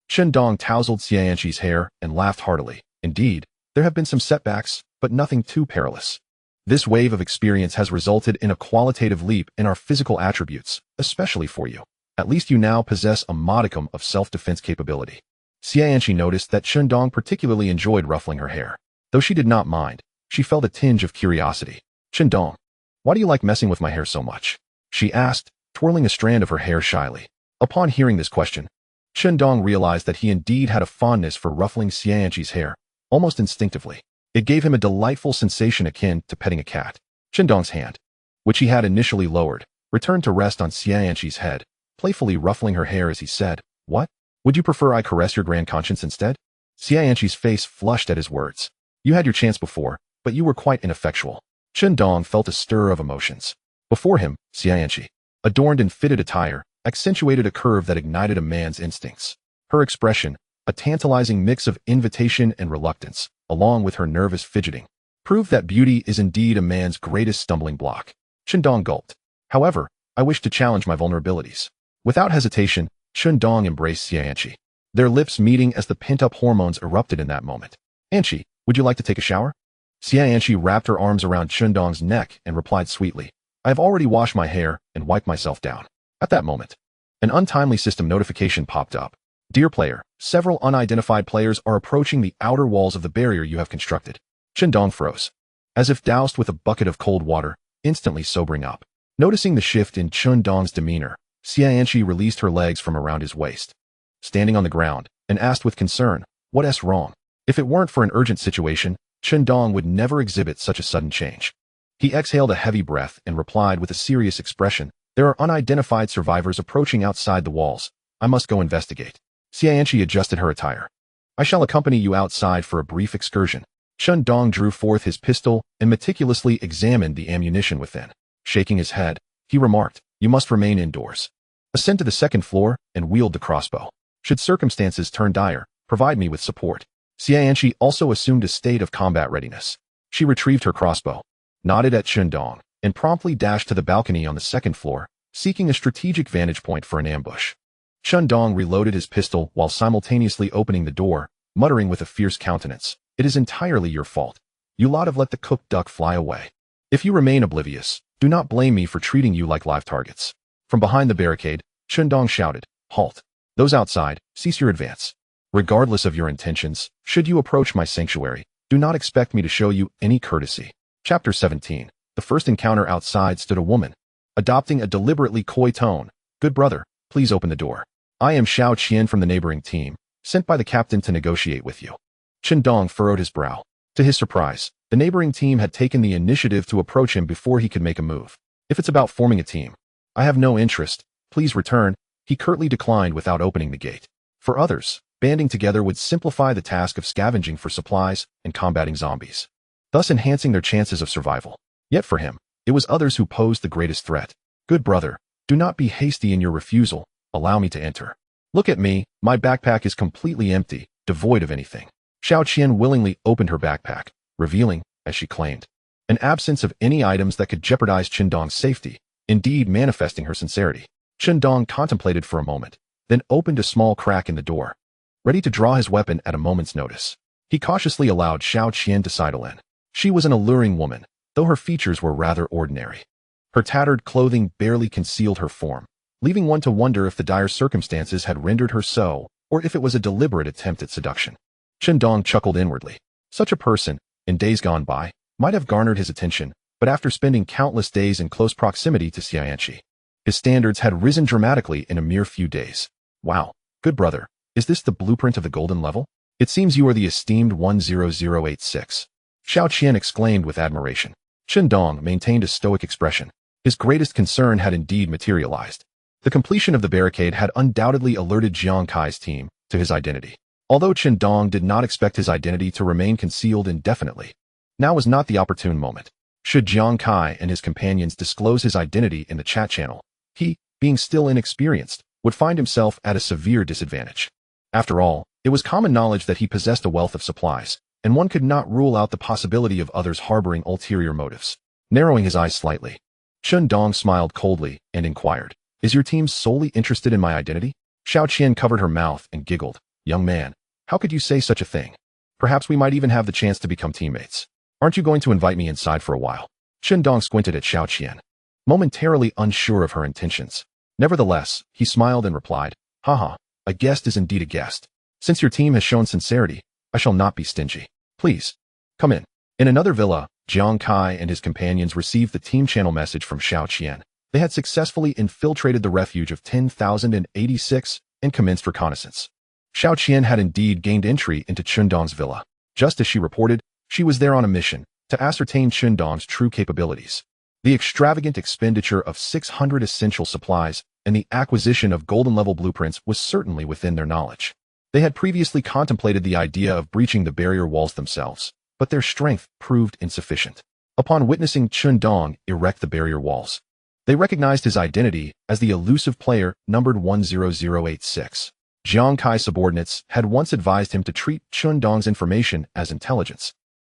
Chen Dong tousled Xianxi's hair and laughed heartily. "Indeed, there have been some setbacks, but nothing too perilous. This wave of experience has resulted in a qualitative leap in our physical attributes, especially for you. At least you now possess a modicum of self-defense capability." Xianxi noticed that Chen Dong particularly enjoyed ruffling her hair. Though she did not mind, she felt a tinge of curiosity. "Chen Dong, why do you like messing with my hair so much?" she asked, twirling a strand of her hair shyly. Upon hearing this question, Chen Dong realized that he indeed had a fondness for ruffling Xianxi's hair, almost instinctively. It gave him a delightful sensation akin to petting a cat. Chen Dong's hand, which he had initially lowered, returned to rest on Xianxi's head, playfully ruffling her hair as he said, "What? Would you prefer I caress your grand conscience instead?" Xianxi's face flushed at his words. "You had your chance before, but you were quite ineffectual." Chen Dong felt a stir of emotions. Before him, Xianxi, adorned in fitted attire, accentuated a curve that ignited a man's instincts. Her expression, a tantalizing mix of invitation and reluctance, along with her nervous fidgeting, proved that beauty is indeed a man's greatest stumbling block. Chen Dong gulped. "However, I wish to challenge my vulnerabilities." Without hesitation, Chen Dong embraced Xianxi, their lips meeting as the pent-up hormones erupted in that moment. "Anxi, would you like to take a shower?" Xianxi wrapped her arms around Chen Dong's neck and replied sweetly, "I have already washed my hair and wiped myself down." At that moment, an untimely system notification popped up. "Dear player, several unidentified players are approaching the outer walls of the barrier you have constructed." Chen Dong froze, as if doused with a bucket of cold water, instantly sobering up. Noticing the shift in Chen Dong's demeanor, Xianxi released her legs from around his waist, standing on the ground, and asked with concern, "What's wrong?" If it weren't for an urgent situation, Chen Dong would never exhibit such a sudden change. He exhaled a heavy breath and replied with a serious expression, "There are unidentified survivors approaching outside the walls. I must go investigate." Xianxi adjusted her attire. "I shall accompany you outside for a brief excursion." Chen Dong drew forth his pistol and meticulously examined the ammunition within. Shaking his head, he remarked, "You must remain indoors. Ascend to the second floor and wield the crossbow. Should circumstances turn dire, provide me with support." Xianqi also assumed a state of combat readiness. She retrieved her crossbow, nodded at Chen Dong, and promptly dashed to the balcony on the second floor, seeking a strategic vantage point for an ambush. Chen Dong reloaded his pistol while simultaneously opening the door, muttering with a fierce countenance, "It is entirely your fault. You lot have let the cooked duck fly away. If you remain oblivious, do not blame me for treating you like live targets." From behind the barricade, Chen Dong shouted, "Halt! Those outside, cease your advance. Regardless of your intentions, should you approach my sanctuary, do not expect me to show you any courtesy." Chapter 17. The first encounter outside stood a woman, adopting a deliberately coy tone. "Good brother, please open the door. I am Xiao Qian from the neighboring team, sent by the captain to negotiate with you." Chen Dong furrowed his brow. To his surprise, the neighboring team had taken the initiative to approach him before he could make a move. "If it's about forming a team, I have no interest. Please return," he curtly declined without opening the gate. For others, banding together would simplify the task of scavenging for supplies and combating zombies, thus enhancing their chances of survival. Yet for him, it was others who posed the greatest threat. "Good brother, do not be hasty in your refusal. Allow me to enter. Look at me, my backpack is completely empty, devoid of anything." Xiao Qian willingly opened her backpack, revealing, as she claimed, an absence of any items that could jeopardize Chen Dong's safety, indeed manifesting her sincerity. Chen Dong contemplated for a moment, then opened a small crack in the door, ready to draw his weapon at a moment's notice. He cautiously allowed Xiao Qian to sidle in. She was an alluring woman, though her features were rather ordinary. Her tattered clothing barely concealed her form, leaving one to wonder if the dire circumstances had rendered her so, or if it was a deliberate attempt at seduction. Chen Dong chuckled inwardly. Such a person, in days gone by, might have garnered his attention, but after spending countless days in close proximity to Xianqi, his standards had risen dramatically in a mere few days. "Wow, good brother, is this the blueprint of the golden level? It seems you are the esteemed 10086. Xiao Qian exclaimed with admiration. Chen Dong maintained a stoic expression. His greatest concern had indeed materialized. The completion of the barricade had undoubtedly alerted Jiang Kai's team to his identity. Although Chen Dong did not expect his identity to remain concealed indefinitely, now was not the opportune moment. Should Jiang Kai and his companions disclose his identity in the chat channel, he, being still inexperienced, would find himself at a severe disadvantage. After all, it was common knowledge that he possessed a wealth of supplies, and one could not rule out the possibility of others harboring ulterior motives. Narrowing his eyes slightly, Chen Dong smiled coldly and inquired, "Is your team solely interested in my identity?" Xiao Qian covered her mouth and giggled. "Young man, how could you say such a thing? Perhaps we might even have the chance to become teammates. Aren't you going to invite me inside for a while?" Chen Dong squinted at Xiao Qian, momentarily unsure of her intentions. Nevertheless, he smiled and replied, "Haha, a guest is indeed a guest. Since your team has shown sincerity, I shall not be stingy. Please, come in." In another villa, Jiang Kai and his companions received the team channel message from Xiao Qian. They had successfully infiltrated the refuge of 10,086 and commenced reconnaissance. Xiao Qian had indeed gained entry into Chen Dong's villa. Just as she reported, she was there on a mission to ascertain Chen Dong's true capabilities. The extravagant expenditure of 600 essential supplies and the acquisition of golden-level blueprints was certainly within their knowledge. They had previously contemplated the idea of breaching the barrier walls themselves, but their strength proved insufficient. Upon witnessing Chen Dong erect the barrier walls, they recognized his identity as the elusive player numbered 10086. Jiang Kai's subordinates had once advised him to treat Chen Dong's information as intelligence,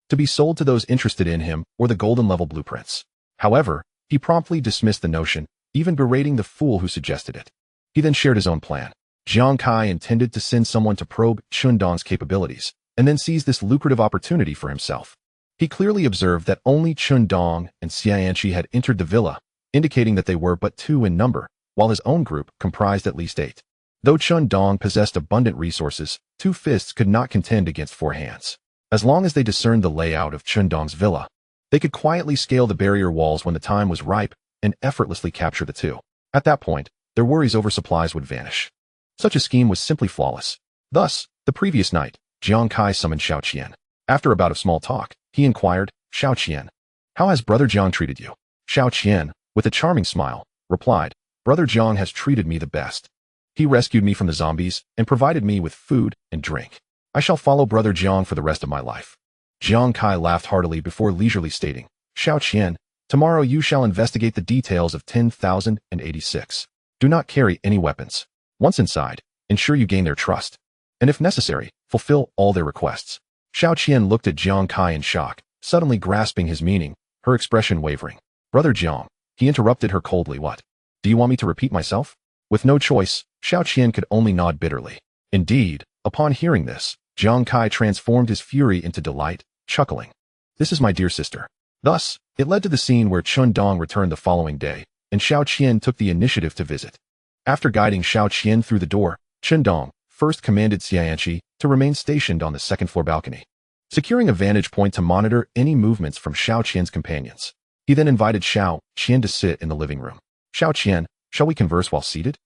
to be sold to those interested in him or the golden-level blueprints. However, he promptly dismissed the notion, even berating the fool who suggested it. He then shared his own plan. Jiang Kai intended to send someone to probe Chen Dong's capabilities, and then seize this lucrative opportunity for himself. He clearly observed that only Chen Dong and Xianqi had entered the villa, indicating that they were but 2 in number, while his own group comprised at least 8. Though Chen Dong possessed abundant resources, 2 fists could not contend against 4 hands. As long as they discerned the layout of Chen Dong's villa, they could quietly scale the barrier walls when the time was ripe and effortlessly capture the 2. At that point, their worries over supplies would vanish. Such a scheme was simply flawless. Thus, the previous night, Jiang Kai summoned Xiao Qian. After a bout of small talk, he inquired, "Xiao Qian, how has Brother Jiang treated you?" Xiao Qian, with a charming smile, replied, "Brother Jiang has treated me the best. He rescued me from the zombies and provided me with food and drink. I shall follow Brother Jiang for the rest of my life." Jiang Kai laughed heartily before leisurely stating, Xiao Qian, tomorrow you shall investigate the details of 10,086. Do not carry any weapons. Once inside, ensure you gain their trust. And if necessary, fulfill all their requests. Xiao Qian looked at Jiang Kai in shock, suddenly grasping his meaning, her expression wavering. Brother Jiang, he interrupted her coldly. What? Do you want me to repeat myself? With no choice, Xiao Qian could only nod bitterly. Indeed, upon hearing this, Jiang Kai transformed his fury into delight, chuckling. This is my dear sister. Thus, it led to the scene where Chen Dong returned the following day, and Xiao Qian took the initiative to visit. After guiding Xiao Qian through the door, Chen Dong first commanded Xianqi to remain stationed on the second-floor balcony, securing a vantage point to monitor any movements from Xiao Qian's companions. He then invited Xiao Qian to sit in the living room. Xiao Qian, shall we converse while seated?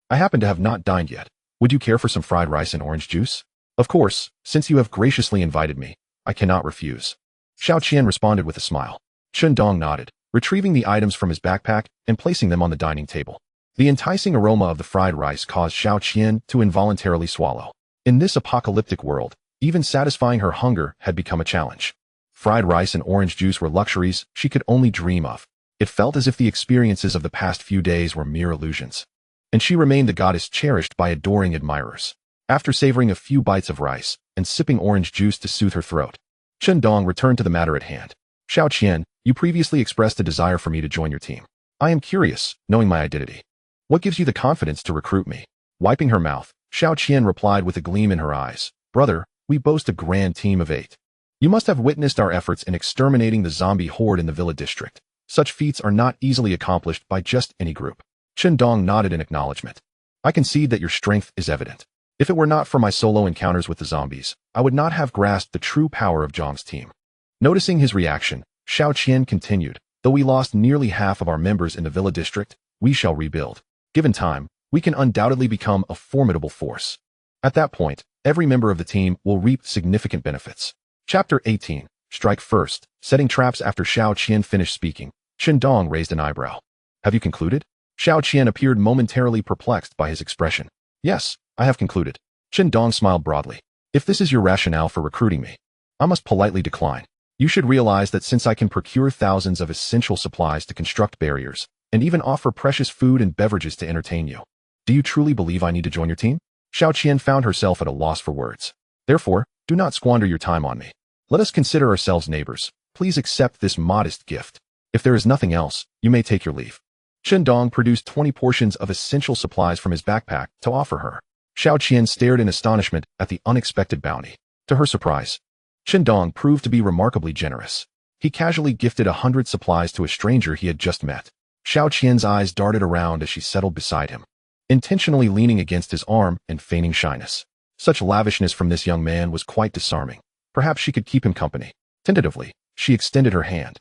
I happen to have not dined yet. Would you care for some fried rice and orange juice? Of course, since you have graciously invited me, I cannot refuse. Xiao Qian responded with a smile. Chen Dong nodded, retrieving the items from his backpack and placing them on the dining table. The enticing aroma of the fried rice caused Xiao Qian to involuntarily swallow. In this apocalyptic world, even satisfying her hunger had become a challenge. Fried rice and orange juice were luxuries she could only dream of. It felt as if the experiences of the past few days were mere illusions. And she remained the goddess cherished by adoring admirers. After savoring a few bites of rice and sipping orange juice to soothe her throat, Chen Dong returned to the matter at hand. Xiao Qian, you previously expressed a desire for me to join your team. I am curious, knowing my identity. What gives you the confidence to recruit me? Wiping her mouth, Xiao Qian replied with a gleam in her eyes. Brother, we boast a grand team of 8. You must have witnessed our efforts in exterminating the zombie horde in the Villa district. Such feats are not easily accomplished by just any group. Chen Dong nodded in acknowledgement. I concede that your strength is evident. If it were not for my solo encounters with the zombies, I would not have grasped the true power of Zhang's team. Noticing his reaction, Xiao Qian continued, though we lost nearly half of our members in the Villa district, we shall rebuild. Given time, we can undoubtedly become a formidable force. At that point, every member of the team will reap significant benefits. Chapter 18. Strike First. Setting traps. After Xiao Qian finished speaking, Chen Dong raised an eyebrow. Have you concluded? Xiao Qian appeared momentarily perplexed by his expression. Yes, I have concluded. Chen Dong smiled broadly. If this is your rationale for recruiting me, I must politely decline. You should realize that since I can procure thousands of essential supplies to construct barriers, and even offer precious food and beverages to entertain you, do you truly believe I need to join your team? Xiao Qian found herself at a loss for words. Therefore, do not squander your time on me. Let us consider ourselves neighbors. Please accept this modest gift. If there is nothing else, you may take your leave. Chen Dong produced 20 portions of essential supplies from his backpack to offer her. Xiao Qian stared in astonishment at the unexpected bounty. To her surprise, Chen Dong proved to be remarkably generous. He casually gifted 100 supplies to a stranger he had just met. Xiao Qian's eyes darted around as she settled beside him, intentionally leaning against his arm and feigning shyness. Such lavishness from this young man was quite disarming. Perhaps she could keep him company. Tentatively, she extended her hand,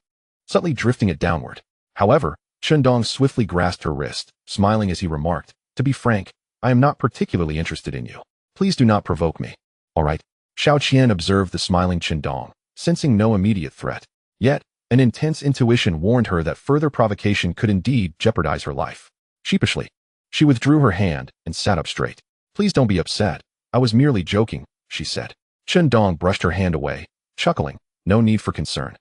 subtly drifting it downward. However, Chen Dong swiftly grasped her wrist, smiling as he remarked, to be frank, I am not particularly interested in you. Please do not provoke me. All right. Xiao Qian observed the smiling Chen Dong, sensing no immediate threat. Yet, an intense intuition warned her that further provocation could indeed jeopardize her life. Sheepishly, she withdrew her hand and sat up straight. Please don't be upset. I was merely joking, she said. Chen Dong brushed her hand away, chuckling. No need for concern.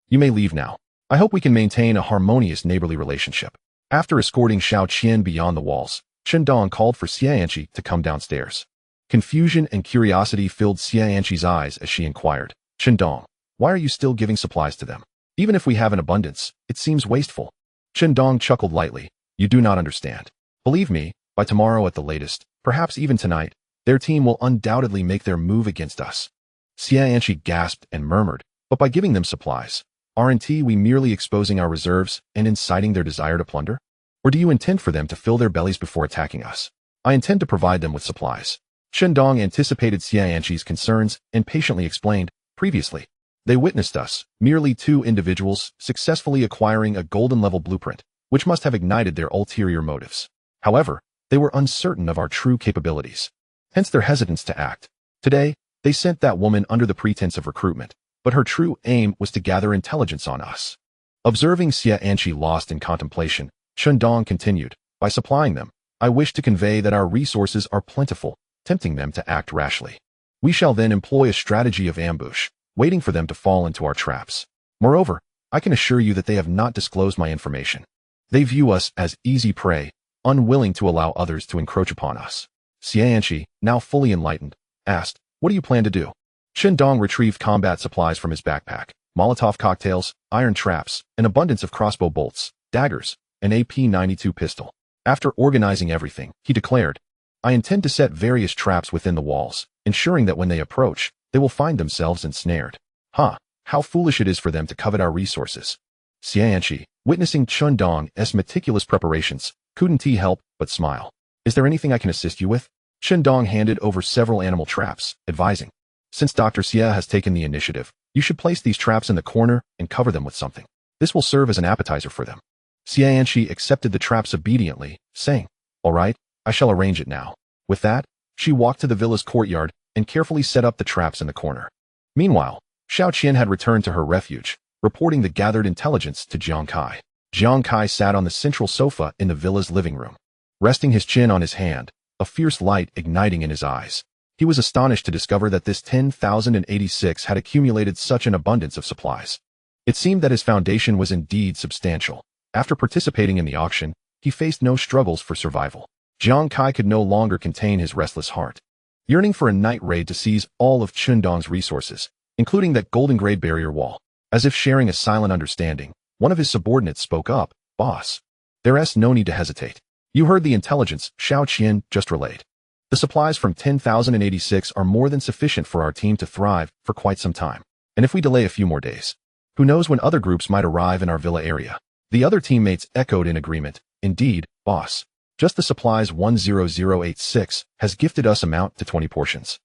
You may leave now. I hope we can maintain a harmonious neighborly relationship. After escorting Xiao Qian beyond the walls, Chen Dong called for Xianqi to come downstairs. Confusion and curiosity filled Xianqi's eyes as she inquired, Chen Dong, why are you still giving supplies to them? Even if we have an abundance, it seems wasteful. Chen Dong chuckled lightly. You do not understand. Believe me, by tomorrow at the latest, perhaps even tonight, their team will undoubtedly make their move against us. Xianqi gasped and murmured, but by giving them supplies, aren't we merely exposing our reserves and inciting their desire to plunder? Or do you intend for them to fill their bellies before attacking us? I intend to provide them with supplies. Chen Dong anticipated Xianqi's concerns and patiently explained, previously, they witnessed us, merely 2 individuals, successfully acquiring a golden-level blueprint, which must have ignited their ulterior motives. However, they were uncertain of our true capabilities. Hence their hesitance to act. Today, they sent that woman under the pretense of recruitment, but her true aim was to gather intelligence on us. Observing Xianqi lost in contemplation, Chen Dong continued, by supplying them, I wish to convey that our resources are plentiful, tempting them to act rashly. We shall then employ a strategy of ambush, waiting for them to fall into our traps. Moreover, I can assure you that they have not disclosed my information. They view us as easy prey, unwilling to allow others to encroach upon us. Xianqi, now fully enlightened, asked, "What do you plan to do?" Chen Dong retrieved combat supplies from his backpack, Molotov cocktails, iron traps, an abundance of crossbow bolts, daggers, an AP-92 pistol. After organizing everything, he declared, "I intend to set various traps within the walls, ensuring that when they approach, they will find themselves ensnared." How foolish it is for them to covet our resources. Xianqi, witnessing Chen Dong's meticulous preparations, couldn't he help but smile. "Is there anything I can assist you with?" Chen Dong handed over several animal traps, advising, "Since Dr. Xie has taken the initiative, you should place these traps in the corner and cover them with something. This will serve as an appetizer for them." Xianqi accepted the traps obediently, saying, "All right, I shall arrange it now." With that, she walked to the villa's courtyard and carefully set up the traps in the corner. Meanwhile, Xiao Qian had returned to her refuge, reporting the gathered intelligence to Jiang Kai. Jiang Kai sat on the central sofa in the villa's living room, resting his chin on his hand, a fierce light igniting in his eyes. He was astonished to discover that this 10,086 had accumulated such an abundance of supplies. It seemed that his foundation was indeed substantial. After participating in the auction, he faced no struggles for survival. Jiang Kai could no longer contain his restless heart. Yearning for a night raid to seize all of Chen Dong's resources, including that golden grade barrier wall. As if sharing a silent understanding, one of his subordinates spoke up, "Boss, there's no need to hesitate. You heard the intelligence Xiao Qian just relayed. The supplies from 10,086 are more than sufficient for our team to thrive for quite some time. And if we delay a few more days, who knows when other groups might arrive in our villa area." The other teammates echoed in agreement, "Indeed, boss. Just the supplies 10086 has gifted us amount to 20 portions.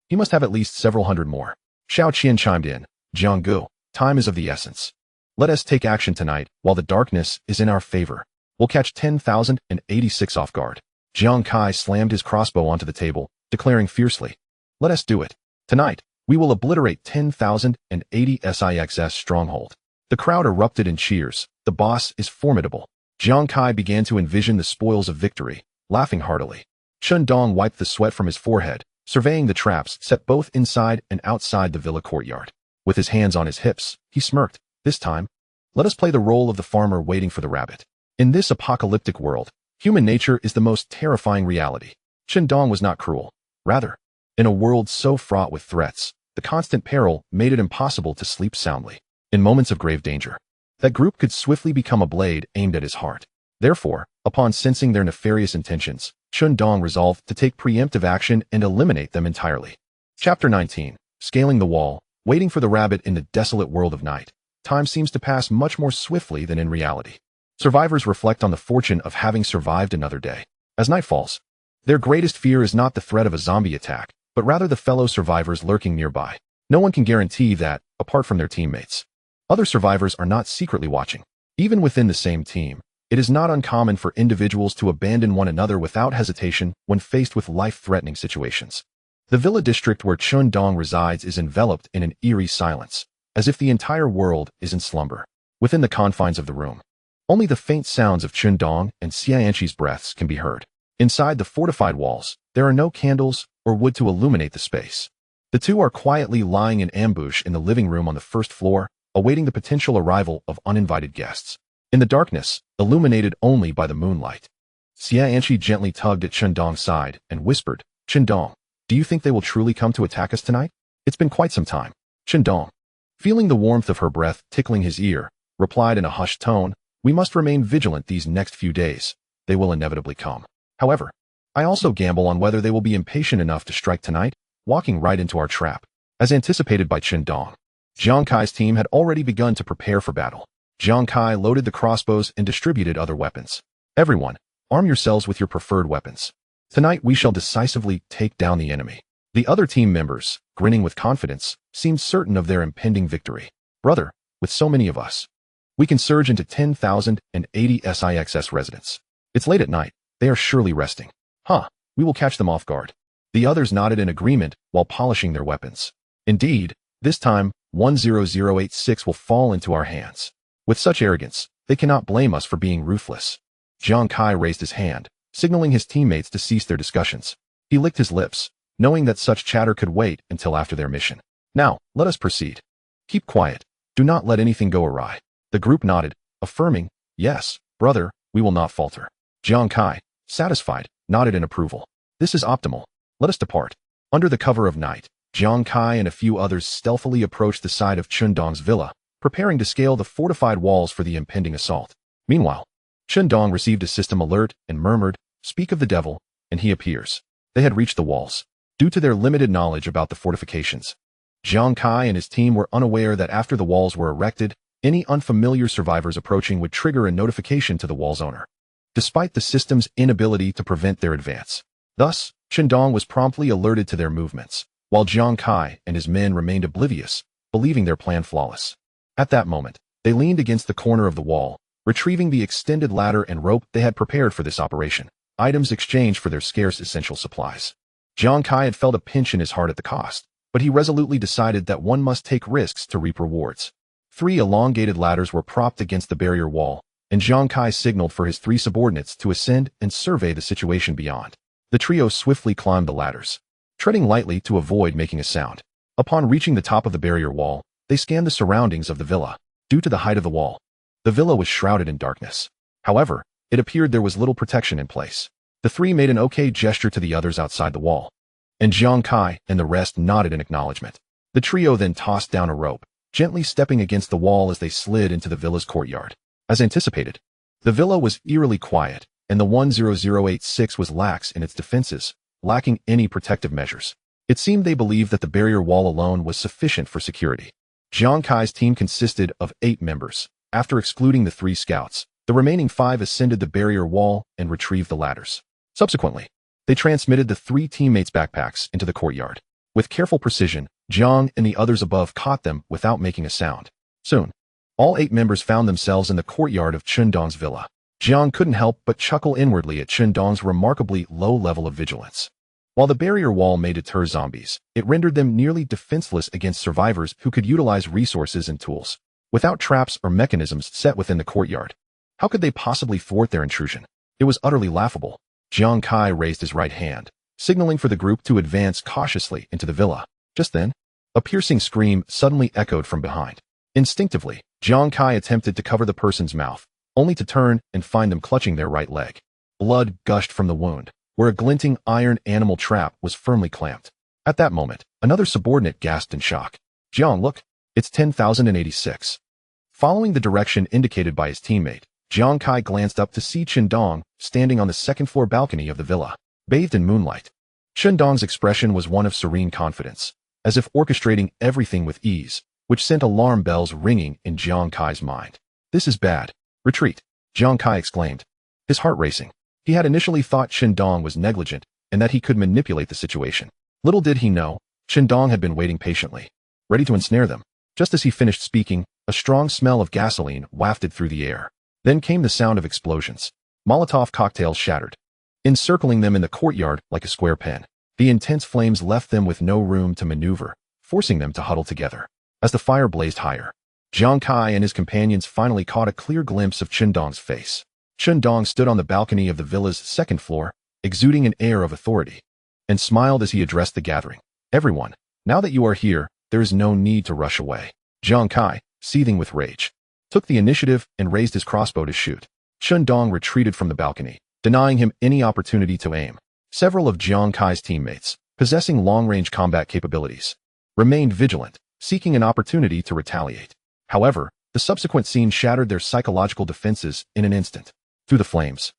He must have at least several hundred more." Xiao Qian chimed in, "Jianggu, time is of the essence. Let us take action tonight while the darkness is in our favor. We'll catch 10,086 off guard." Jiang Kai slammed his crossbow onto the table, declaring fiercely, "Let us do it. Tonight, we will obliterate 10,080 SIXS stronghold." The crowd erupted in cheers. The boss is formidable. Jiang Kai began to envision the spoils of victory, laughing heartily. Chen Dong wiped the sweat from his forehead, surveying the traps set both inside and outside the villa courtyard. With his hands on his hips, he smirked. "This time, let us play the role of the farmer waiting for the rabbit." In this apocalyptic world, human nature is the most terrifying reality. Chen Dong was not cruel. Rather, in a world so fraught with threats, the constant peril made it impossible to sleep soundly. In moments of grave danger, that group could swiftly become a blade aimed at his heart. Therefore, upon sensing their nefarious intentions, Chen Dong resolved to take preemptive action and eliminate them entirely. Chapter 19. Scaling the wall, waiting for the rabbit in the desolate world of night. Time seems to pass much more swiftly than in reality. Survivors reflect on the fortune of having survived another day. As night falls, their greatest fear is not the threat of a zombie attack, but rather the fellow survivors lurking nearby. No one can guarantee that, apart from their teammates, other survivors are not secretly watching. Even within the same team, it is not uncommon for individuals to abandon one another without hesitation when faced with life-threatening situations. The villa district where Chen Dong resides is enveloped in an eerie silence, as if the entire world is in slumber. Within the confines of the room, only the faint sounds of Chen Dong and Xianqi's breaths can be heard. Inside the fortified walls, there are no candles or wood to illuminate the space. The two are quietly lying in ambush in the living room on the first floor, awaiting the potential arrival of uninvited guests. In the darkness, illuminated only by the moonlight, Xianqi gently tugged at Chen Dong's side and whispered, "Chen Dong, do you think they will truly come to attack us tonight?" "It's been quite some time." Chen Dong, feeling the warmth of her breath tickling his ear, replied in a hushed tone, "We must remain vigilant these next few days. They will inevitably come. However, I also gamble on whether they will be impatient enough to strike tonight, walking right into our trap." As anticipated by Chen Dong, Jiang Kai's team had already begun to prepare for battle. Jiang Kai loaded the crossbows and distributed other weapons. "Everyone, arm yourselves with your preferred weapons. Tonight we shall decisively take down the enemy." The other team members, grinning with confidence, seemed certain of their impending victory. "Brother, with so many of us, we can surge into 10,080 SIXS residents. It's late at night, they are surely resting. We will catch them off guard." The others nodded in agreement while polishing their weapons. "Indeed, this time, 10086 will fall into our hands. With such arrogance, they cannot blame us for being ruthless." Jiang Kai raised his hand, signaling his teammates to cease their discussions. He licked his lips, knowing that such chatter could wait until after their mission. "Now, let us proceed." Keep quiet. Do not let anything go awry. The group nodded, affirming, yes, brother, we will not falter. Jiang Kai, satisfied, nodded in approval. This is optimal. Let us depart. Under the cover of night, Jiang Kai and a few others stealthily approached the side of Chen Dong's villa, preparing to scale the fortified walls for the impending assault. Meanwhile, Chen Dong received a system alert and murmured, "Speak of the devil, and he appears." They had reached the walls. Due to their limited knowledge about the fortifications, Jiang Kai and his team were unaware that after the walls were erected, any unfamiliar survivors approaching would trigger a notification to the wall's owner, despite the system's inability to prevent their advance. Thus, Chen Dong was promptly alerted to their movements, while Jiang Kai and his men remained oblivious, believing their plan flawless. At that moment, they leaned against the corner of the wall, retrieving the extended ladder and rope they had prepared for this operation, items exchanged for their scarce essential supplies. Jiang Kai had felt a pinch in his heart at the cost, but he resolutely decided that one must take risks to reap rewards. 3 elongated ladders were propped against the barrier wall, and Jiang Kai signaled for his 3 subordinates to ascend and survey the situation beyond. The trio swiftly climbed the ladders, treading lightly to avoid making a sound. Upon reaching the top of the barrier wall, they scanned the surroundings of the villa. Due to the height of the wall, the villa was shrouded in darkness. However, it appeared there was little protection in place. The 3 made an okay gesture to the others outside the wall, and Jiang Kai and the rest nodded in acknowledgement. The trio then tossed down a rope, gently stepping against the wall as they slid into the villa's courtyard. As anticipated, the villa was eerily quiet, and the 10086 was lax in its defenses, lacking any protective measures. It seemed they believed that the barrier wall alone was sufficient for security. Jiang Kai's team consisted of 8 members. After excluding the 3 scouts, the remaining 5 ascended the barrier wall and retrieved the ladders. Subsequently, they transmitted the 3 teammates' backpacks into the courtyard. With careful precision, Jiang and the others above caught them without making a sound. Soon, all 8 members found themselves in the courtyard of Chen Dong's villa. Jiang couldn't help but chuckle inwardly at Chen Dong's remarkably low level of vigilance. While the barrier wall may deter zombies, it rendered them nearly defenseless against survivors who could utilize resources and tools. Without traps or mechanisms set within the courtyard, how could they possibly thwart their intrusion? It was utterly laughable. Jiang Kai raised his right hand, signaling for the group to advance cautiously into the villa. Just then, a piercing scream suddenly echoed from behind. Instinctively, Jiang Kai attempted to cover the person's mouth, only to turn and find them clutching their right leg. Blood gushed from the wound, where a glinting iron animal trap was firmly clamped. At that moment, another subordinate gasped in shock. "Jiang, look, it's 10,086. Following the direction indicated by his teammate, Jiang Kai glanced up to see Chen Dong standing on the second-floor balcony of the villa, bathed in moonlight. Chen Dong's expression was one of serene confidence, as if orchestrating everything with ease, which sent alarm bells ringing in Jiang Kai's mind. "This is bad. Retreat," Jiang Kai exclaimed, his heart racing. He had initially thought Chen Dong was negligent and that he could manipulate the situation. Little did he know, Chen Dong had been waiting patiently, ready to ensnare them. Just as he finished speaking, a strong smell of gasoline wafted through the air. Then came the sound of explosions. Molotov cocktails shattered, encircling them in the courtyard like a square pen. The intense flames left them with no room to maneuver, forcing them to huddle together. As the fire blazed higher, Jiang Kai and his companions finally caught a clear glimpse of Chen Dong's face. Chen Dong stood on the balcony of the villa's second floor, exuding an air of authority, and smiled as he addressed the gathering. "Everyone, now that you are here, there is no need to rush away." Jiang Kai, seething with rage, took the initiative and raised his crossbow to shoot. Chen Dong retreated from the balcony, denying him any opportunity to aim. Several of Jiang Kai's teammates, possessing long-range combat capabilities, remained vigilant, seeking an opportunity to retaliate. However, the subsequent scene shattered their psychological defenses in an instant. Through the flames,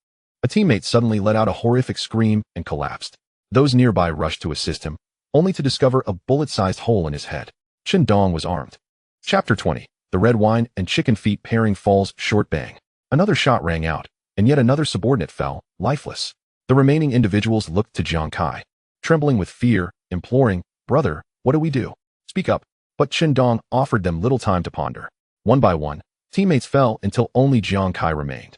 a teammate suddenly let out a horrific scream and collapsed. Those nearby rushed to assist him, only to discover a bullet-sized hole in his head. Chen Dong was armed. Chapter 20. The red wine and chicken feet pairing falls short. Bang. Another shot rang out, and yet another subordinate fell, lifeless. The remaining individuals looked to Jiang Kai, trembling with fear, imploring, "Brother, what do we do? Speak up." But Chen Dong offered them little time to ponder. One by one, teammates fell until only Jiang Kai remained.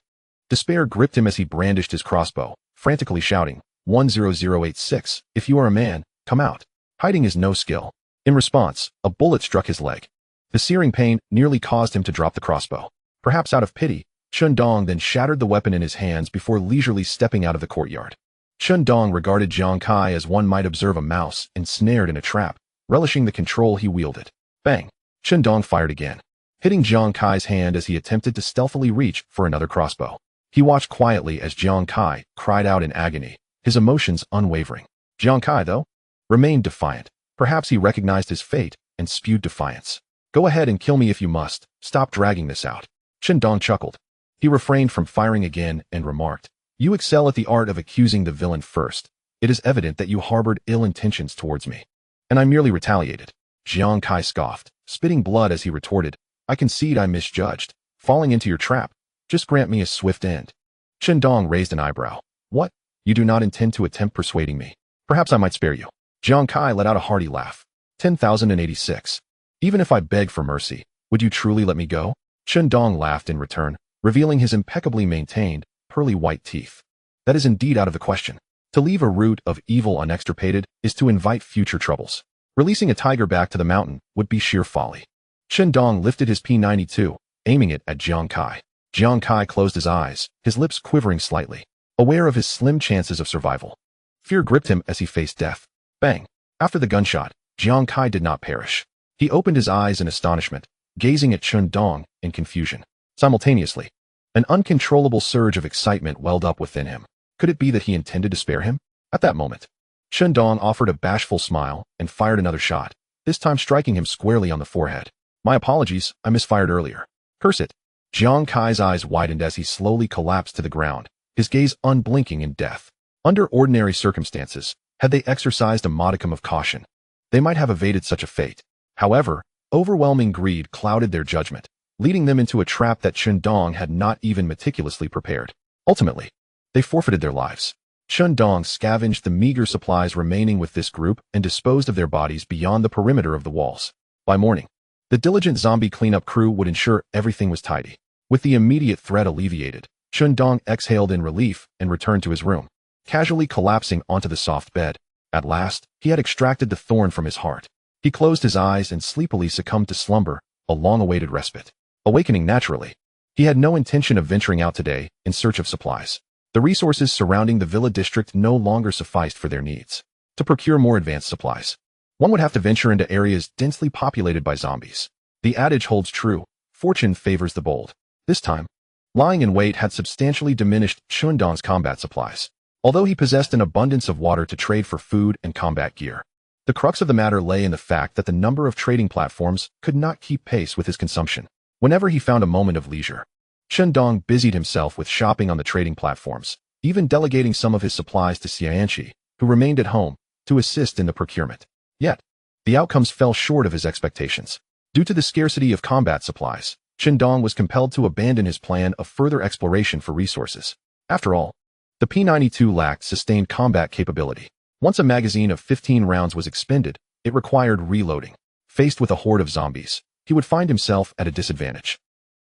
Despair gripped him as he brandished his crossbow, frantically shouting, 10086, "If you are a man, come out." Hiding is no skill. In response, a bullet struck his leg. The searing pain nearly caused him to drop the crossbow. Perhaps out of pity, Chen Dong then shattered the weapon in his hands before leisurely stepping out of the courtyard. Chen Dong regarded Jiang Kai as one might observe a mouse ensnared in a trap, relishing the control he wielded. Bang! Chen Dong fired again, hitting Jiang Kai's hand as he attempted to stealthily reach for another crossbow. He watched quietly as Jiang Kai cried out in agony, his emotions unwavering. Jiang Kai, though, remained defiant. Perhaps he recognized his fate and spewed defiance. Go ahead and kill me if you must. Stop dragging this out. Chen Dong chuckled. He refrained from firing again and remarked, You excel at the art of accusing the villain first. It is evident that you harbored ill intentions towards me. And I merely retaliated. Jiang Kai scoffed, spitting blood as he retorted, I concede I misjudged, falling into your trap. Just grant me a swift end. Chen Dong raised an eyebrow. What? You do not intend to attempt persuading me? Perhaps I might spare you. Jiang Kai let out a hearty laugh. 10,086. Even if I beg for mercy, would you truly let me go? Chen Dong laughed in return, revealing his impeccably maintained, pearly white teeth. That is indeed out of the question. To leave a root of evil unextirpated is to invite future troubles. Releasing a tiger back to the mountain would be sheer folly. Chen Dong lifted his P-92, aiming it at Jiang Kai. Jiang Kai closed his eyes, his lips quivering slightly, aware of his slim chances of survival. Fear gripped him as he faced death. Bang! After the gunshot, Jiang Kai did not perish. He opened his eyes in astonishment, gazing at Chen Dong in confusion. Simultaneously, an uncontrollable surge of excitement welled up within him. Could it be that he intended to spare him? At that moment, Chen Dong offered a bashful smile and fired another shot, this time striking him squarely on the forehead. My apologies, I misfired earlier. Curse it. Jiang Kai's eyes widened as he slowly collapsed to the ground, his gaze unblinking in death. Under ordinary circumstances, had they exercised a modicum of caution, they might have evaded such a fate. However, overwhelming greed clouded their judgment, leading them into a trap that Chen Dong had not even meticulously prepared. Ultimately, they forfeited their lives. Chen Dong scavenged the meager supplies remaining with this group and disposed of their bodies beyond the perimeter of the walls. By morning, the diligent zombie cleanup crew would ensure everything was tidy. With the immediate threat alleviated, Chen Dong exhaled in relief and returned to his room, casually collapsing onto the soft bed. At last, he had extracted the thorn from his heart. He closed his eyes and sleepily succumbed to slumber, a long-awaited respite. Awakening naturally, he had no intention of venturing out today in search of supplies. The resources surrounding the villa district no longer sufficed for their needs. To procure more advanced supplies, one would have to venture into areas densely populated by zombies. The adage holds true, fortune favors the bold. This time, lying in wait had substantially diminished Chen Dong's combat supplies, although he possessed an abundance of water to trade for food and combat gear. The crux of the matter lay in the fact that the number of trading platforms could not keep pace with his consumption. Whenever he found a moment of leisure, Chen Dong busied himself with shopping on the trading platforms, even delegating some of his supplies to Xianqi, who remained at home, to assist in the procurement. Yet, the outcomes fell short of his expectations. Due to the scarcity of combat supplies, Chen Dong was compelled to abandon his plan of further exploration for resources. After all, the P-92 lacked sustained combat capability. Once a magazine of 15 rounds was expended, it required reloading. Faced with a horde of zombies, he would find himself at a disadvantage.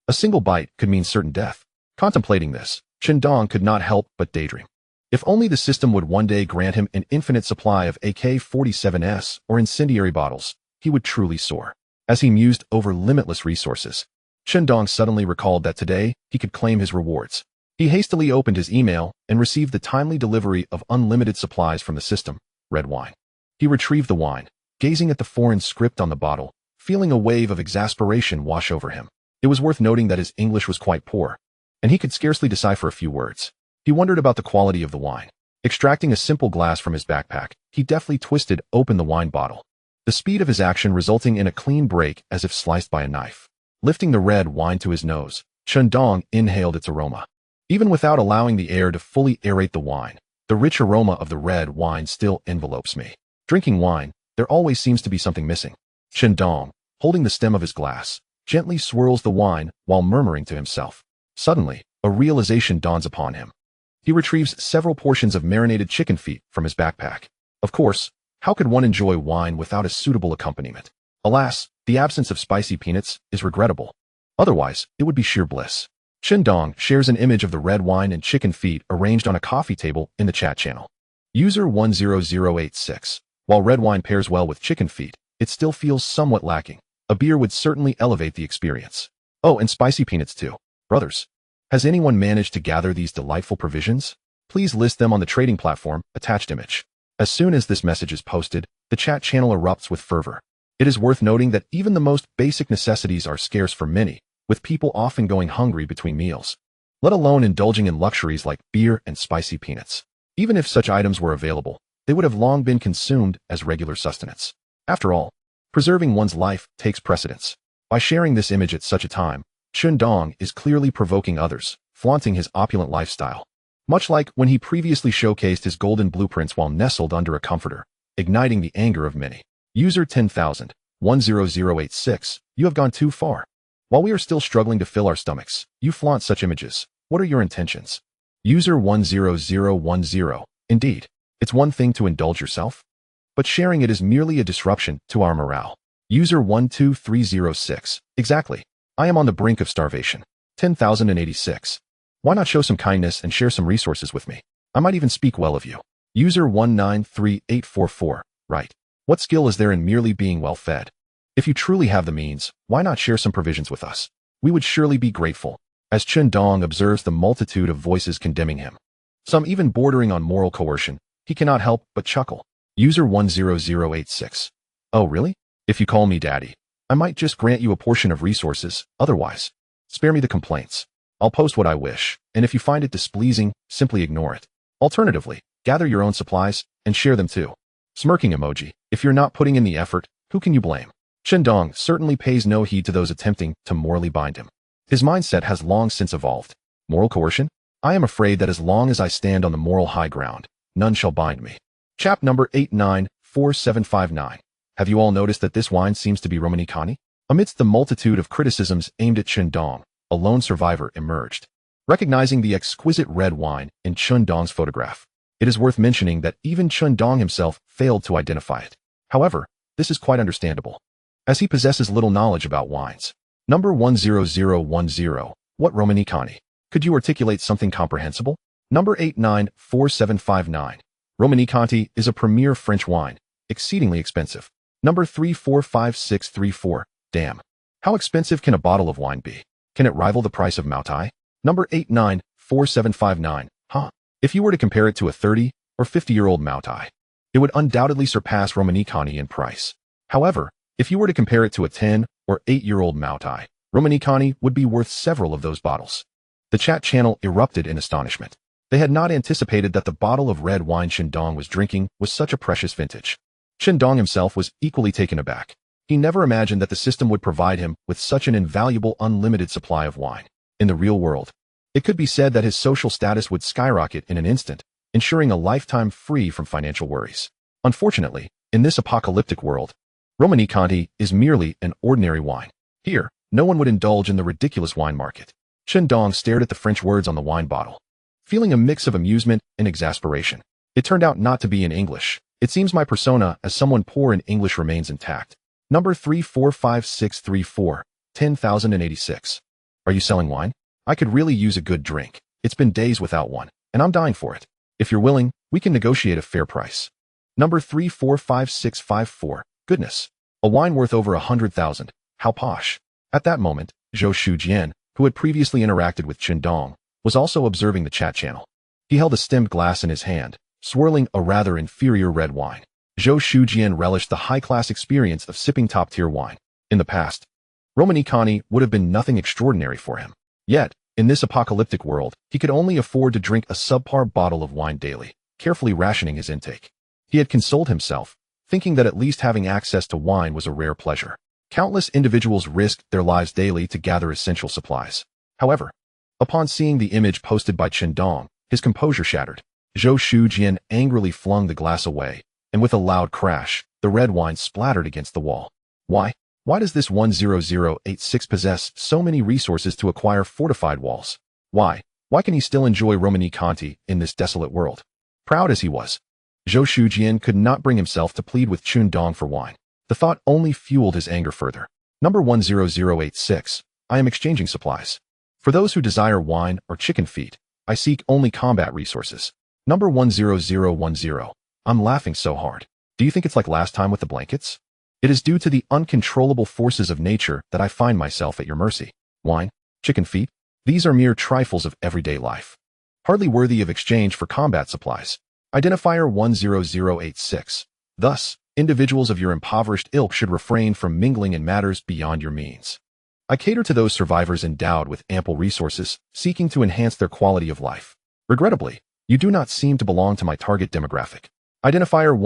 A single bite could mean certain death. Contemplating this, Chen Dong could not help but daydream. If only the system would one day grant him an infinite supply of AK-47s or incendiary bottles, he would truly soar. As he mused over limitless resources, Chen Dong suddenly recalled that today he could claim his rewards. He hastily opened his email and received the timely delivery of unlimited supplies from the system, red wine. He retrieved the wine, gazing at the foreign script on the bottle, feeling a wave of exasperation wash over him. It was worth noting that his English was quite poor, and he could scarcely decipher a few words. He wondered about the quality of the wine. Extracting a simple glass from his backpack, he deftly twisted open the wine bottle, the speed of his action resulting in a clean break as if sliced by a knife. Lifting the red wine to his nose, Chen Dong inhaled its aroma. Even without allowing the air to fully aerate the wine, the rich aroma of the red wine still envelopes me. Drinking wine, there always seems to be something missing. Chen Dong, holding the stem of his glass, gently swirls the wine while murmuring to himself. Suddenly, a realization dawns upon him. He retrieves several portions of marinated chicken feet from his backpack. Of course, how could one enjoy wine without a suitable accompaniment? Alas, the absence of spicy peanuts is regrettable. Otherwise, it would be sheer bliss. Chen Dong shares an image of the red wine and chicken feet arranged on a coffee table in the chat channel. User 10086. While red wine pairs well with chicken feet, it still feels somewhat lacking. A beer would certainly elevate the experience. Oh, and spicy peanuts too. Brothers, has anyone managed to gather these delightful provisions? Please list them on the trading platform, attached image. As soon as this message is posted, the chat channel erupts with fervor. It is worth noting that even the most basic necessities are scarce for many, with people often going hungry between meals, let alone indulging in luxuries like beer and spicy peanuts. Even if such items were available, they would have long been consumed as regular sustenance. After all, preserving one's life takes precedence. By sharing this image at such a time, Chen Dong is clearly provoking others, flaunting his opulent lifestyle. Much like when he previously showcased his golden blueprints while nestled under a comforter, igniting the anger of many. User 10,000-10086, you have gone too far. While we are still struggling to fill our stomachs, you flaunt such images. What are your intentions? User 10010, indeed, it's one thing to indulge yourself, but sharing it is merely a disruption to our morale. User 12306, exactly. I am on the brink of starvation. 10,086. Why not show some kindness and share some resources with me? I might even speak well of you. User 1938844, right. What skill is there in merely being well fed? If you truly have the means, why not share some provisions with us? We would surely be grateful. As Chen Dong observes the multitude of voices condemning him, some even bordering on moral coercion, he cannot help but chuckle. User 10086. Oh really? If you call me daddy, I might just grant you a portion of resources, otherwise, spare me the complaints. I'll post what I wish, and if you find it displeasing, simply ignore it. Alternatively, gather your own supplies, and share them too. Smirking emoji. If you're not putting in the effort, who can you blame? Chen Dong certainly pays no heed to those attempting to morally bind him. His mindset has long since evolved. Moral coercion? I am afraid that as long as I stand on the moral high ground, none shall bind me. Chap number 894759. Have you all noticed that this wine seems to be Romanicani? Amidst the multitude of criticisms aimed at Chen Dong, a lone survivor emerged. Recognizing the exquisite red wine in Chen Dong's photograph, it is worth mentioning that even Chen Dong himself failed to identify it. However, this is quite understandable, as he possesses little knowledge about wines. Number 10010, what Romanicani? Could you articulate something comprehensible? Number 894759. Romanée-Conti is a premier French wine, exceedingly expensive. Number 345634. Damn. How expensive can a bottle of wine be? Can it rival the price of Moutai? Number 894759. Huh. If you were to compare it to a 30 or 50-year-old Moutai, it would undoubtedly surpass Romanée-Conti in price. However, if you were to compare it to a 10 or 8-year-old Moutai, Romanée-Conti would be worth several of those bottles. The chat channel erupted in astonishment. They had not anticipated that the bottle of red wine Chen Dong was drinking was such a precious vintage. Chen Dong himself was equally taken aback. He never imagined that the system would provide him with such an invaluable unlimited supply of wine. In the real world, it could be said that his social status would skyrocket in an instant, ensuring a lifetime free from financial worries. Unfortunately, in this apocalyptic world, Romanée-Conti is merely an ordinary wine. Here, no one would indulge in the ridiculous wine market. Chen Dong stared at the French words on the wine bottle, feeling a mix of amusement and exasperation. It turned out not to be in English. It seems my persona as someone poor in English remains intact. Number 345634, 10,086. Are you selling wine? I could really use a good drink. It's been days without one, and I'm dying for it. If you're willing, we can negotiate a fair price. Number 345654. Goodness. A wine worth over 100,000. How posh. At that moment, Zhou Shujian, who had previously interacted with Chen Dong, was also observing the chat channel. He held a stemmed glass in his hand, swirling a rather inferior red wine. Zhou Shujian relished the high-class experience of sipping top-tier wine. In the past, Romanée-Conti would have been nothing extraordinary for him. Yet, in this apocalyptic world, he could only afford to drink a subpar bottle of wine daily, carefully rationing his intake. He had consoled himself, thinking that at least having access to wine was a rare pleasure. Countless individuals risked their lives daily to gather essential supplies. However, upon seeing the image posted by Chen Dong, his composure shattered. Zhou Shujian angrily flung the glass away, and with a loud crash, the red wine splattered against the wall. Why? Why does this 10086 possess so many resources to acquire fortified walls? Why? Why can he still enjoy Romanée-Conti in this desolate world? Proud as he was, Zhou Shujian could not bring himself to plead with Chen Dong for wine. The thought only fueled his anger further. Number 10086. I am exchanging supplies. For those who desire wine or chicken feet, I seek only combat resources. Number 10010. I'm laughing so hard. Do you think it's like last time with the blankets? It is due to the uncontrollable forces of nature that I find myself at your mercy. Wine, chicken feet, these are mere trifles of everyday life, hardly worthy of exchange for combat supplies. Identifier 10086. Thus, individuals of your impoverished ilk should refrain from mingling in matters beyond your means. I cater to those survivors endowed with ample resources, seeking to enhance their quality of life. Regrettably, you do not seem to belong to my target demographic. Identifier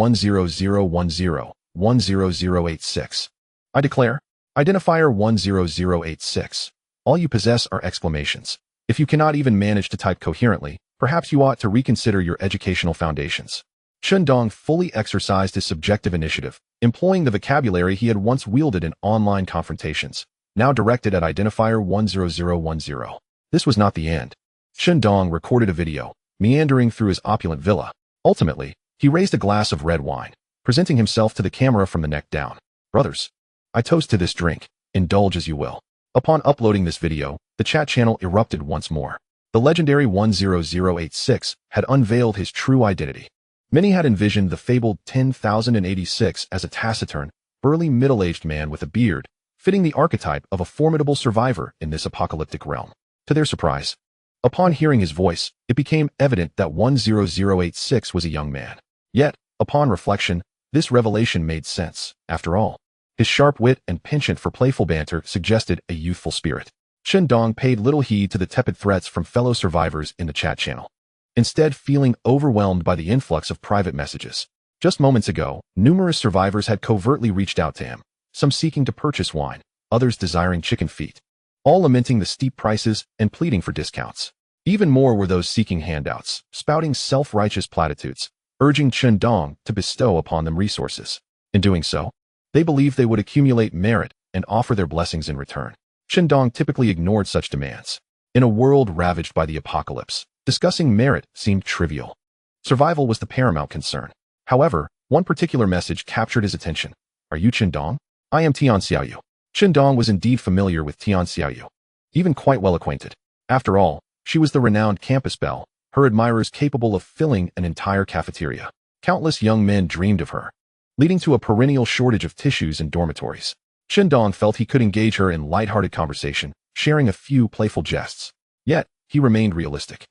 10010-10086. I declare, Identifier 10086. All you possess are exclamations. If you cannot even manage to type coherently, perhaps you ought to reconsider your educational foundations. Chen Dong fully exercised his subjective initiative, employing the vocabulary he had once wielded in online confrontations, now directed at Identifier 10010. This was not the end. Chen Dong recorded a video, meandering through his opulent villa. Ultimately, he raised a glass of red wine, presenting himself to the camera from the neck down. Brothers, I toast to this drink. Indulge as you will. Upon uploading this video, the chat channel erupted once more. The legendary 10086 had unveiled his true identity. Many had envisioned the fabled 10,086 as a taciturn, burly middle-aged man with a beard, fitting the archetype of a formidable survivor in this apocalyptic realm. To their surprise, upon hearing his voice, it became evident that 10086 was a young man. Yet, upon reflection, this revelation made sense. After all, his sharp wit and penchant for playful banter suggested a youthful spirit. Chen Dong paid little heed to the tepid threats from fellow survivors in the chat channel, instead feeling overwhelmed by the influx of private messages. Just moments ago, numerous survivors had covertly reached out to him, some seeking to purchase wine, others desiring chicken feet, all lamenting the steep prices and pleading for discounts. Even more were those seeking handouts, spouting self-righteous platitudes, urging Chen Dong to bestow upon them resources. In doing so, they believed they would accumulate merit and offer their blessings in return. Chen Dong typically ignored such demands. In a world ravaged by the apocalypse, discussing merit seemed trivial. Survival was the paramount concern. However, one particular message captured his attention. Are you Chen Dong? I am Tian Xiaoyu. Chen Dong was indeed familiar with Tian Xiaoyu, even quite well acquainted. After all, she was the renowned campus belle, her admirers capable of filling an entire cafeteria. Countless young men dreamed of her, leading to a perennial shortage of tissues in dormitories. Chen Dong felt he could engage her in light-hearted conversation, sharing a few playful jests. Yet, he remained realistic,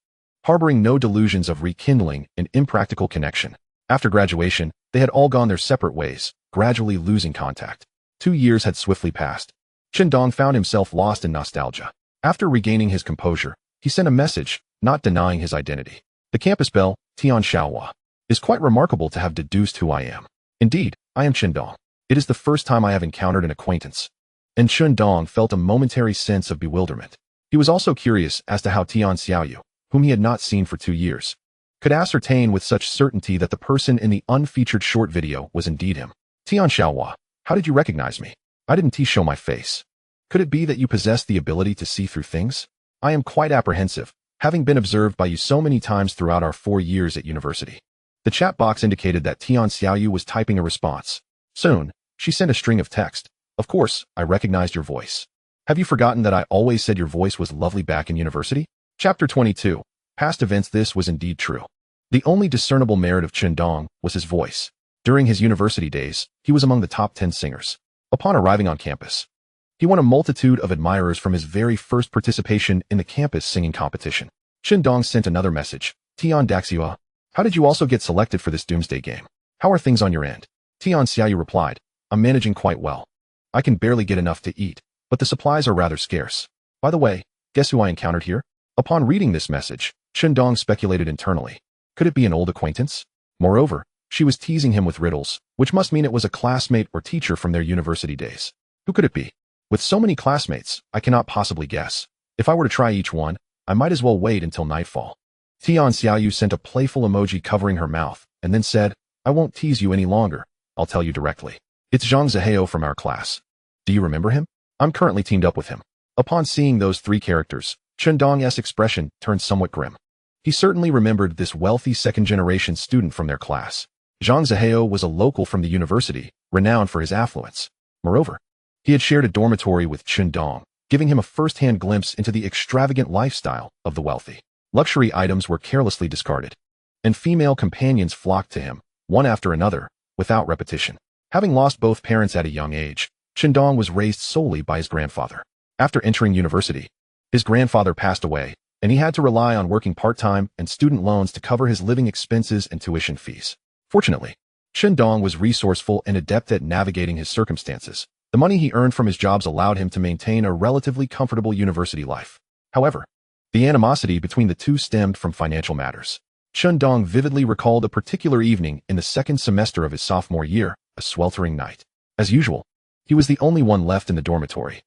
harboring no delusions of rekindling an impractical connection. After graduation, they had all gone their separate ways, gradually losing contact. 2 years had swiftly passed. Chen Dong found himself lost in nostalgia. After regaining his composure, he sent a message, not denying his identity. The campus belle, Tian Xiaohua, is quite remarkable to have deduced who I am. Indeed, I am Chen Dong. It is the first time I have encountered an acquaintance. And Chen Dong felt a momentary sense of bewilderment. He was also curious as to how Tian Xiaoyu, whom he had not seen for 2 years, could ascertain with such certainty that the person in the unfeatured short video was indeed him. Tian Xiaohua, how did you recognize me? I didn't show my face. Could it be that you possess the ability to see through things? I am quite apprehensive, having been observed by you so many times throughout our 4 years at university. The chat box indicated that Tian Xiaoyu was typing a response. Soon, she sent a string of text. Of course, I recognized your voice. Have you forgotten that I always said your voice was lovely back in university? Chapter 22. Past events. This was indeed true. The only discernible merit of Chen Dong was his voice. During his university days, he was among the top 10 singers. Upon arriving on campus, he won a multitude of admirers from his very first participation in the campus singing competition. Chen Dong sent another message. Tian Daxiua, how did you also get selected for this doomsday game? How are things on your end? Tian Xiaoyu replied, I'm managing quite well. I can barely get enough to eat, but the supplies are rather scarce. By the way, guess who I encountered here? Upon reading this message, Chen Dong speculated internally. Could it be an old acquaintance? Moreover, she was teasing him with riddles, which must mean it was a classmate or teacher from their university days. Who could it be? With so many classmates, I cannot possibly guess. If I were to try each one, I might as well wait until nightfall. Tian Xiaoyu sent a playful emoji covering her mouth, and then said, I won't tease you any longer. I'll tell you directly. It's Zhang Zihao from our class. Do you remember him? I'm currently teamed up with him. Upon seeing those 3 characters, Chen Dong's expression turned somewhat grim. He certainly remembered this wealthy second-generation student from their class. Zhang Zihao was a local from the university, renowned for his affluence. Moreover, he had shared a dormitory with Chen Dong, giving him a first-hand glimpse into the extravagant lifestyle of the wealthy. Luxury items were carelessly discarded, and female companions flocked to him, one after another, without repetition. Having lost both parents at a young age, Chen Dong was raised solely by his grandfather. After entering university, his grandfather passed away, and he had to rely on working part-time and student loans to cover his living expenses and tuition fees. Fortunately, Chen Dong was resourceful and adept at navigating his circumstances. The money he earned from his jobs allowed him to maintain a relatively comfortable university life. However, the animosity between the two stemmed from financial matters. Chen Dong vividly recalled a particular evening in the second semester of his sophomore year, a sweltering night. As usual, he was the only one left in the dormitory,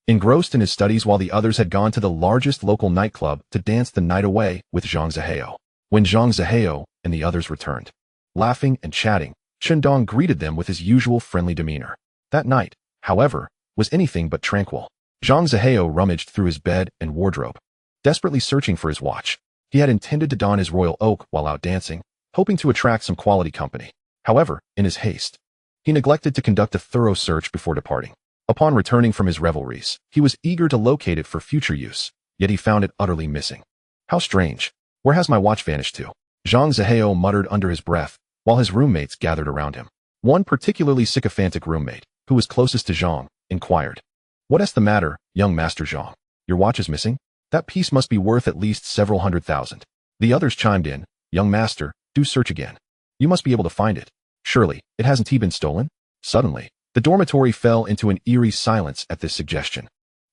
engrossed in his studies while the others had gone to the largest local nightclub to dance the night away with Zhang Zihao. When Zhang Zihao and the others returned, laughing and chatting, Chen Dong greeted them with his usual friendly demeanor. That night, however, was anything but tranquil. Zhang Zihao rummaged through his bed and wardrobe, desperately searching for his watch. He had intended to don his royal oak while out dancing, hoping to attract some quality company. However, in his haste, he neglected to conduct a thorough search before departing. Upon returning from his revelries, he was eager to locate it for future use, yet he found it utterly missing. How strange. Where has my watch vanished to? Zhang Zihao muttered under his breath, while his roommates gathered around him. One particularly sycophantic roommate, who was closest to Zhang, inquired, "What is the matter, young Master Zhang? Your watch is missing? That piece must be worth at least several 100,000. The others chimed in, "Young master, do search again. You must be able to find it. Surely, it hasn't been stolen?" Suddenly, the dormitory fell into an eerie silence at this suggestion.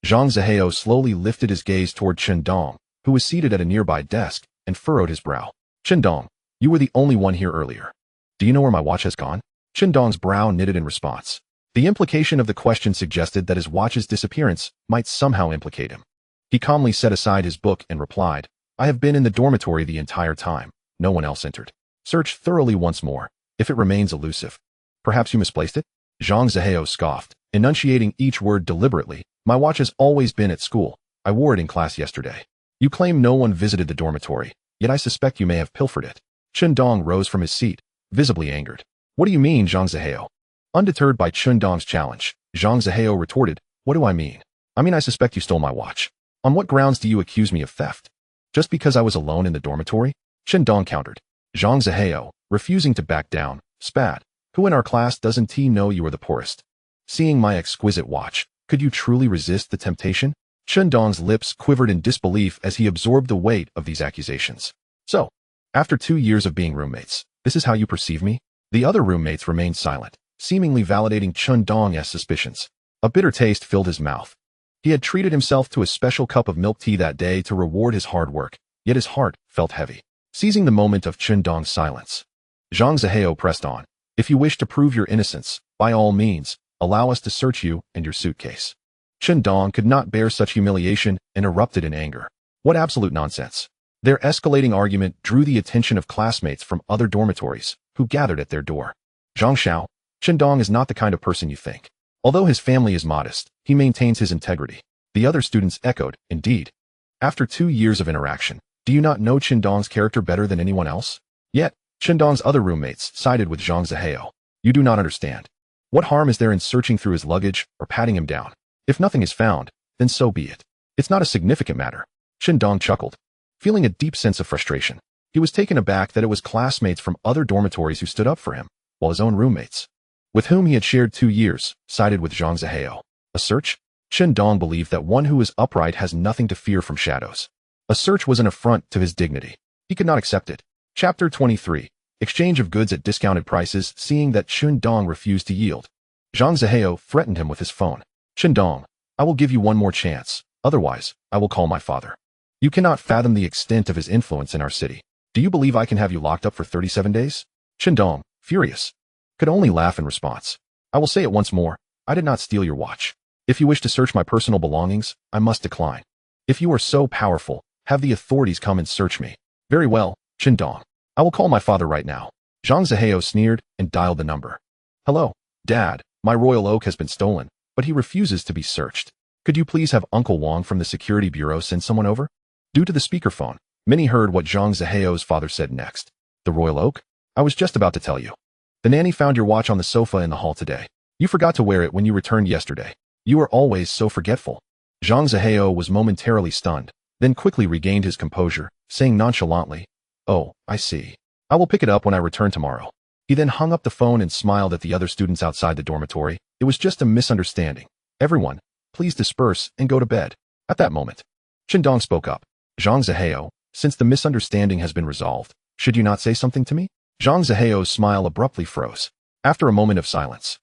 Zhang Zihao slowly lifted his gaze toward Chen Dong, who was seated at a nearby desk, and furrowed his brow. "Chen Dong, you were the only one here earlier. Do you know where my watch has gone?" Chen Dong's brow knitted in response. The implication of the question suggested that his watch's disappearance might somehow implicate him. He calmly set aside his book and replied, "I have been in the dormitory the entire time. No one else entered. Search thoroughly once more. If it remains elusive, perhaps you misplaced it?" Zhang Zihao scoffed, enunciating each word deliberately. "My watch has always been at school. I wore it in class yesterday. You claim no one visited the dormitory, yet I suspect you may have pilfered it." Chen Dong rose from his seat, visibly angered. "What do you mean, Zhang Zihao?" Undeterred by Chen Dong's challenge, Zhang Zihao retorted, "What do I mean? I mean I suspect you stole my watch. On what grounds do you accuse me of theft? Just because I was alone in the dormitory?" Chen Dong countered. Zhang Zihao, refusing to back down, spat, "Who in our class doesn't know you are the poorest? Seeing my exquisite watch, could you truly resist the temptation?" Chen Dong's lips quivered in disbelief as he absorbed the weight of these accusations. "So, after 2 years of being roommates, this is how you perceive me?" The other roommates remained silent, seemingly validating Chen Dong's suspicions. A bitter taste filled his mouth. He had treated himself to a special cup of milk tea that day to reward his hard work, yet his heart felt heavy. Seizing the moment of Chen Dong's silence, Zhang Zihao pressed on, "If you wish to prove your innocence, by all means, allow us to search you and your suitcase." Chen Dong could not bear such humiliation and erupted in anger. What absolute nonsense. Their escalating argument drew the attention of classmates from other dormitories, who gathered at their door. "Zhang Xiao, Chen Dong is not the kind of person you think. Although his family is modest, he maintains his integrity." The other students echoed, "Indeed. After 2 years of interaction, do you not know Chen Dong's character better than anyone else?" Yet, Chen Dong's other roommates sided with Zhang Zihao. "You do not understand. What harm is there in searching through his luggage or patting him down? If nothing is found, then so be it. It's not a significant matter." Chen Dong chuckled, feeling a deep sense of frustration. He was taken aback that it was classmates from other dormitories who stood up for him, while his own roommates, with whom he had shared 2 years, sided with Zhang Zihao. A search? Chen Dong believed that one who is upright has nothing to fear from shadows. A search was an affront to his dignity. He could not accept it. Chapter 23. Exchange of goods at discounted prices. Seeing that Chen Dong refused to yield, Zhang Zihao threatened him with his phone. "Chen Dong, I will give you one more chance. Otherwise, I will call my father. You cannot fathom the extent of his influence in our city. Do you believe I can have you locked up for 37 days? Chen Dong, furious, could only laugh in response. "I will say it once more. I did not steal your watch. If you wish to search my personal belongings, I must decline. If you are so powerful, have the authorities come and search me." "Very well, Chen Dong. I will call my father right now." Zhang Zihao sneered and dialed the number. "Hello, Dad. My royal oak has been stolen, but he refuses to be searched. Could you please have Uncle Wong from the security bureau send someone over?" Due to the speakerphone, many heard what Zhang Zihao's father said next. "The royal oak? I was just about to tell you. The nanny found your watch on the sofa in the hall today. You forgot to wear it when you returned yesterday. You are always so forgetful." Zhang Zihao was momentarily stunned, then quickly regained his composure, saying nonchalantly, "Oh, I see. I will pick it up when I return tomorrow." He then hung up the phone and smiled at the other students outside the dormitory. It was just a misunderstanding. "Everyone, please disperse and go to bed." At that moment, Chen Dong spoke up. "Zhang Zihao, since the misunderstanding has been resolved, should you not say something to me?" Zhang Zihao's smile abruptly froze. After a moment of silence,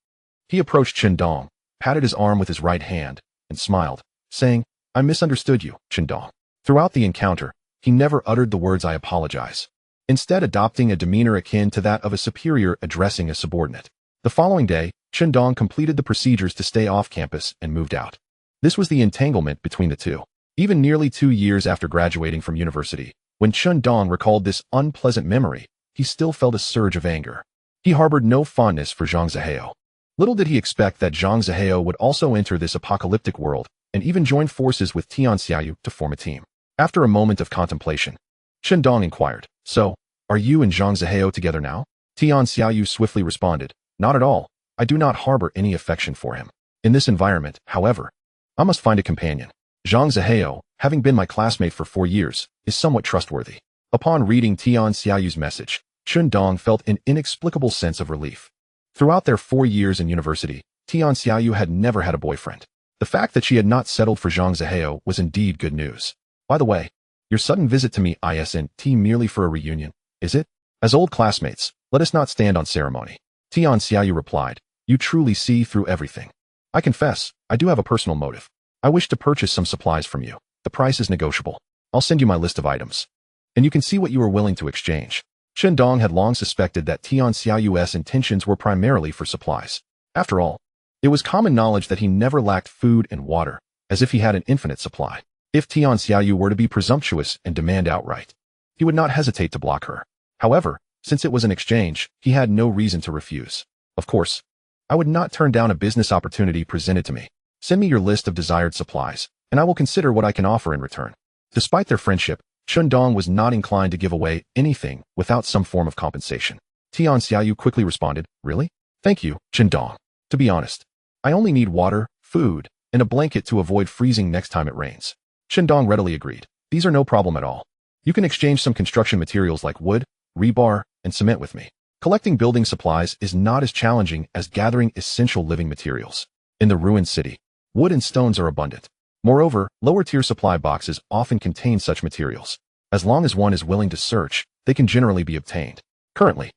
he approached Chen Dong, patted his arm with his right hand, and smiled, saying, "I misunderstood you, Chen Dong." Throughout the encounter, he never uttered the words "I apologize," instead adopting a demeanor akin to that of a superior addressing a subordinate. The following day, Chen Dong completed the procedures to stay off campus and moved out. This was the entanglement between the two. Even nearly 2 years after graduating from university, when Chen Dong recalled this unpleasant memory, he still felt a surge of anger. He harbored no fondness for Zhang Zihao. Little did he expect that Zhang Zihao would also enter this apocalyptic world and even join forces with Tian Xiaoyu to form a team. After a moment of contemplation, Chen Dong inquired, "So, are you and Zhang Zihao together now?" Tian Xiaoyu swiftly responded, "Not at all. I do not harbor any affection for him. In this environment, however, I must find a companion. Zhang Zihao, having been my classmate for 4 years, is somewhat trustworthy." Upon reading Tian Xiaoyu's message, Chen Dong felt an inexplicable sense of relief. Throughout their 4 years in university, Tian Xiaoyu had never had a boyfriend. The fact that she had not settled for Zhang Zihao was indeed good news. "By the way, your sudden visit to me isn't merely for a reunion, is it? As old classmates, let us not stand on ceremony." Tian Xiaoyu replied, "You truly see through everything. I confess, I do have a personal motive. I wish to purchase some supplies from you. The price is negotiable. I'll send you my list of items, and you can see what you are willing to exchange." Chen Dong had long suspected that Tian Xiaoyu's intentions were primarily for supplies. After all, it was common knowledge that he never lacked food and water, as if he had an infinite supply. If Tian Xiaoyu were to be presumptuous and demand outright, he would not hesitate to block her. However, since it was an exchange, he had no reason to refuse. "Of course, I would not turn down a business opportunity presented to me. Send me your list of desired supplies, and I will consider what I can offer in return." Despite their friendship, Chen Dong was not inclined to give away anything without some form of compensation. Tian Xiaoyu quickly responded, "Really? Thank you, Chen Dong. To be honest, I only need water, food, and a blanket to avoid freezing next time it rains." Chen Dong readily agreed. "These are no problem at all. You can exchange some construction materials like wood, rebar, and cement with me. Collecting building supplies is not as challenging as gathering essential living materials. In the ruined city, wood and stones are abundant. Moreover, lower-tier supply boxes often contain such materials. As long as one is willing to search, they can generally be obtained." Currently,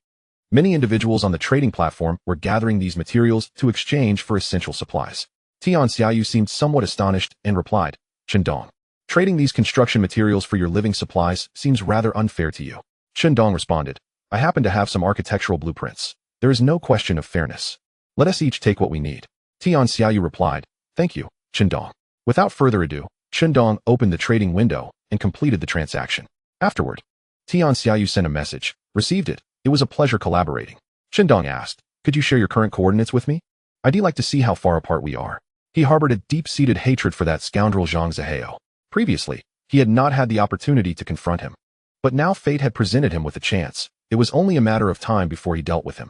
many individuals on the trading platform were gathering these materials to exchange for essential supplies. Tian Xiaoyu seemed somewhat astonished and replied, "Chen Dong, trading these construction materials for your living supplies seems rather unfair to you." Chen Dong responded, "I happen to have some architectural blueprints. There is no question of fairness. Let us each take what we need." Tian Xiaoyu replied, "Thank you, Chen Dong." Without further ado, Chen Dong opened the trading window and completed the transaction. Afterward, Tian Xiaoyu sent a message. "Received it. It was a pleasure collaborating." Chen Dong asked, "Could you share your current coordinates with me? I'd like to see how far apart we are." He harbored a deep-seated hatred for that scoundrel Zhang Zihao. Previously, he had not had the opportunity to confront him. But now fate had presented him with a chance. It was only a matter of time before he dealt with him.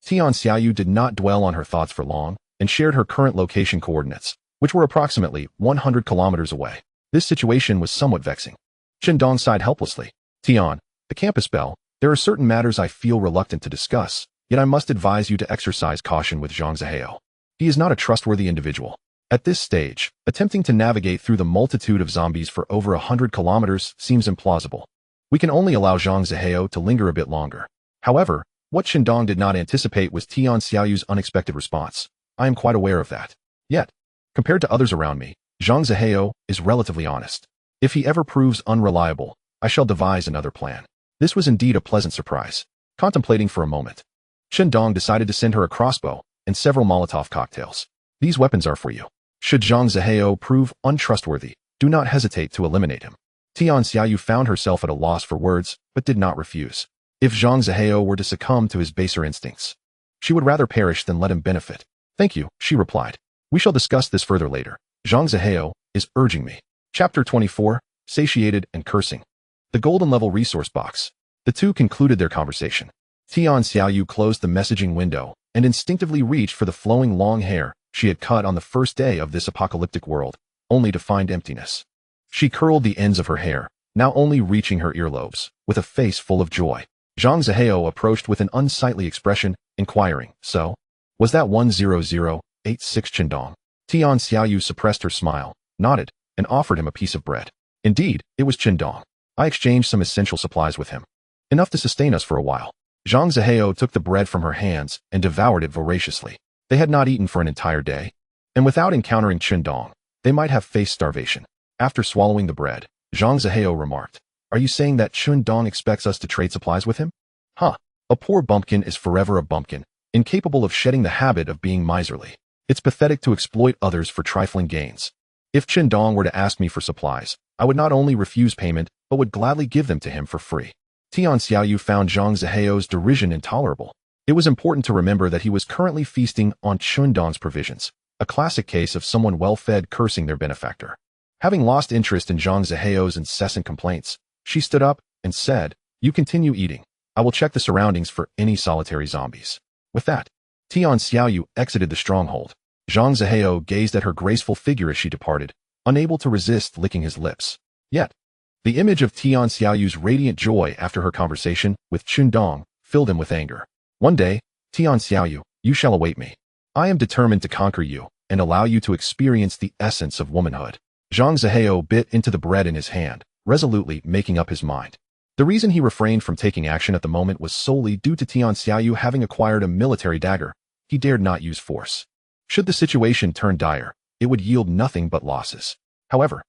Tian Xiaoyu did not dwell on her thoughts for long and shared her current location coordinates, which were approximately 100 kilometers away. This situation was somewhat vexing. Chen Dong sighed helplessly. "Tian, the campus bell, there are certain matters I feel reluctant to discuss, yet I must advise you to exercise caution with Zhang Zihao. He is not a trustworthy individual. At this stage, attempting to navigate through the multitude of zombies for over 100 kilometers seems implausible. We can only allow Zhang Zihao to linger a bit longer." However, what Chen Dong did not anticipate was Tian Xiaoyu's unexpected response. "I am quite aware of that. Yet, compared to others around me, Zhang Zihao is relatively honest. If he ever proves unreliable, I shall devise another plan." This was indeed a pleasant surprise. Contemplating for a moment, Chen Dong decided to send her a crossbow and several Molotov cocktails. "These weapons are for you. Should Zhang Zihao prove untrustworthy, do not hesitate to eliminate him." Tian Xiaoyu found herself at a loss for words, but did not refuse. If Zhang Zihao were to succumb to his baser instincts, she would rather perish than let him benefit. "Thank you," she replied. "We shall discuss this further later. Zhang Zihao is urging me." Chapter 24, Satiated and Cursing. The golden level resource box. The two concluded their conversation. Tian Xiaoyu closed the messaging window and instinctively reached for the flowing long hair she had cut on the first day of this apocalyptic world, only to find emptiness. She curled the ends of her hair, now only reaching her earlobes, with a face full of joy. Zhang Zihao approached with an unsightly expression, inquiring, "So, was that 10086 Chen Dong?" Tian Xiaoyu suppressed her smile, nodded, and offered him a piece of bread. "Indeed, it was Chen Dong. I exchanged some essential supplies with him. Enough to sustain us for a while." Zhang Zihao took the bread from her hands and devoured it voraciously. They had not eaten for an entire day, and without encountering Chen Dong, they might have faced starvation. After swallowing the bread, Zhang Zihao remarked, "Are you saying that Chen Dong expects us to trade supplies with him? Huh. A poor bumpkin is forever a bumpkin, incapable of shedding the habit of being miserly. It's pathetic to exploit others for trifling gains. If Chen Dong were to ask me for supplies, I would not only refuse payment, but would gladly give them to him for free." Tian Xiaoyu found Zhang Zihao's derision intolerable. It was important to remember that he was currently feasting on Chen Dong's provisions, a classic case of someone well-fed cursing their benefactor. Having lost interest in Zhang Zihao's incessant complaints, she stood up and said, "You continue eating. I will check the surroundings for any solitary zombies." With that, Tian Xiaoyu exited the stronghold. Zhang Zihao gazed at her graceful figure as she departed, unable to resist licking his lips. Yet, the image of Tian Xiaoyu's radiant joy after her conversation with Chen Dong filled him with anger. "One day, Tian Xiaoyu, you shall await me. I am determined to conquer you and allow you to experience the essence of womanhood." Zhang Zihao bit into the bread in his hand, resolutely making up his mind. The reason he refrained from taking action at the moment was solely due to Tian Xiaoyu having acquired a military dagger. He dared not use force. Should the situation turn dire, it would yield nothing but losses. However,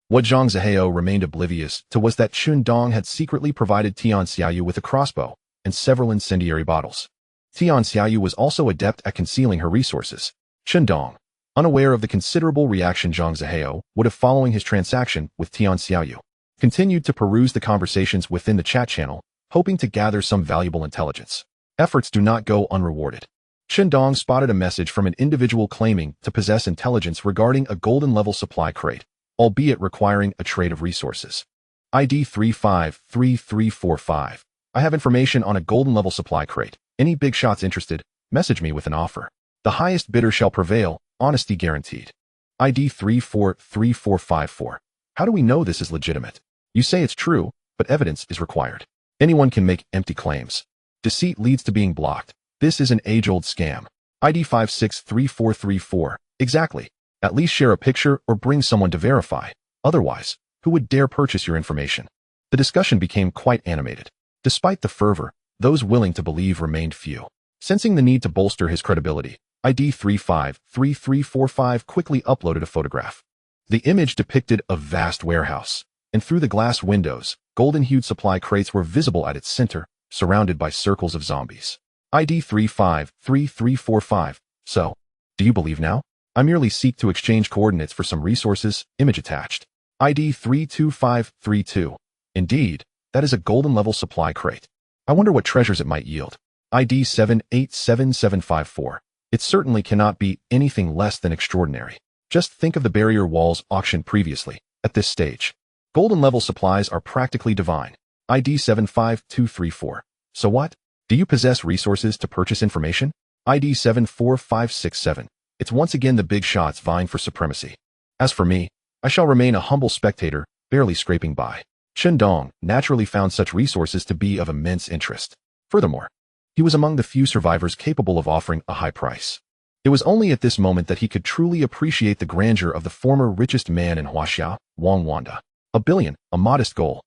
what Zhang Zihao remained oblivious to was that Chen Dong had secretly provided Tian Xiaoyu with a crossbow and several incendiary bottles. Tian Xiaoyu was also adept at concealing her resources. Chen Dong, unaware of the considerable reaction Zhang Zihao would have following his transaction with Tian Xiaoyu, continued to peruse the conversations within the chat channel, hoping to gather some valuable intelligence. Efforts do not go unrewarded. Chen Dong spotted a message from an individual claiming to possess intelligence regarding a golden-level supply crate, albeit requiring a trade of resources. ID 353345. I have information on a golden-level supply crate. Any big shots interested? Message me with an offer. The highest bidder shall prevail, honesty guaranteed. ID 343454. How do we know this is legitimate? You say it's true, but evidence is required. Anyone can make empty claims. Deceit leads to being blocked. This is an age-old scam. ID 563434. Exactly. At least share a picture or bring someone to verify. Otherwise, who would dare purchase your information? The discussion became quite animated. Despite the fervor, those willing to believe remained few. Sensing the need to bolster his credibility, ID 353345 quickly uploaded a photograph. The image depicted a vast warehouse, and through the glass windows, golden-hued supply crates were visible at its center, surrounded by circles of zombies. ID 353345. So, do you believe now? I merely seek to exchange coordinates for some resources, image attached. ID 32532. Indeed, that is a golden-level supply crate. I wonder what treasures it might yield. ID 787754. It certainly cannot be anything less than extraordinary. Just think of the barrier walls auctioned previously. At this stage, golden-level supplies are practically divine. ID 75234. So what? Do you possess resources to purchase information? ID 74567. It's once again the big shots vying for supremacy. As for me, I shall remain a humble spectator, barely scraping by. Chen Dong naturally found such resources to be of immense interest. Furthermore, he was among the few survivors capable of offering a high price. It was only at this moment that he could truly appreciate the grandeur of the former richest man in Huaxia, Wang Wanda. $1 billion, a modest goal.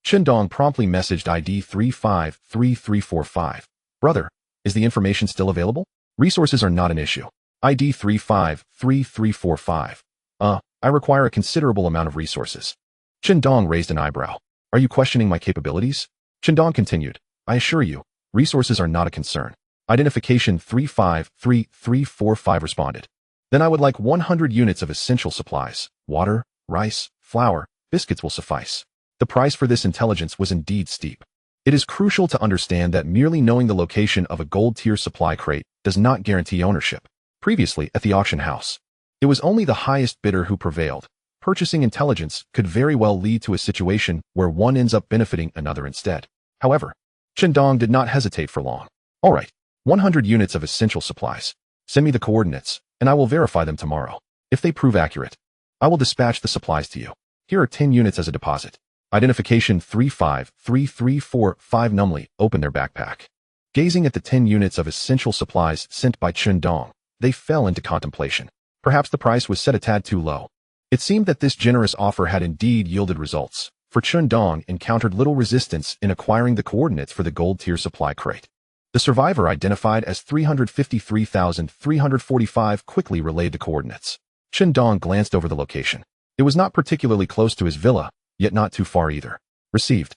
Chen Dong promptly messaged ID 353345. Brother, is the information still available? Resources are not an issue. ID 353345. I require a considerable amount of resources. Chen Dong raised an eyebrow. Are you questioning my capabilities? Chen Dong continued. I assure you, resources are not a concern. Identification 353345 responded. Then I would like 100 units of essential supplies. Water, rice, flour, biscuits will suffice. The price for this intelligence was indeed steep. It is crucial to understand that merely knowing the location of a gold-tier supply crate does not guarantee ownership. Previously, at the auction house, it was only the highest bidder who prevailed. Purchasing intelligence could very well lead to a situation where one ends up benefiting another instead. However, Chen Dong did not hesitate for long. All right, 100 units of essential supplies. Send me the coordinates, and I will verify them tomorrow. If they prove accurate, I will dispatch the supplies to you. Here are 10 units as a deposit. Identification 353345 numbly opened their backpack. Gazing at the 10 units of essential supplies sent by Chen Dong, they fell into contemplation. Perhaps the price was set a tad too low. It seemed that this generous offer had indeed yielded results, for Chen Dong encountered little resistance in acquiring the coordinates for the gold-tier supply crate. The survivor, identified as 353,345, quickly relayed the coordinates. Chen Dong glanced over the location. It was not particularly close to his villa, yet not too far either. Received.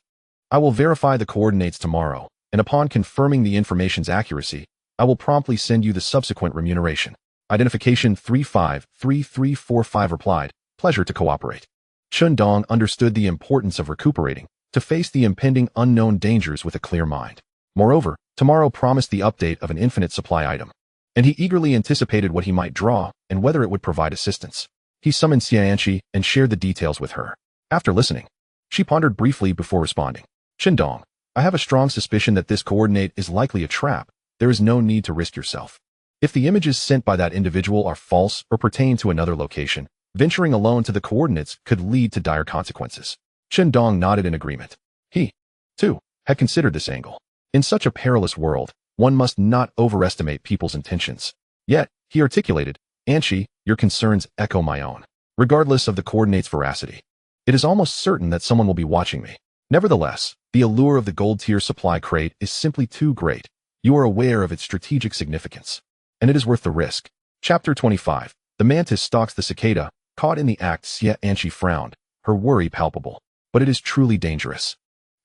I will verify the coordinates tomorrow, and upon confirming the information's accuracy, I will promptly send you the subsequent remuneration. Identification 353345 replied, pleasure to cooperate. Chen Dong understood the importance of recuperating, to face the impending unknown dangers with a clear mind. Moreover, tomorrow promised the update of an infinite supply item, and he eagerly anticipated what he might draw and whether it would provide assistance. He summoned Xianqi and shared the details with her. After listening, she pondered briefly before responding. Chen Dong, I have a strong suspicion that this coordinate is likely a trap. There is no need to risk yourself. If the images sent by that individual are false or pertain to another location, venturing alone to the coordinates could lead to dire consequences. Chen Dong nodded in agreement. He, too, had considered this angle. In such a perilous world, one must not overestimate people's intentions. Yet, he articulated, Anshi, your concerns echo my own. Regardless of the coordinate's veracity, it is almost certain that someone will be watching me. Nevertheless, the allure of the gold-tier supply crate is simply too great. You are aware of its strategic significance, and it is worth the risk. Chapter 25. The mantis stalks the cicada. Caught in the act, Xianqi frowned, her worry palpable. But it is truly dangerous.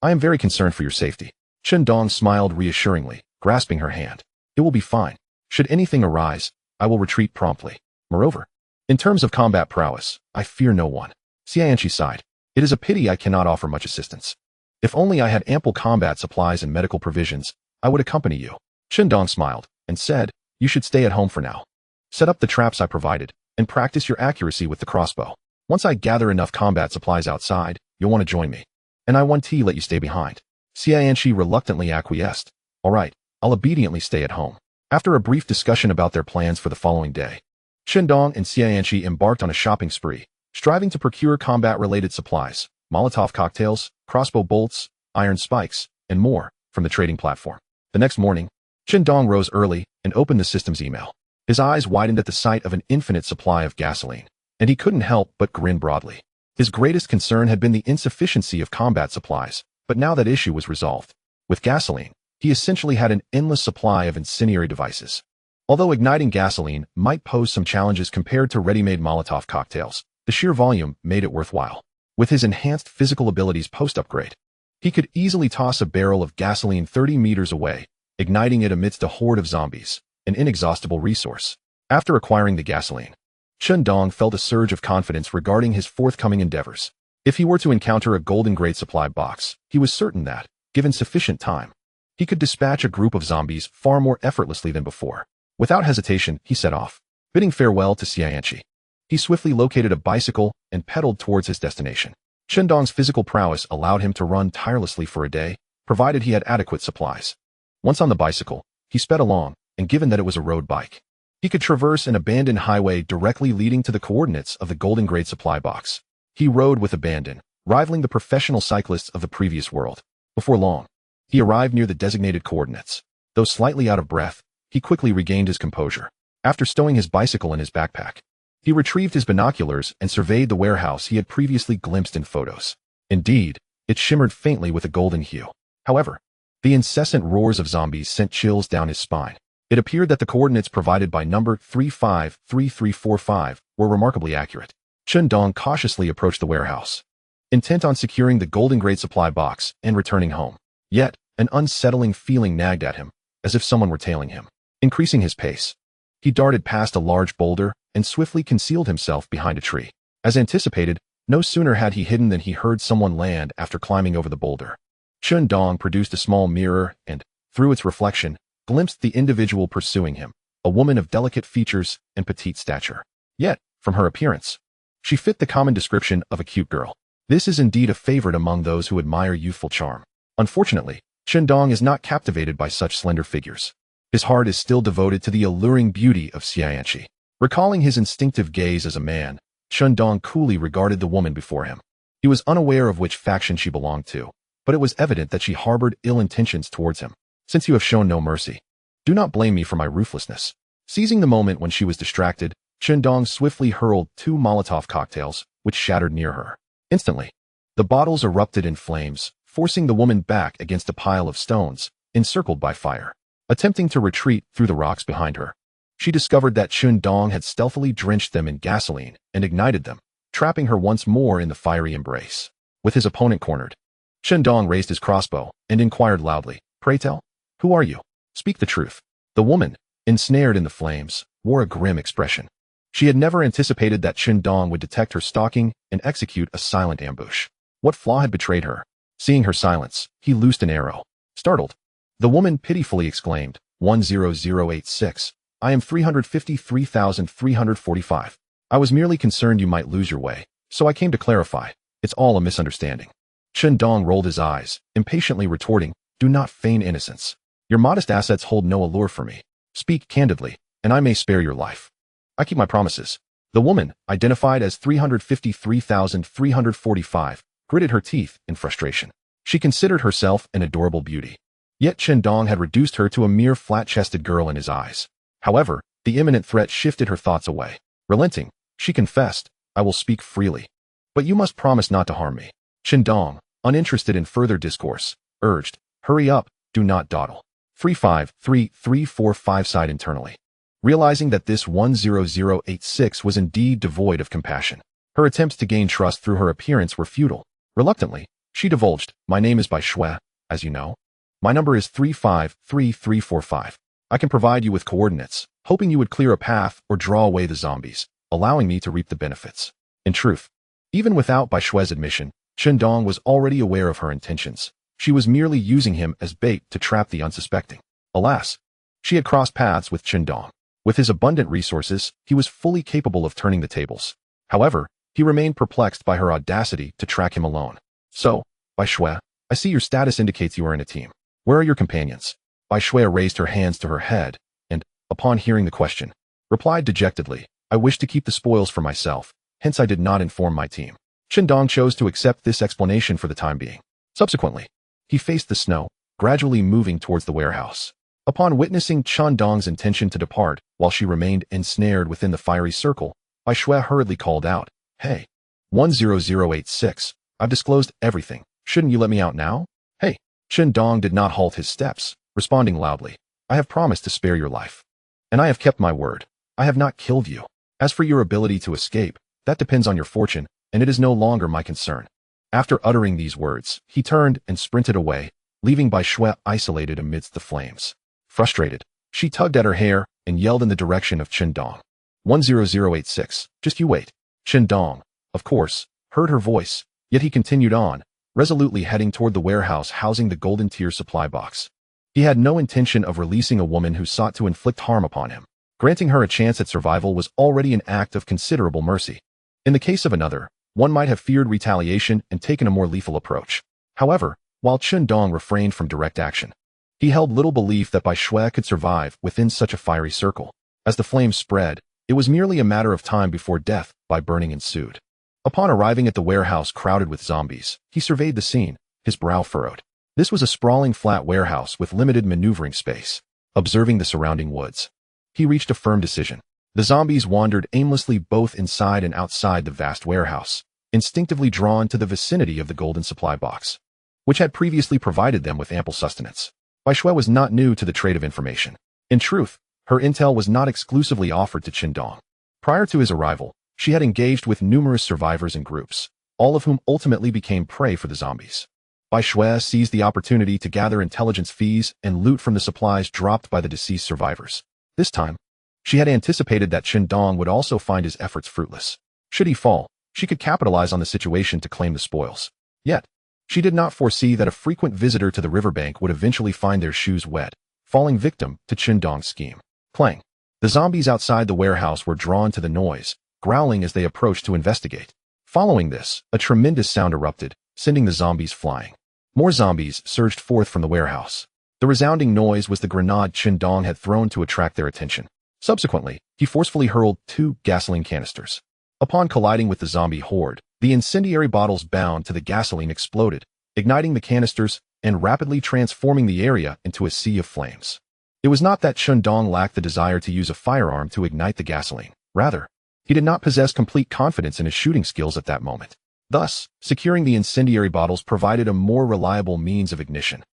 I am very concerned for your safety. Chen Dong smiled reassuringly, grasping her hand. It will be fine. Should anything arise, I will retreat promptly. Moreover, in terms of combat prowess, I fear no one. Xianqi sighed. It is a pity I cannot offer much assistance. If only I had ample combat supplies and medical provisions, I would accompany you. Chen Dong smiled and said, you should stay at home for now. Set up the traps I provided and practice your accuracy with the crossbow. Once I gather enough combat supplies outside, you'll want to join me. And I want to let you stay behind. Xianqi reluctantly acquiesced. All right, I'll obediently stay at home. After a brief discussion about their plans for the following day, Chen Dong and Xianqi embarked on a shopping spree, striving to procure combat-related supplies, Molotov cocktails, crossbow bolts, iron spikes, and more, from the trading platform. The next morning, Chen Dong rose early and opened the system's email. His eyes widened at the sight of an infinite supply of gasoline, and he couldn't help but grin broadly. His greatest concern had been the insufficiency of combat supplies, but now that issue was resolved. With gasoline, he essentially had an endless supply of incendiary devices. Although igniting gasoline might pose some challenges compared to ready-made Molotov cocktails, the sheer volume made it worthwhile. With his enhanced physical abilities post-upgrade, he could easily toss a barrel of gasoline 30 meters away, igniting it amidst a horde of zombies, an inexhaustible resource. After acquiring the gasoline, Chen Dong felt a surge of confidence regarding his forthcoming endeavors. If he were to encounter a golden grade supply box, he was certain that, given sufficient time, he could dispatch a group of zombies far more effortlessly than before. Without hesitation, he set off. Bidding farewell to Xianqi, he swiftly located a bicycle and pedaled towards his destination. Chen Dong's physical prowess allowed him to run tirelessly for a day, provided he had adequate supplies. Once on the bicycle, he sped along, and given that it was a road bike, he could traverse an abandoned highway directly leading to the coordinates of the golden grade supply box. He rode with abandon, rivaling the professional cyclists of the previous world. Before long, he arrived near the designated coordinates. Though slightly out of breath, he quickly regained his composure. After stowing his bicycle in his backpack, he retrieved his binoculars and surveyed the warehouse he had previously glimpsed in photos. Indeed, it shimmered faintly with a golden hue. However, the incessant roars of zombies sent chills down his spine. It appeared that the coordinates provided by number 353345 were remarkably accurate. Chen Dong cautiously approached the warehouse, intent on securing the golden grade supply box and returning home. Yet, an unsettling feeling nagged at him, as if someone were tailing him. Increasing his pace, he darted past a large boulder and swiftly concealed himself behind a tree. As anticipated, no sooner had he hidden than he heard someone land after climbing over the boulder. Chen Dong produced a small mirror and, through its reflection, glimpsed the individual pursuing him, a woman of delicate features and petite stature. Yet, from her appearance, she fit the common description of a cute girl. This is indeed a favorite among those who admire youthful charm. Unfortunately, Chen Dong is not captivated by such slender figures. His heart is still devoted to the alluring beauty of Xianqi. Recalling his instinctive gaze as a man, Chen Dong coolly regarded the woman before him. He was unaware of which faction she belonged to, but it was evident that she harbored ill intentions towards him. Since you have shown no mercy, do not blame me for my ruthlessness. Seizing the moment when she was distracted, Chen Dong swiftly hurled 2 Molotov cocktails, which shattered near her. Instantly, the bottles erupted in flames, forcing the woman back against a pile of stones, encircled by fire. attempting to retreat through the rocks behind her. She discovered that Chen Dong had stealthily drenched them in gasoline and ignited them, trapping her once more in the fiery embrace. With his opponent cornered, Chen Dong raised his crossbow and inquired loudly, "Pray tell, who are you? Speak the truth." The woman, ensnared in the flames, wore a grim expression. She had never anticipated that Chen Dong would detect her stalking and execute a silent ambush. What flaw had betrayed her? Seeing her silence, he loosed an arrow. Startled, the woman pitifully exclaimed, 10086, I am 353,345. I was merely concerned you might lose your way, so I came to clarify. It's all a misunderstanding. Chen Dong rolled his eyes, impatiently retorting, do not feign innocence. Your modest assets hold no allure for me. Speak candidly, and I may spare your life. I keep my promises. The woman, identified as 353,345, gritted her teeth in frustration. She considered herself an adorable beauty. Yet Chen Dong had reduced her to a mere flat-chested girl in his eyes. However, the imminent threat shifted her thoughts away. Relenting, she confessed, I will speak freely. But you must promise not to harm me. Chen Dong, uninterested in further discourse, urged, hurry up, do not dawdle. 353,345 sighed internally, realizing that this 10086 was indeed devoid of compassion. Her attempts to gain trust through her appearance were futile. Reluctantly, she divulged, my name is Bai Shui, as you know. My number is 353345. I can provide you with coordinates, hoping you would clear a path or draw away the zombies, allowing me to reap the benefits. In truth, even without Bai Shui's admission, Chen Dong was already aware of her intentions. She was merely using him as bait to trap the unsuspecting. Alas, she had crossed paths with Chen Dong. With his abundant resources, he was fully capable of turning the tables. However, he remained perplexed by her audacity to track him alone. So, Bai Shui, I see your status indicates you are in a team. Where are your companions? Bai Shui raised her hands to her head, and, upon hearing the question, replied dejectedly, I wish to keep the spoils for myself, hence I did not inform my team. Chen Dong chose to accept this explanation for the time being. Subsequently, he faced the snow, gradually moving towards the warehouse. Upon witnessing Chen Dong's intention to depart, while she remained ensnared within the fiery circle, Bai Shui hurriedly called out, Hey, 10086, I've disclosed everything. Shouldn't you let me out now? Hey, Chen Dong did not halt his steps, responding loudly, I have promised to spare your life. And I have kept my word. I have not killed you. As for your ability to escape, that depends on your fortune, and it is no longer my concern. After uttering these words, he turned and sprinted away, leaving Bai Shui isolated amidst the flames. Frustrated, she tugged at her hair and yelled in the direction of Chen Dong. 10086, just you wait. Chen Dong, of course, heard her voice, yet he continued on, resolutely heading toward the warehouse housing the golden tier supply box. He had no intention of releasing a woman who sought to inflict harm upon him. Granting her a chance at survival was already an act of considerable mercy. In the case of another, one might have feared retaliation and taken a more lethal approach. However, while Chen Dong refrained from direct action, he held little belief that Bai Shui could survive within such a fiery circle. As the flames spread, it was merely a matter of time before death by burning ensued. Upon arriving at the warehouse crowded with zombies, he surveyed the scene, his brow furrowed. This was a sprawling flat warehouse with limited maneuvering space. Observing the surrounding woods, he reached a firm decision. The zombies wandered aimlessly both inside and outside the vast warehouse, instinctively drawn to the vicinity of the golden supply box, which had previously provided them with ample sustenance. Bai Shui was not new to the trade of information. In truth, her intel was not exclusively offered to Chen Dong. Prior to his arrival, she had engaged with numerous survivors and groups, all of whom ultimately became prey for the zombies. Bai Shui seized the opportunity to gather intelligence fees and loot from the supplies dropped by the deceased survivors. This time, she had anticipated that Chen Dong would also find his efforts fruitless. Should he fall, she could capitalize on the situation to claim the spoils. Yet, she did not foresee that a frequent visitor to the riverbank would eventually find their shoes wet, falling victim to Chen Dong's scheme. Clang. The zombies outside the warehouse were drawn to the noise, growling as they approached to investigate. Following this, a tremendous sound erupted, sending the zombies flying. More zombies surged forth from the warehouse. The resounding noise was the grenade Chen Dong had thrown to attract their attention. Subsequently, he forcefully hurled 2 gasoline canisters. Upon colliding with the zombie horde, the incendiary bottles bound to the gasoline exploded, igniting the canisters and rapidly transforming the area into a sea of flames. It was not that Chen Dong lacked the desire to use a firearm to ignite the gasoline. Rather, he did not possess complete confidence in his shooting skills at that moment. Thus, securing the incendiary bottles provided a more reliable means of ignition.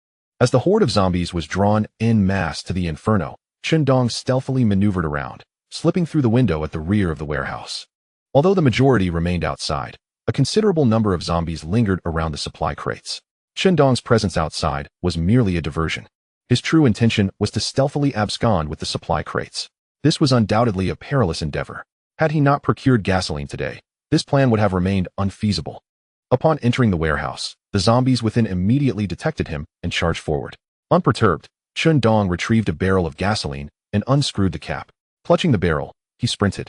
As the horde of zombies was drawn en masse to the inferno, Chen Dong stealthily maneuvered around, slipping through the window at the rear of the warehouse. Although the majority remained outside, a considerable number of zombies lingered around the supply crates. Chen Dong's presence outside was merely a diversion. His true intention was to stealthily abscond with the supply crates. This was undoubtedly a perilous endeavor. Had he not procured gasoline today, this plan would have remained unfeasible. Upon entering the warehouse, the zombies within immediately detected him and charged forward. Unperturbed, Chen Dong retrieved a barrel of gasoline and unscrewed the cap. Clutching the barrel, he sprinted,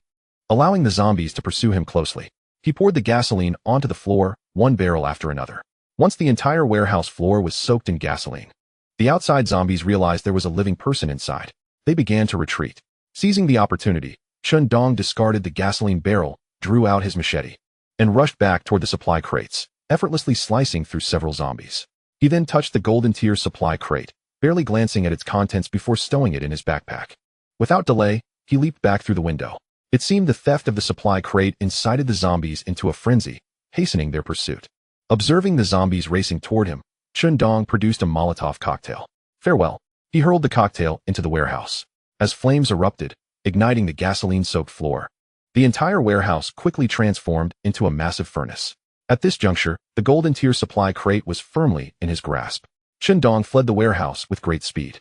allowing the zombies to pursue him closely. He poured the gasoline onto the floor, one barrel after another. Once the entire warehouse floor was soaked in gasoline, the outside zombies realized there was a living person inside. They began to retreat. Seizing the opportunity, Chen Dong discarded the gasoline barrel, drew out his machete, and rushed back toward the supply crates, effortlessly slicing through several zombies. He then touched the golden tier supply crate, barely glancing at its contents before stowing it in his backpack. Without delay, he leaped back through the window. It seemed the theft of the supply crate incited the zombies into a frenzy, hastening their pursuit. Observing the zombies racing toward him, Chen Dong produced a Molotov cocktail. Farewell. He hurled the cocktail into the warehouse. As flames erupted, igniting the gasoline-soaked floor, the entire warehouse quickly transformed into a massive furnace. At this juncture, the golden tier supply crate was firmly in his grasp. Chen Dong fled the warehouse with great speed.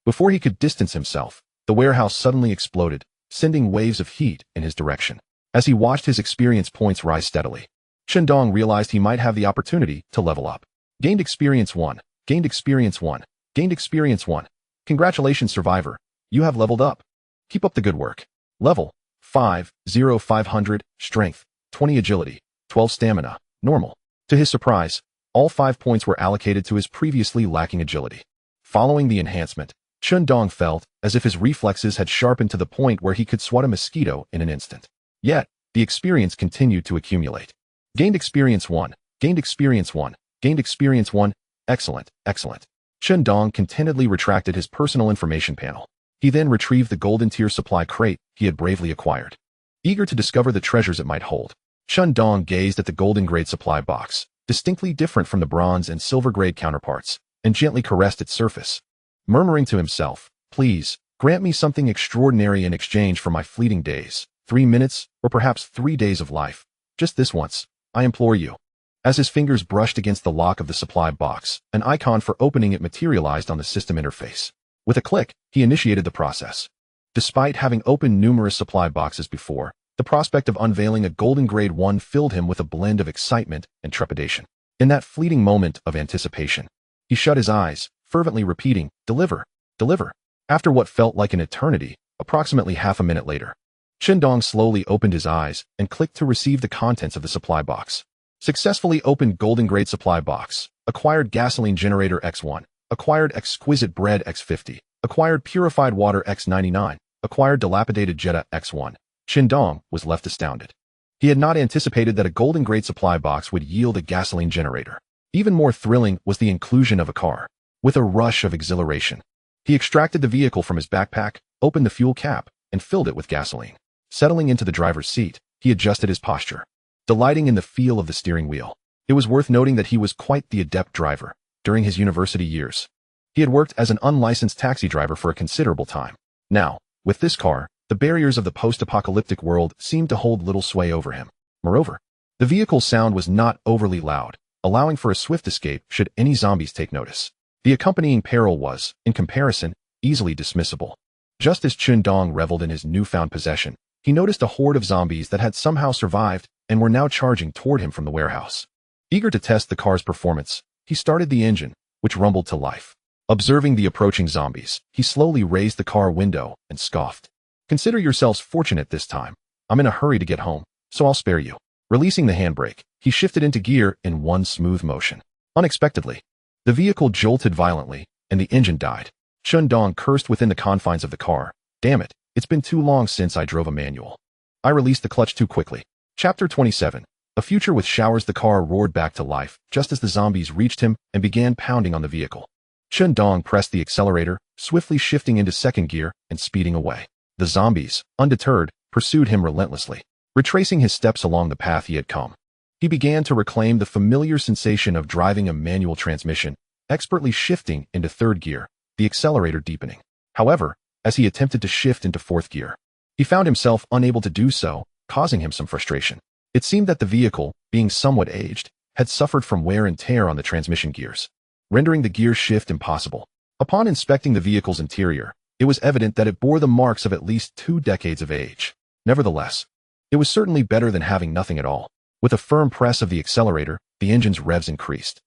Before he could distance himself, the warehouse suddenly exploded, sending waves of heat in his direction. As he watched his experience points rise steadily, Chen Dong realized he might have the opportunity to level up. Gained experience 1. Gained experience 1. Gained experience 1. Congratulations, survivor. You have leveled up. Keep up the good work. Level 500, strength 20, agility 12, stamina normal. To his surprise, all 5 points were allocated to his previously lacking agility. Following the enhancement, Chen Dong felt as if his reflexes had sharpened to the point where he could swat a mosquito in an instant. Yet, the experience continued to accumulate. Gained experience 1. Gained experience 1. Gained experience 1. Excellent, excellent. Chen Dong contentedly retracted his personal information panel. He then retrieved the golden tier supply crate he had bravely acquired. Eager to discover the treasures it might hold, Chen Dong gazed at the golden grade supply box, distinctly different from the bronze and silver grade counterparts, and gently caressed its surface. Murmuring to himself, "Please, grant me something extraordinary in exchange for my fleeting days, 3 minutes, or perhaps 3 days of life. Just this once, I implore you." As his fingers brushed against the lock of the supply box, an icon for opening it materialized on the system interface. With a click, he initiated the process. Despite having opened numerous supply boxes before, the prospect of unveiling a golden grade one filled him with a blend of excitement and trepidation. In that fleeting moment of anticipation, he shut his eyes, fervently repeating, "Deliver, deliver." After what felt like an eternity, approximately half a minute later, Chen Dong slowly opened his eyes and clicked to receive the contents of the supply box. Successfully opened golden grade supply box. Acquired gasoline generator X1. Acquired exquisite bread X50. Acquired purified water X99. Acquired dilapidated Jetta X1. Chen Dong was left astounded. He had not anticipated that a golden grade supply box would yield a gasoline generator. Even more thrilling was the inclusion of a car. With a rush of exhilaration, he extracted the vehicle from his backpack, opened the fuel cap, and filled it with gasoline. Settling into the driver's seat, he adjusted his posture, delighting in the feel of the steering wheel. It was worth noting that he was quite the adept driver. During his university years, he had worked as an unlicensed taxi driver for a considerable time. Now, with this car, the barriers of the post-apocalyptic world seemed to hold little sway over him. Moreover, the vehicle's sound was not overly loud, allowing for a swift escape should any zombies take notice. The accompanying peril was, in comparison, easily dismissible. Just as Chen Dong reveled in his newfound possession, he noticed a horde of zombies that had somehow survived and were now charging toward him from the warehouse. Eager to test the car's performance, he started the engine, which rumbled to life. Observing the approaching zombies, he slowly raised the car window and scoffed. "Consider yourselves fortunate this time. I'm in a hurry to get home, so I'll spare you." Releasing the handbrake, he shifted into gear in one smooth motion. Unexpectedly, the vehicle jolted violently, and the engine died. Chen Dong cursed within the confines of the car. "Damn it, it's been too long since I drove a manual. I released the clutch too quickly." Chapter 27. A future with showers. The car roared back to life just as the zombies reached him and began pounding on the vehicle. Chen Dong pressed the accelerator, swiftly shifting into second gear and speeding away. The zombies, undeterred, pursued him relentlessly. Retracing his steps along the path he had come, he began to reclaim the familiar sensation of driving a manual transmission, expertly shifting into third gear, the accelerator deepening. However, as he attempted to shift into fourth gear, he found himself unable to do so, causing him some frustration. It seemed that the vehicle, being somewhat aged, had suffered from wear and tear on the transmission gears, rendering the gear shift impossible. Upon inspecting the vehicle's interior, it was evident that it bore the marks of at least 2 decades of age. Nevertheless, it was certainly better than having nothing at all. With a firm press of the accelerator, the engine's revs increased,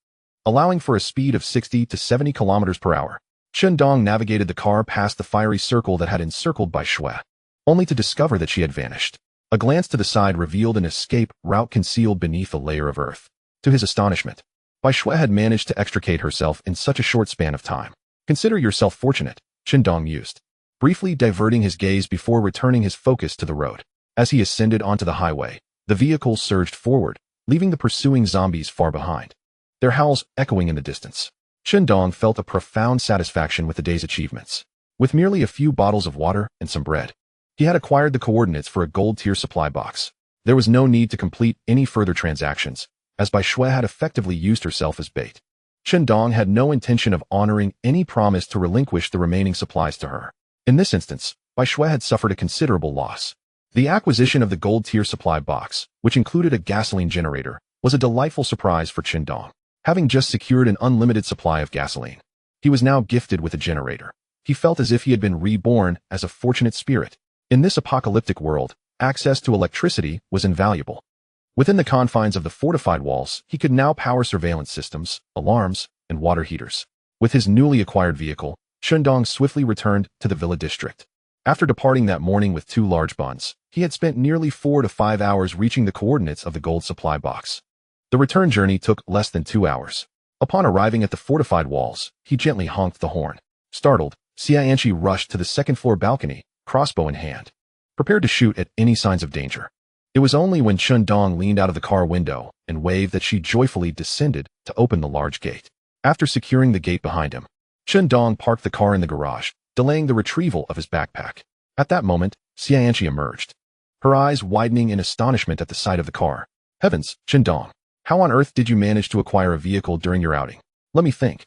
allowing for a speed of 60 to 70 kilometers per hour. Chen Dong navigated the car past the fiery circle that had encircled Bai Shui, only to discover that she had vanished. A glance to the side revealed an escape route concealed beneath a layer of earth. To his astonishment, Bai Shui had managed to extricate herself in such a short span of time. Consider yourself fortunate, Chen Dong mused, briefly diverting his gaze before returning his focus to the road. As he ascended onto the highway, the vehicle surged forward, leaving the pursuing zombies far behind, their howls echoing in the distance. Chen Dong felt a profound satisfaction with the day's achievements. With merely a few bottles of water and some bread, he had acquired the coordinates for a gold-tier supply box. There was no need to complete any further transactions, as Bai Shui had effectively used herself as bait. Chen Dong had no intention of honoring any promise to relinquish the remaining supplies to her. In this instance, Bai Shui had suffered a considerable loss. The acquisition of the gold-tier supply box, which included a gasoline generator, was a delightful surprise for Chen Dong. Having just secured an unlimited supply of gasoline, he was now gifted with a generator. He felt as if he had been reborn as a fortunate spirit. In this apocalyptic world, access to electricity was invaluable. Within the confines of the fortified walls, he could now power surveillance systems, alarms, and water heaters. With his newly acquired vehicle, Chen Dong swiftly returned to the villa district. After departing that morning with 2 large buns, he had spent nearly 4 to 5 hours reaching the coordinates of the gold supply box. The return journey took less than 2 hours. Upon arriving at the fortified walls, he gently honked the horn. Startled, Xianqi rushed to the second-floor balcony, crossbow in hand, prepared to shoot at any signs of danger. It was only when Chen Dong leaned out of the car window and waved that she joyfully descended to open the large gate. After securing the gate behind him, Chen Dong parked the car in the garage, delaying the retrieval of his backpack. At that moment, Xianqi emerged, her eyes widening in astonishment at the sight of the car. Heavens, Chen Dong, how on earth did you manage to acquire a vehicle during your outing? Let me think.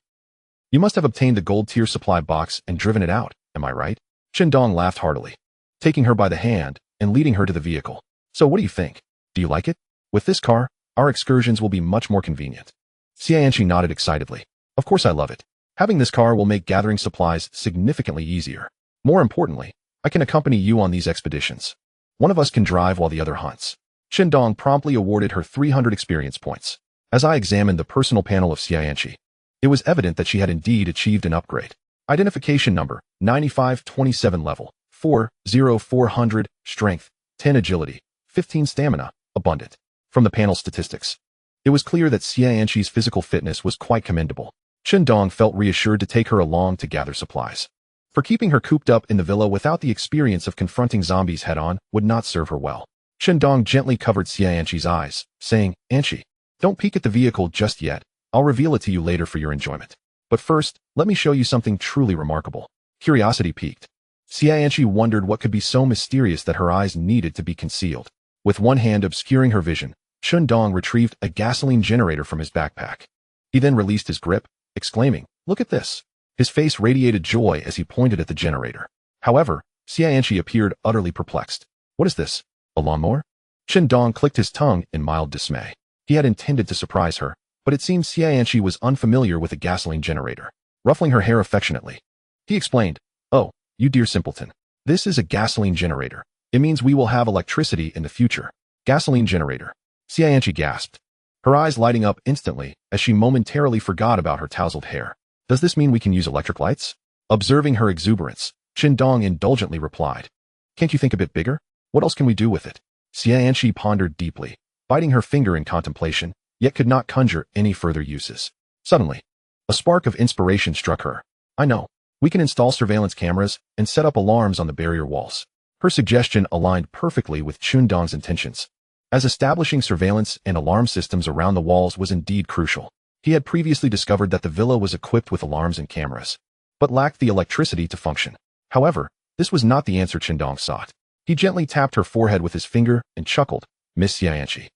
You must have obtained the gold-tier supply box and driven it out, am I right? Chen Dong laughed heartily, taking her by the hand and leading her to the vehicle. So what do you think? Do you like it? With this car, our excursions will be much more convenient. Xianqi nodded excitedly. Of course I love it. Having this car will make gathering supplies significantly easier. More importantly, I can accompany you on these expeditions. One of us can drive while the other hunts. Chen Dong promptly awarded her 300 experience points. As I examined the personal panel of Xianqi, it was evident that she had indeed achieved an upgrade. Identification number, 9527 level, 40400, strength, 10 agility, 15 stamina, abundant. From the panel statistics, it was clear that Xianqi's physical fitness was quite commendable. Chen Dong felt reassured to take her along to gather supplies. For keeping her cooped up in the villa without the experience of confronting zombies head-on would not serve her well. Chen Dong gently covered Xianqi's eyes, saying, Anqi, don't peek at the vehicle just yet. I'll reveal it to you later for your enjoyment. But first, let me show you something truly remarkable. Curiosity piqued. Xianqi wondered what could be so mysterious that her eyes needed to be concealed. With one hand obscuring her vision, Chen Dong retrieved a gasoline generator from his backpack. He then released his grip, exclaiming, look at this. His face radiated joy as he pointed at the generator. However, Xianqi appeared utterly perplexed. What is this? A lawnmower? Chen Dong clicked his tongue in mild dismay. He had intended to surprise her, but it seemed Xianqi was unfamiliar with a gasoline generator. Ruffling her hair affectionately, he explained, oh, you dear simpleton. This is a gasoline generator. It means we will have electricity in the future. Gasoline generator. Xianqi gasped, her eyes lighting up instantly as she momentarily forgot about her tousled hair. Does this mean we can use electric lights? Observing her exuberance, Chen Dong indulgently replied, can't you think a bit bigger? What else can we do with it? Xianqi pondered deeply, biting her finger in contemplation, yet could not conjure any further uses. Suddenly, a spark of inspiration struck her. I know. We can install surveillance cameras and set up alarms on the barrier walls. Her suggestion aligned perfectly with Chen Dong's intentions, as establishing surveillance and alarm systems around the walls was indeed crucial. He had previously discovered that the villa was equipped with alarms and cameras, but lacked the electricity to function. However, this was not the answer Chen Dong sought. He gently tapped her forehead with his finger and chuckled, Miss Xianqi.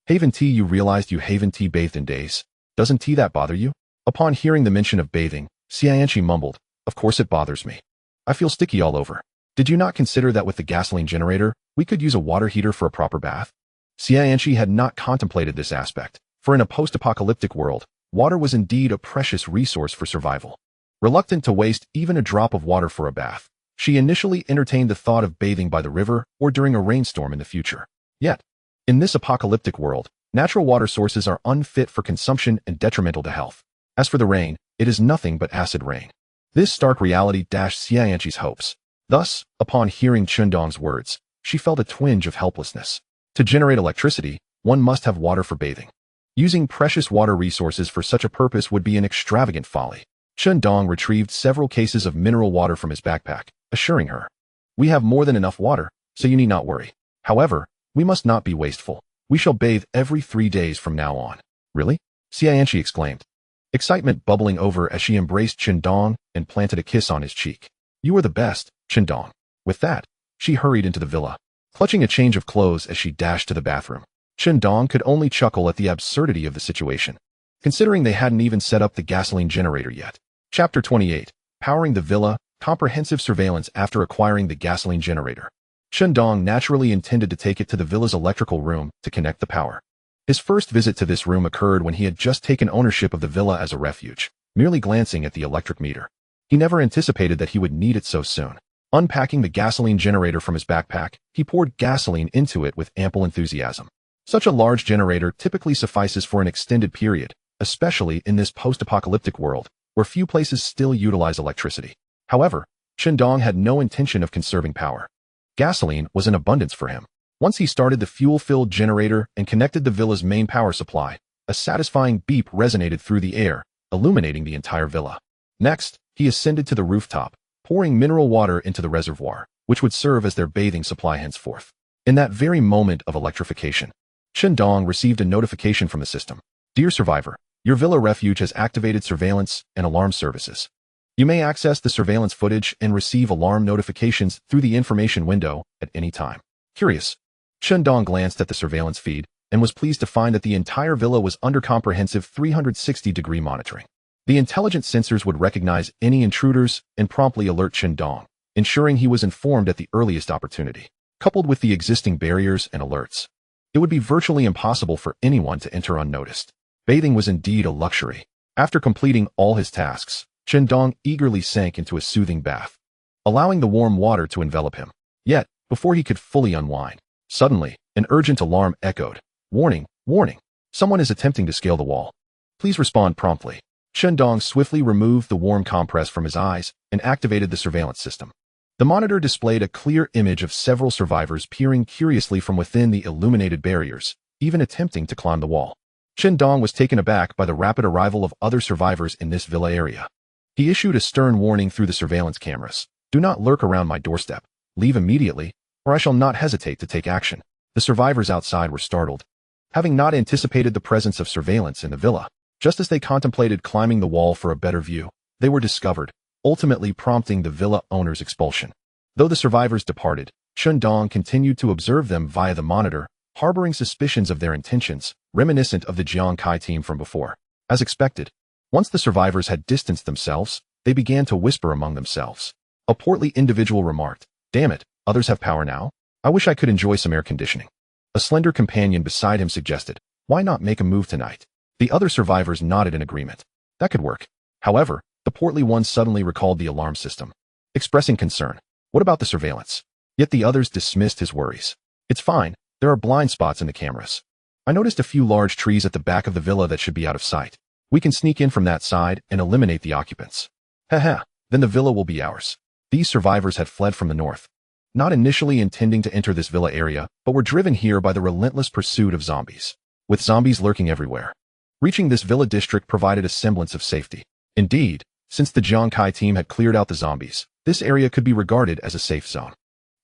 Haven't you realized you haven't bathed in days? Doesn't that bother you? Upon hearing the mention of bathing, Xianqi mumbled, "Of course it bothers me. I feel sticky all over. Did you not consider that with the gasoline generator, we could use a water heater for a proper bath?" Xianqi had not contemplated this aspect, for in a post-apocalyptic world, water was indeed a precious resource for survival. Reluctant to waste even a drop of water for a bath, she initially entertained the thought of bathing by the river or during a rainstorm in the future. Yet, in this apocalyptic world, natural water sources are unfit for consumption and detrimental to health. As for the rain, it is nothing but acid rain. This stark reality dashed Xianqi's hopes. Thus, upon hearing Chen Dong's words, she felt a twinge of helplessness. To generate electricity, one must have water for bathing. Using precious water resources for such a purpose would be an extravagant folly. Chen Dong retrieved several cases of mineral water from his backpack, assuring her, "We have more than enough water, so you need not worry. However, we must not be wasteful. We shall bathe every 3 days from now on." "Really?" Xianqi exclaimed, excitement bubbling over as she embraced Chen Dong and planted a kiss on his cheek. "You are the best, Chen Dong." With that, she hurried into the villa, clutching a change of clothes as she dashed to the bathroom. Chen Dong could only chuckle at the absurdity of the situation, considering they hadn't even set up the gasoline generator yet. Chapter 28, Powering the Villa, Comprehensive Surveillance after acquiring the gasoline generator. Chen Dong naturally intended to take it to the villa's electrical room to connect the power. His first visit to this room occurred when he had just taken ownership of the villa as a refuge, merely glancing at the electric meter. He never anticipated that he would need it so soon. Unpacking the gasoline generator from his backpack, he poured gasoline into it with ample enthusiasm. Such a large generator typically suffices for an extended period, especially in this post-apocalyptic world, where few places still utilize electricity. However, Chen Dong had no intention of conserving power. Gasoline was in abundance for him. Once he started the fuel-filled generator and connected the villa's main power supply, a satisfying beep resonated through the air, illuminating the entire villa. Next, he ascended to the rooftop, pouring mineral water into the reservoir, which would serve as their bathing supply henceforth. In that very moment of electrification, Chen Dong received a notification from the system. "Dear survivor, your villa refuge has activated surveillance and alarm services. You may access the surveillance footage and receive alarm notifications through the information window at any time." Curious, Chen Dong glanced at the surveillance feed and was pleased to find that the entire villa was under comprehensive 360-degree monitoring. The intelligent sensors would recognize any intruders and promptly alert Chen Dong, ensuring he was informed at the earliest opportunity. Coupled with the existing barriers and alerts, it would be virtually impossible for anyone to enter unnoticed. Bathing was indeed a luxury. After completing all his tasks, Chen Dong eagerly sank into a soothing bath, allowing the warm water to envelop him. Yet, before he could fully unwind, suddenly, an urgent alarm echoed. "Warning, warning! Someone is attempting to scale the wall. Please respond promptly." Chen Dong swiftly removed the warm compress from his eyes and activated the surveillance system. The monitor displayed a clear image of several survivors peering curiously from within the illuminated barriers, even attempting to climb the wall. Chen Dong was taken aback by the rapid arrival of other survivors in this villa area. He issued a stern warning through the surveillance cameras. "Do not lurk around my doorstep. Leave immediately, or I shall not hesitate to take action." The survivors outside were startled, having not anticipated the presence of surveillance in the villa. Just as they contemplated climbing the wall for a better view, they were discovered, ultimately prompting the villa owner's expulsion. Though the survivors departed, Chen Dong continued to observe them via the monitor, harboring suspicions of their intentions, reminiscent of the Jiang Kai team from before. As expected, once the survivors had distanced themselves, they began to whisper among themselves. A portly individual remarked, "Damn it, others have power now? I wish I could enjoy some air conditioning." A slender companion beside him suggested, "Why not make a move tonight?" The other survivors nodded in agreement. That could work. However, the portly one suddenly recalled the alarm system, expressing concern. What about the surveillance? Yet the others dismissed his worries. "It's fine, there are blind spots in the cameras. I noticed a few large trees at the back of the villa that should be out of sight. We can sneak in from that side and eliminate the occupants. Haha, then the villa will be ours." These survivors had fled from the north, not initially intending to enter this villa area, but were driven here by the relentless pursuit of zombies, with zombies lurking everywhere. Reaching this villa district provided a semblance of safety. Indeed, since the Jiang Kai team had cleared out the zombies, this area could be regarded as a safe zone.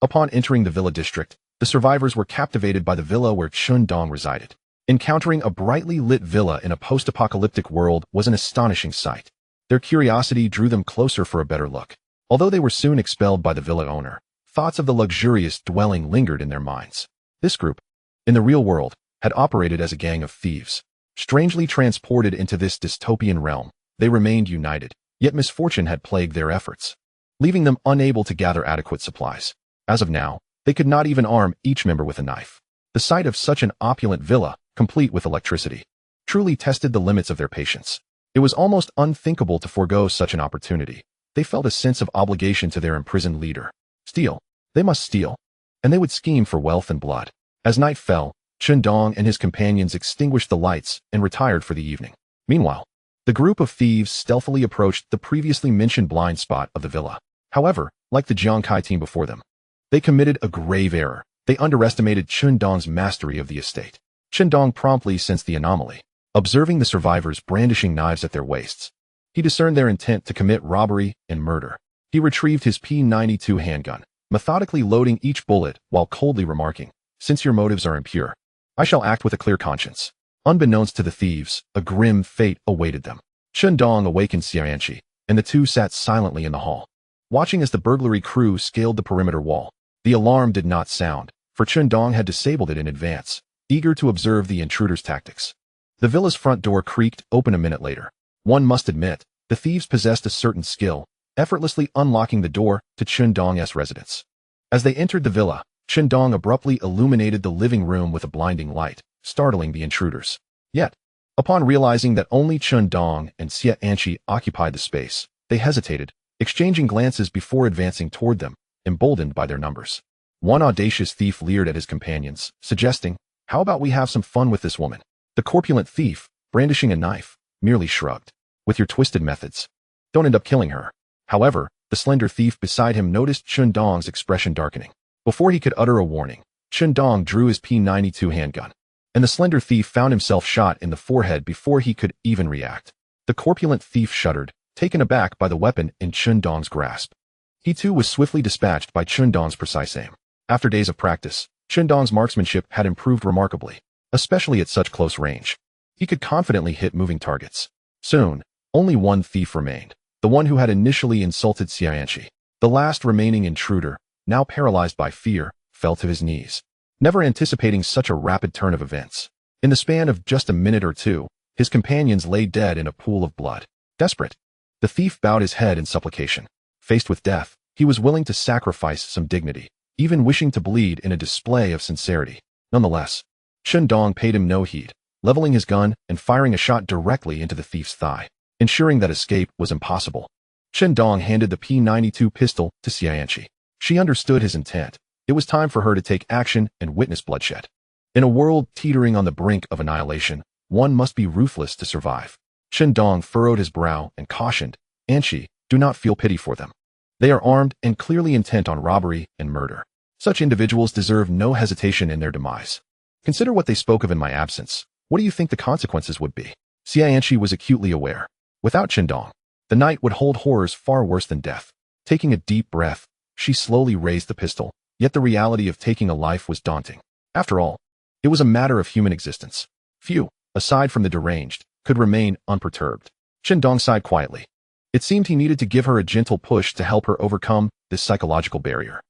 Upon entering the villa district, the survivors were captivated by the villa where Chen Dong resided. Encountering a brightly lit villa in a post-apocalyptic world was an astonishing sight. Their curiosity drew them closer for a better look. Although they were soon expelled by the villa owner, thoughts of the luxurious dwelling lingered in their minds. This group, in the real world, had operated as a gang of thieves. Strangely transported into this dystopian realm, They remained united, yet misfortune had plagued their efforts, leaving them unable to gather adequate supplies. As of now, they could not even arm each member with a knife. The sight of such an opulent villa, complete with electricity, truly tested the limits of their patience. It was almost unthinkable to forego such an opportunity. They felt a sense of obligation to their imprisoned leader. Steal. They must steal. And they would scheme for wealth and blood. As night fell, Chen Dong and his companions extinguished the lights and retired for the evening. Meanwhile, the group of thieves stealthily approached the previously mentioned blind spot of the villa. However, like the Jiangkai team before them, they committed a grave error. They underestimated Chen Dong's mastery of the estate. Chen Dong promptly sensed the anomaly. Observing the survivors brandishing knives at their waists, he discerned their intent to commit robbery and murder. He retrieved his P92 handgun, methodically loading each bullet while coldly remarking, "Since your motives are impure, I shall act with a clear conscience." Unbeknownst to the thieves, a grim fate awaited them. Chen Dong awakened Xianqi, and the two sat silently in the hall, watching as the burglary crew scaled the perimeter wall. The alarm did not sound, for Chen Dong had disabled it in advance, eager to observe the intruders' tactics. The villa's front door creaked open a minute later. One must admit, the thieves possessed a certain skill, effortlessly unlocking the door to Chen Dong's residence. As they entered the villa, Chen Dong abruptly illuminated the living room with a blinding light, startling the intruders. Yet, upon realizing that only Chen Dong and Xianqi occupied the space, they hesitated, exchanging glances before advancing toward them, emboldened by their numbers. One audacious thief leered at his companions, suggesting, "How about we have some fun with this woman?" The corpulent thief, brandishing a knife, merely shrugged. "With your twisted methods, don't end up killing her." However, the slender thief beside him noticed Chen Dong's expression darkening. Before he could utter a warning, Chen Dong drew his P92 handgun, and the slender thief found himself shot in the forehead before he could even react. The corpulent thief shuddered, taken aback by the weapon in Chen Dong's grasp. He too was swiftly dispatched by Chen Dong's precise aim. After days of practice, Chen Dong's marksmanship had improved remarkably, especially at such close range. He could confidently hit moving targets. Soon, only one thief remained, the one who had initially insulted Xianqi. The last remaining intruder, now paralyzed by fear, fell to his knees, never anticipating such a rapid turn of events. In the span of just a minute or two, his companions lay dead in a pool of blood. Desperate, the thief bowed his head in supplication. Faced with death, he was willing to sacrifice some dignity, even wishing to bleed in a display of sincerity. Nonetheless, Chen Dong paid him no heed, leveling his gun and firing a shot directly into the thief's thigh, ensuring that escape was impossible. Chen Dong handed the P92 pistol to Xianqi. She understood his intent. It was time for her to take action and witness bloodshed. In a world teetering on the brink of annihilation, one must be ruthless to survive. Chen Dong furrowed his brow and cautioned, "Anqi, do not feel pity for them. They are armed and clearly intent on robbery and murder. Such individuals deserve no hesitation in their demise. Consider what they spoke of in my absence. What do you think the consequences would be?" Xianqi was acutely aware. Without Chen Dong, the night would hold horrors far worse than death. Taking a deep breath, she slowly raised the pistol, yet the reality of taking a life was daunting. After all, it was a matter of human existence. Few, aside from the deranged, could remain unperturbed. Chen Dong sighed quietly. It seemed he needed to give her a gentle push to help her overcome this psychological barrier.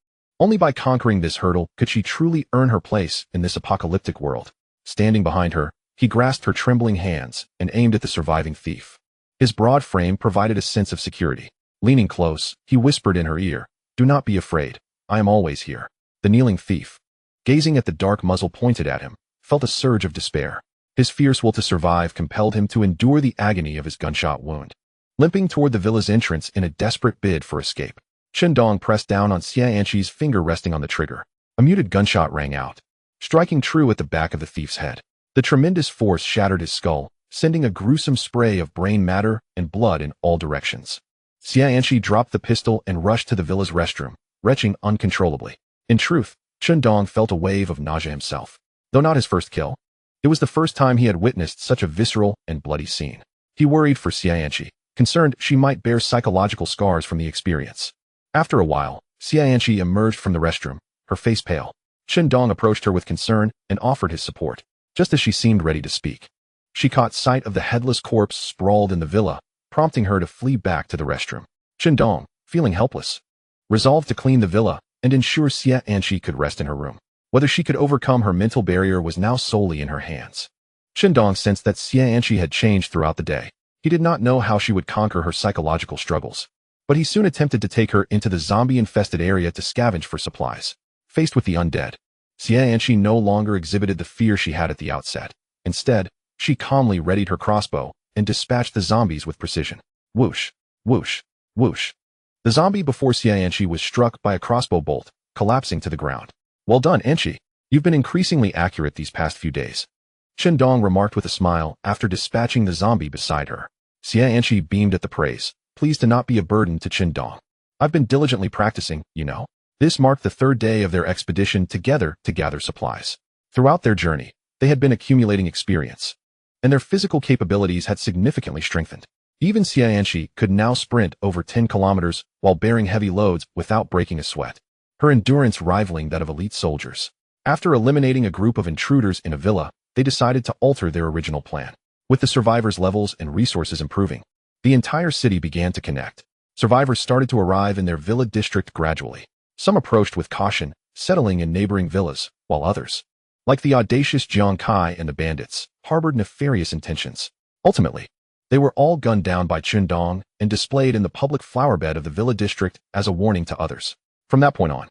Only by conquering this hurdle could she truly earn her place in this apocalyptic world. Standing behind her, he grasped her trembling hands and aimed at the surviving thief. His broad frame provided a sense of security. Leaning close, he whispered in her ear, "Do not be afraid. I am always here." The kneeling thief, gazing at the dark muzzle pointed at him, felt a surge of despair. His fierce will to survive compelled him to endure the agony of his gunshot wound. Limping toward the villa's entrance in a desperate bid for escape, Chen Dong pressed down on Xianqi's finger resting on the trigger. A muted gunshot rang out, striking true at the back of the thief's head. The tremendous force shattered his skull, sending a gruesome spray of brain matter and blood in all directions. Xianqi dropped the pistol and rushed to the villa's restroom, retching uncontrollably. In truth, Chen Dong felt a wave of nausea himself. Though not his first kill, it was the first time he had witnessed such a visceral and bloody scene. He worried for Xianqi, concerned she might bear psychological scars from the experience. After a while, Xianqi emerged from the restroom, her face pale. Chen Dong approached her with concern and offered his support. Just as she seemed ready to speak, she caught sight of the headless corpse sprawled in the villa, prompting her to flee back to the restroom. Chen Dong, feeling helpless, resolved to clean the villa and ensure Xianqi could rest in her room. Whether she could overcome her mental barrier was now solely in her hands. Chen Dong sensed that Xianqi had changed throughout the day. He did not know how she would conquer her psychological struggles, but he soon attempted to take her into the zombie-infested area to scavenge for supplies. Faced with the undead, Xianxi no longer exhibited the fear she had at the outset. Instead, she calmly readied her crossbow and dispatched the zombies with precision. Whoosh, whoosh, whoosh. The zombie before Xianxi was struck by a crossbow bolt, collapsing to the ground. Well done, Enchi. You've been increasingly accurate these past few days. Chen Dong remarked with a smile after dispatching the zombie beside her. Xianxi beamed at the praise, pleased to not be a burden to Chen Dong. I've been diligently practicing, you know. This marked the third day of their expedition together to gather supplies. Throughout their journey, they had been accumulating experience, and their physical capabilities had significantly strengthened. Even Xianxi could now sprint over 10 kilometers while bearing heavy loads without breaking a sweat, her endurance rivaling that of elite soldiers. After eliminating a group of intruders in a villa, they decided to alter their original plan. With the survivors' levels and resources improving, the entire city began to connect. Survivors started to arrive in their villa district gradually. Some approached with caution, settling in neighboring villas, while others, like the audacious Jiang Kai and the bandits, harbored nefarious intentions. Ultimately, they were all gunned down by Chen Dong and displayed in the public flowerbed of the villa district as a warning to others. From that point on,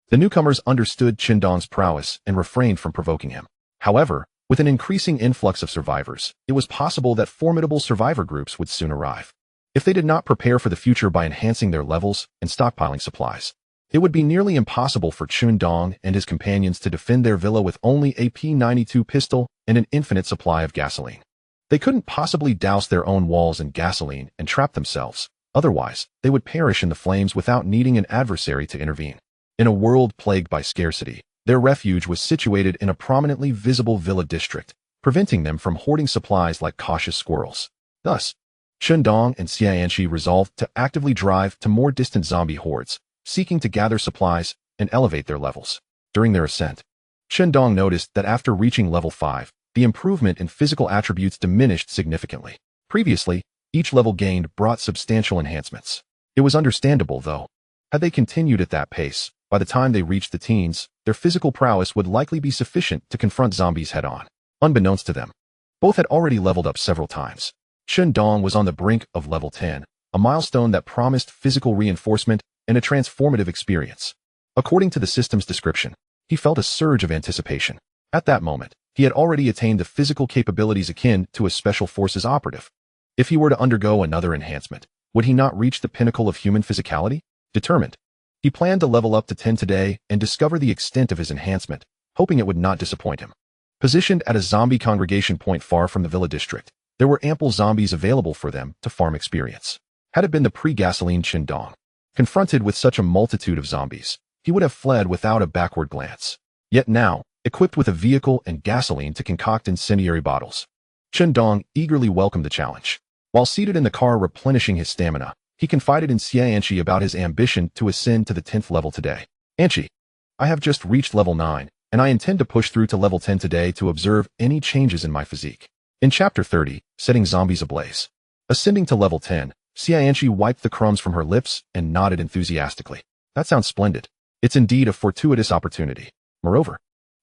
the newcomers understood Chen Dong's prowess and refrained from provoking him. However, with an increasing influx of survivors, it was possible that formidable survivor groups would soon arrive. If they did not prepare for the future by enhancing their levels and stockpiling supplies, it would be nearly impossible for Chen Dong and his companions to defend their villa with only a P-92 pistol and an infinite supply of gasoline. They couldn't possibly douse their own walls in gasoline and trap themselves. Otherwise, they would perish in the flames without needing an adversary to intervene. In a world plagued by scarcity, their refuge was situated in a prominently visible villa district, preventing them from hoarding supplies like cautious squirrels. Thus, Chen Dong and Xianxi resolved to actively drive to more distant zombie hordes, seeking to gather supplies and elevate their levels. During their ascent, Chen Dong noticed that after reaching level 5, the improvement in physical attributes diminished significantly. Previously, each level gained brought substantial enhancements. It was understandable, though. Had they continued at that pace, by the time they reached the teens, their physical prowess would likely be sufficient to confront zombies head-on. Unbeknownst to them, both had already leveled up several times. Chen Dong was on the brink of level 10, a milestone that promised physical reinforcement and a transformative experience. According to the system's description, he felt a surge of anticipation. At that moment, he had already attained the physical capabilities akin to a special forces operative. If he were to undergo another enhancement, would he not reach the pinnacle of human physicality? Determined, he planned to level up to 10 today and discover the extent of his enhancement, hoping it would not disappoint him. Positioned at a zombie congregation point far from the villa district, there were ample zombies available for them to farm experience. Had it been the pre-gasoline Chen Dong, confronted with such a multitude of zombies, he would have fled without a backward glance. Yet now, equipped with a vehicle and gasoline to concoct incendiary bottles, Chen Dong eagerly welcomed the challenge. While seated in the car replenishing his stamina, he confided in Xianxi about his ambition to ascend to the 10th level today. Anchi, I have just reached level 9, and I intend to push through to level 10 today to observe any changes in my physique. In Chapter 30, Setting Zombies Ablaze. Ascending to level 10, Xianxi wiped the crumbs from her lips and nodded enthusiastically. That sounds splendid. It's indeed a fortuitous opportunity. Moreover,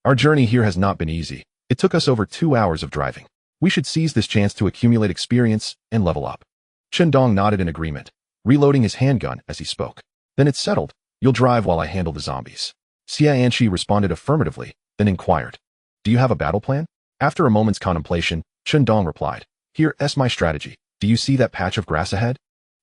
our journey here has not been easy. It took us over 2 hours of driving. We should seize this chance to accumulate experience and level up. Chen Dong nodded in agreement, reloading his handgun as he spoke. Then it's settled. You'll drive while I handle the zombies. Xianxi responded affirmatively, then inquired, do you have a battle plan? After a moment's contemplation, Chen Dong replied, here's my strategy. Do you see that patch of grass ahead?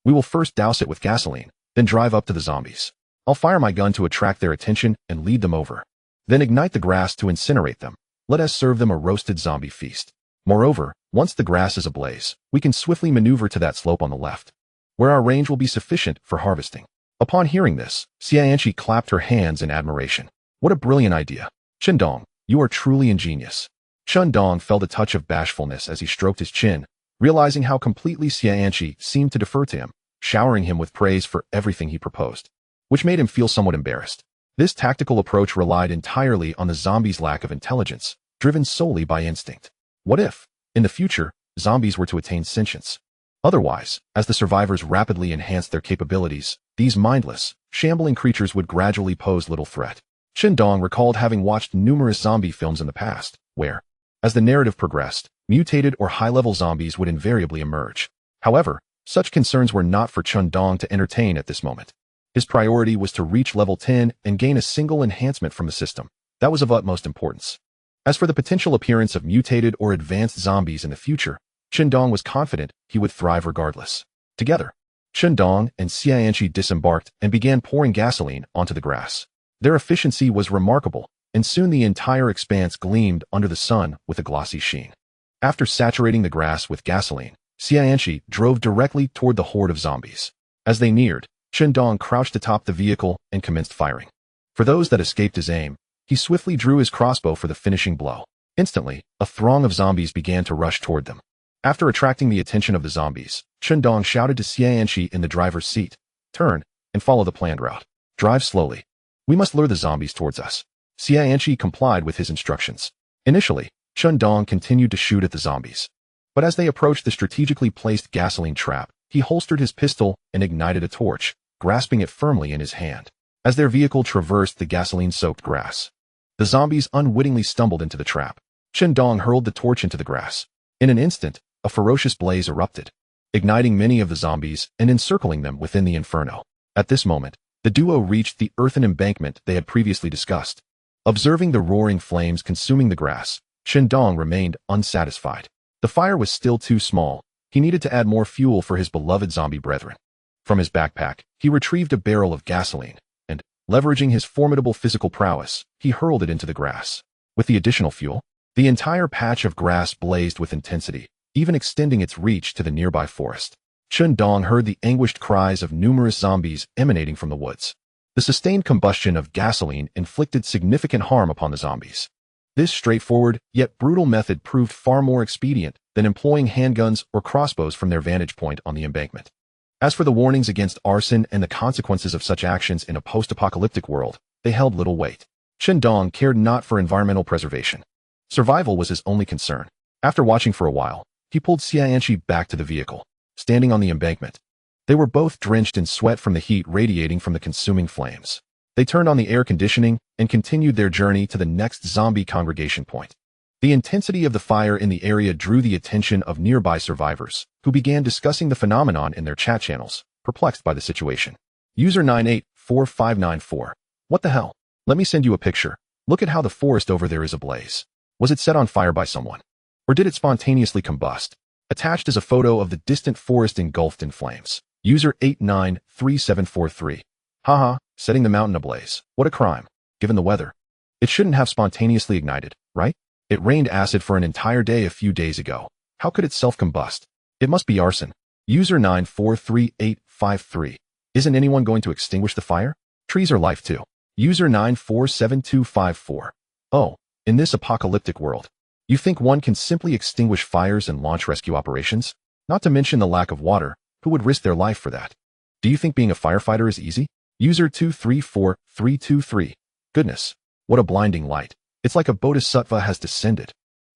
We will first douse it with gasoline, then drive up to the zombies. I'll fire my gun to attract their attention and lead them over. Then ignite the grass to incinerate them. Let us serve them a roasted zombie feast. Moreover, once the grass is ablaze, we can swiftly maneuver to that slope on the left, where our range will be sufficient for harvesting. Upon hearing this, Xianxi clapped her hands in admiration. What a brilliant idea. Chen Dong, you are truly ingenious. Chen Dong felt a touch of bashfulness as he stroked his chin, realizing how completely Xianxi seemed to defer to him, showering him with praise for everything he proposed, which made him feel somewhat embarrassed. This tactical approach relied entirely on the zombies' lack of intelligence, driven solely by instinct. What if, in the future, zombies were to attain sentience? Otherwise, as the survivors rapidly enhanced their capabilities, these mindless, shambling creatures would gradually pose little threat. Chen Dong recalled having watched numerous zombie films in the past, where, as the narrative progressed, mutated or high-level zombies would invariably emerge. However, such concerns were not for Chen Dong to entertain at this moment. His priority was to reach level 10 and gain a single enhancement from the system. That was of utmost importance. As for the potential appearance of mutated or advanced zombies in the future, Chen Dong was confident he would thrive regardless. Together, Chen Dong and Xianqi disembarked and began pouring gasoline onto the grass. Their efficiency was remarkable, and soon the entire expanse gleamed under the sun with a glossy sheen. After saturating the grass with gasoline, Xianqi drove directly toward the horde of zombies. As they neared, Chen Dong crouched atop the vehicle and commenced firing. For those that escaped his aim, he swiftly drew his crossbow for the finishing blow. Instantly, a throng of zombies began to rush toward them. After attracting the attention of the zombies, Chen Dong shouted to Xianqi in the driver's seat, "Turn and follow the planned route. Drive slowly. We must lure the zombies towards us." Xianqi complied with his instructions. Initially, Chen Dong continued to shoot at the zombies. But as they approached the strategically placed gasoline trap, he holstered his pistol and ignited a torch, grasping it firmly in his hand. As their vehicle traversed the gasoline-soaked grass, the zombies unwittingly stumbled into the trap. Chen Dong hurled the torch into the grass. In an instant, a ferocious blaze erupted, igniting many of the zombies and encircling them within the inferno. At this moment, the duo reached the earthen embankment they had previously discussed. Observing the roaring flames consuming the grass, Chen Dong remained unsatisfied. The fire was still too small. He needed to add more fuel for his beloved zombie brethren. From his backpack, he retrieved a barrel of gasoline, and, leveraging his formidable physical prowess, he hurled it into the grass. With the additional fuel, the entire patch of grass blazed with intensity, even extending its reach to the nearby forest. Chen Dong heard the anguished cries of numerous zombies emanating from the woods. The sustained combustion of gasoline inflicted significant harm upon the zombies. This straightforward, yet brutal method proved far more expedient than employing handguns or crossbows from their vantage point on the embankment. As for the warnings against arson and the consequences of such actions in a post-apocalyptic world, they held little weight. Chen Dong cared not for environmental preservation. Survival was his only concern. After watching for a while, he pulled Xianqi back to the vehicle. Standing on the embankment, they were both drenched in sweat from the heat radiating from the consuming flames. They turned on the air conditioning and continued their journey to the next zombie congregation point. The intensity of the fire in the area drew the attention of nearby survivors, who began discussing the phenomenon in their chat channels, perplexed by the situation. User 984594. What the hell? Let me send you a picture. Look at how the forest over there is ablaze. Was it set on fire by someone? Or did it spontaneously combust? Attached is a photo of the distant forest engulfed in flames. User 893743. Haha, setting the mountain ablaze. What a crime. Given the weather, it shouldn't have spontaneously ignited, right? It rained acid for an entire day a few days ago. How could it self-combust? It must be arson. User 943853. Isn't anyone going to extinguish the fire? Trees are life too. User 947254. Oh, in this apocalyptic world, you think one can simply extinguish fires and launch rescue operations? Not to mention the lack of water. Who would risk their life for that? Do you think being a firefighter is easy? User 234323. Goodness, what a blinding light. It's like a bodhisattva has descended.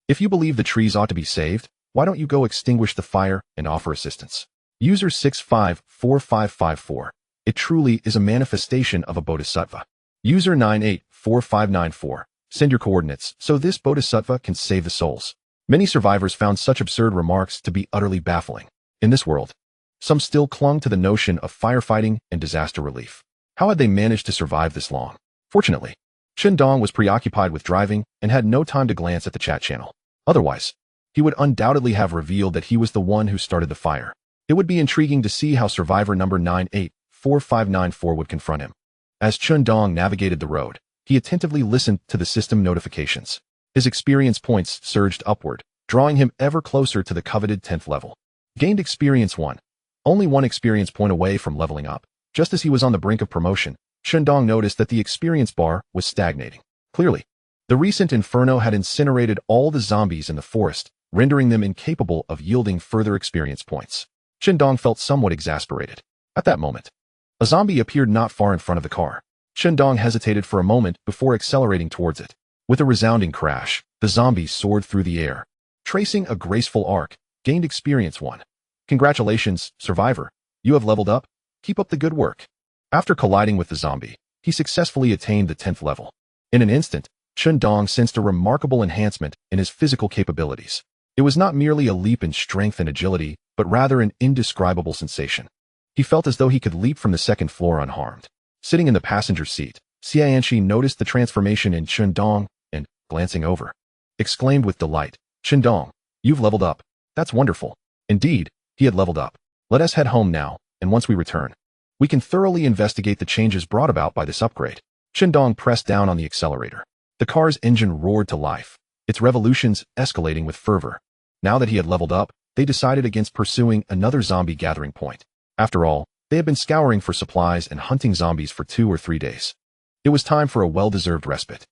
If you believe the trees ought to be saved, why don't you go extinguish the fire and offer assistance? User 654554. It truly is a manifestation of a bodhisattva. User 984594. Send your coordinates so this bodhisattva can save the souls. Many survivors found such absurd remarks to be utterly baffling. In this world, some still clung to the notion of firefighting and disaster relief. How had they managed to survive this long? Fortunately, Chen Dong was preoccupied with driving and had no time to glance at the chat channel. Otherwise, he would undoubtedly have revealed that he was the one who started the fire. It would be intriguing to see how survivor number 984594 would confront him. As Chen Dong navigated the road, he attentively listened to the system notifications. His experience points surged upward, drawing him ever closer to the coveted 10th level. Gained experience 1. Only 1 experience point away from leveling up. Just as he was on the brink of promotion, Chen Dong noticed that the experience bar was stagnating. Clearly, the recent inferno had incinerated all the zombies in the forest, rendering them incapable of yielding further experience points. Chen Dong felt somewhat exasperated. At that moment, a zombie appeared not far in front of the car. Chen Dong hesitated for a moment before accelerating towards it. With a resounding crash, the zombie soared through the air, tracing a graceful arc. Gained experience 1. Congratulations, survivor. You have leveled up. Keep up the good work. After colliding with the zombie, he successfully attained the 10th level. In an instant, Chen Dong sensed a remarkable enhancement in his physical capabilities. It was not merely a leap in strength and agility, but rather an indescribable sensation. He felt as though he could leap from the second floor unharmed. Sitting in the passenger seat, Xianxi noticed the transformation in Chen Dong and, glancing over, exclaimed with delight, "Chen Dong, you've leveled up. That's wonderful." Indeed, he had leveled up. "Let us head home now, and once we return, we can thoroughly investigate the changes brought about by this upgrade." Chen Dong pressed down on the accelerator. The car's engine roared to life, its revolutions escalating with fervor. Now that he had leveled up, they decided against pursuing another zombie gathering point. After all, they had been scouring for supplies and hunting zombies for 2 or 3 days. It was time for a well-deserved respite.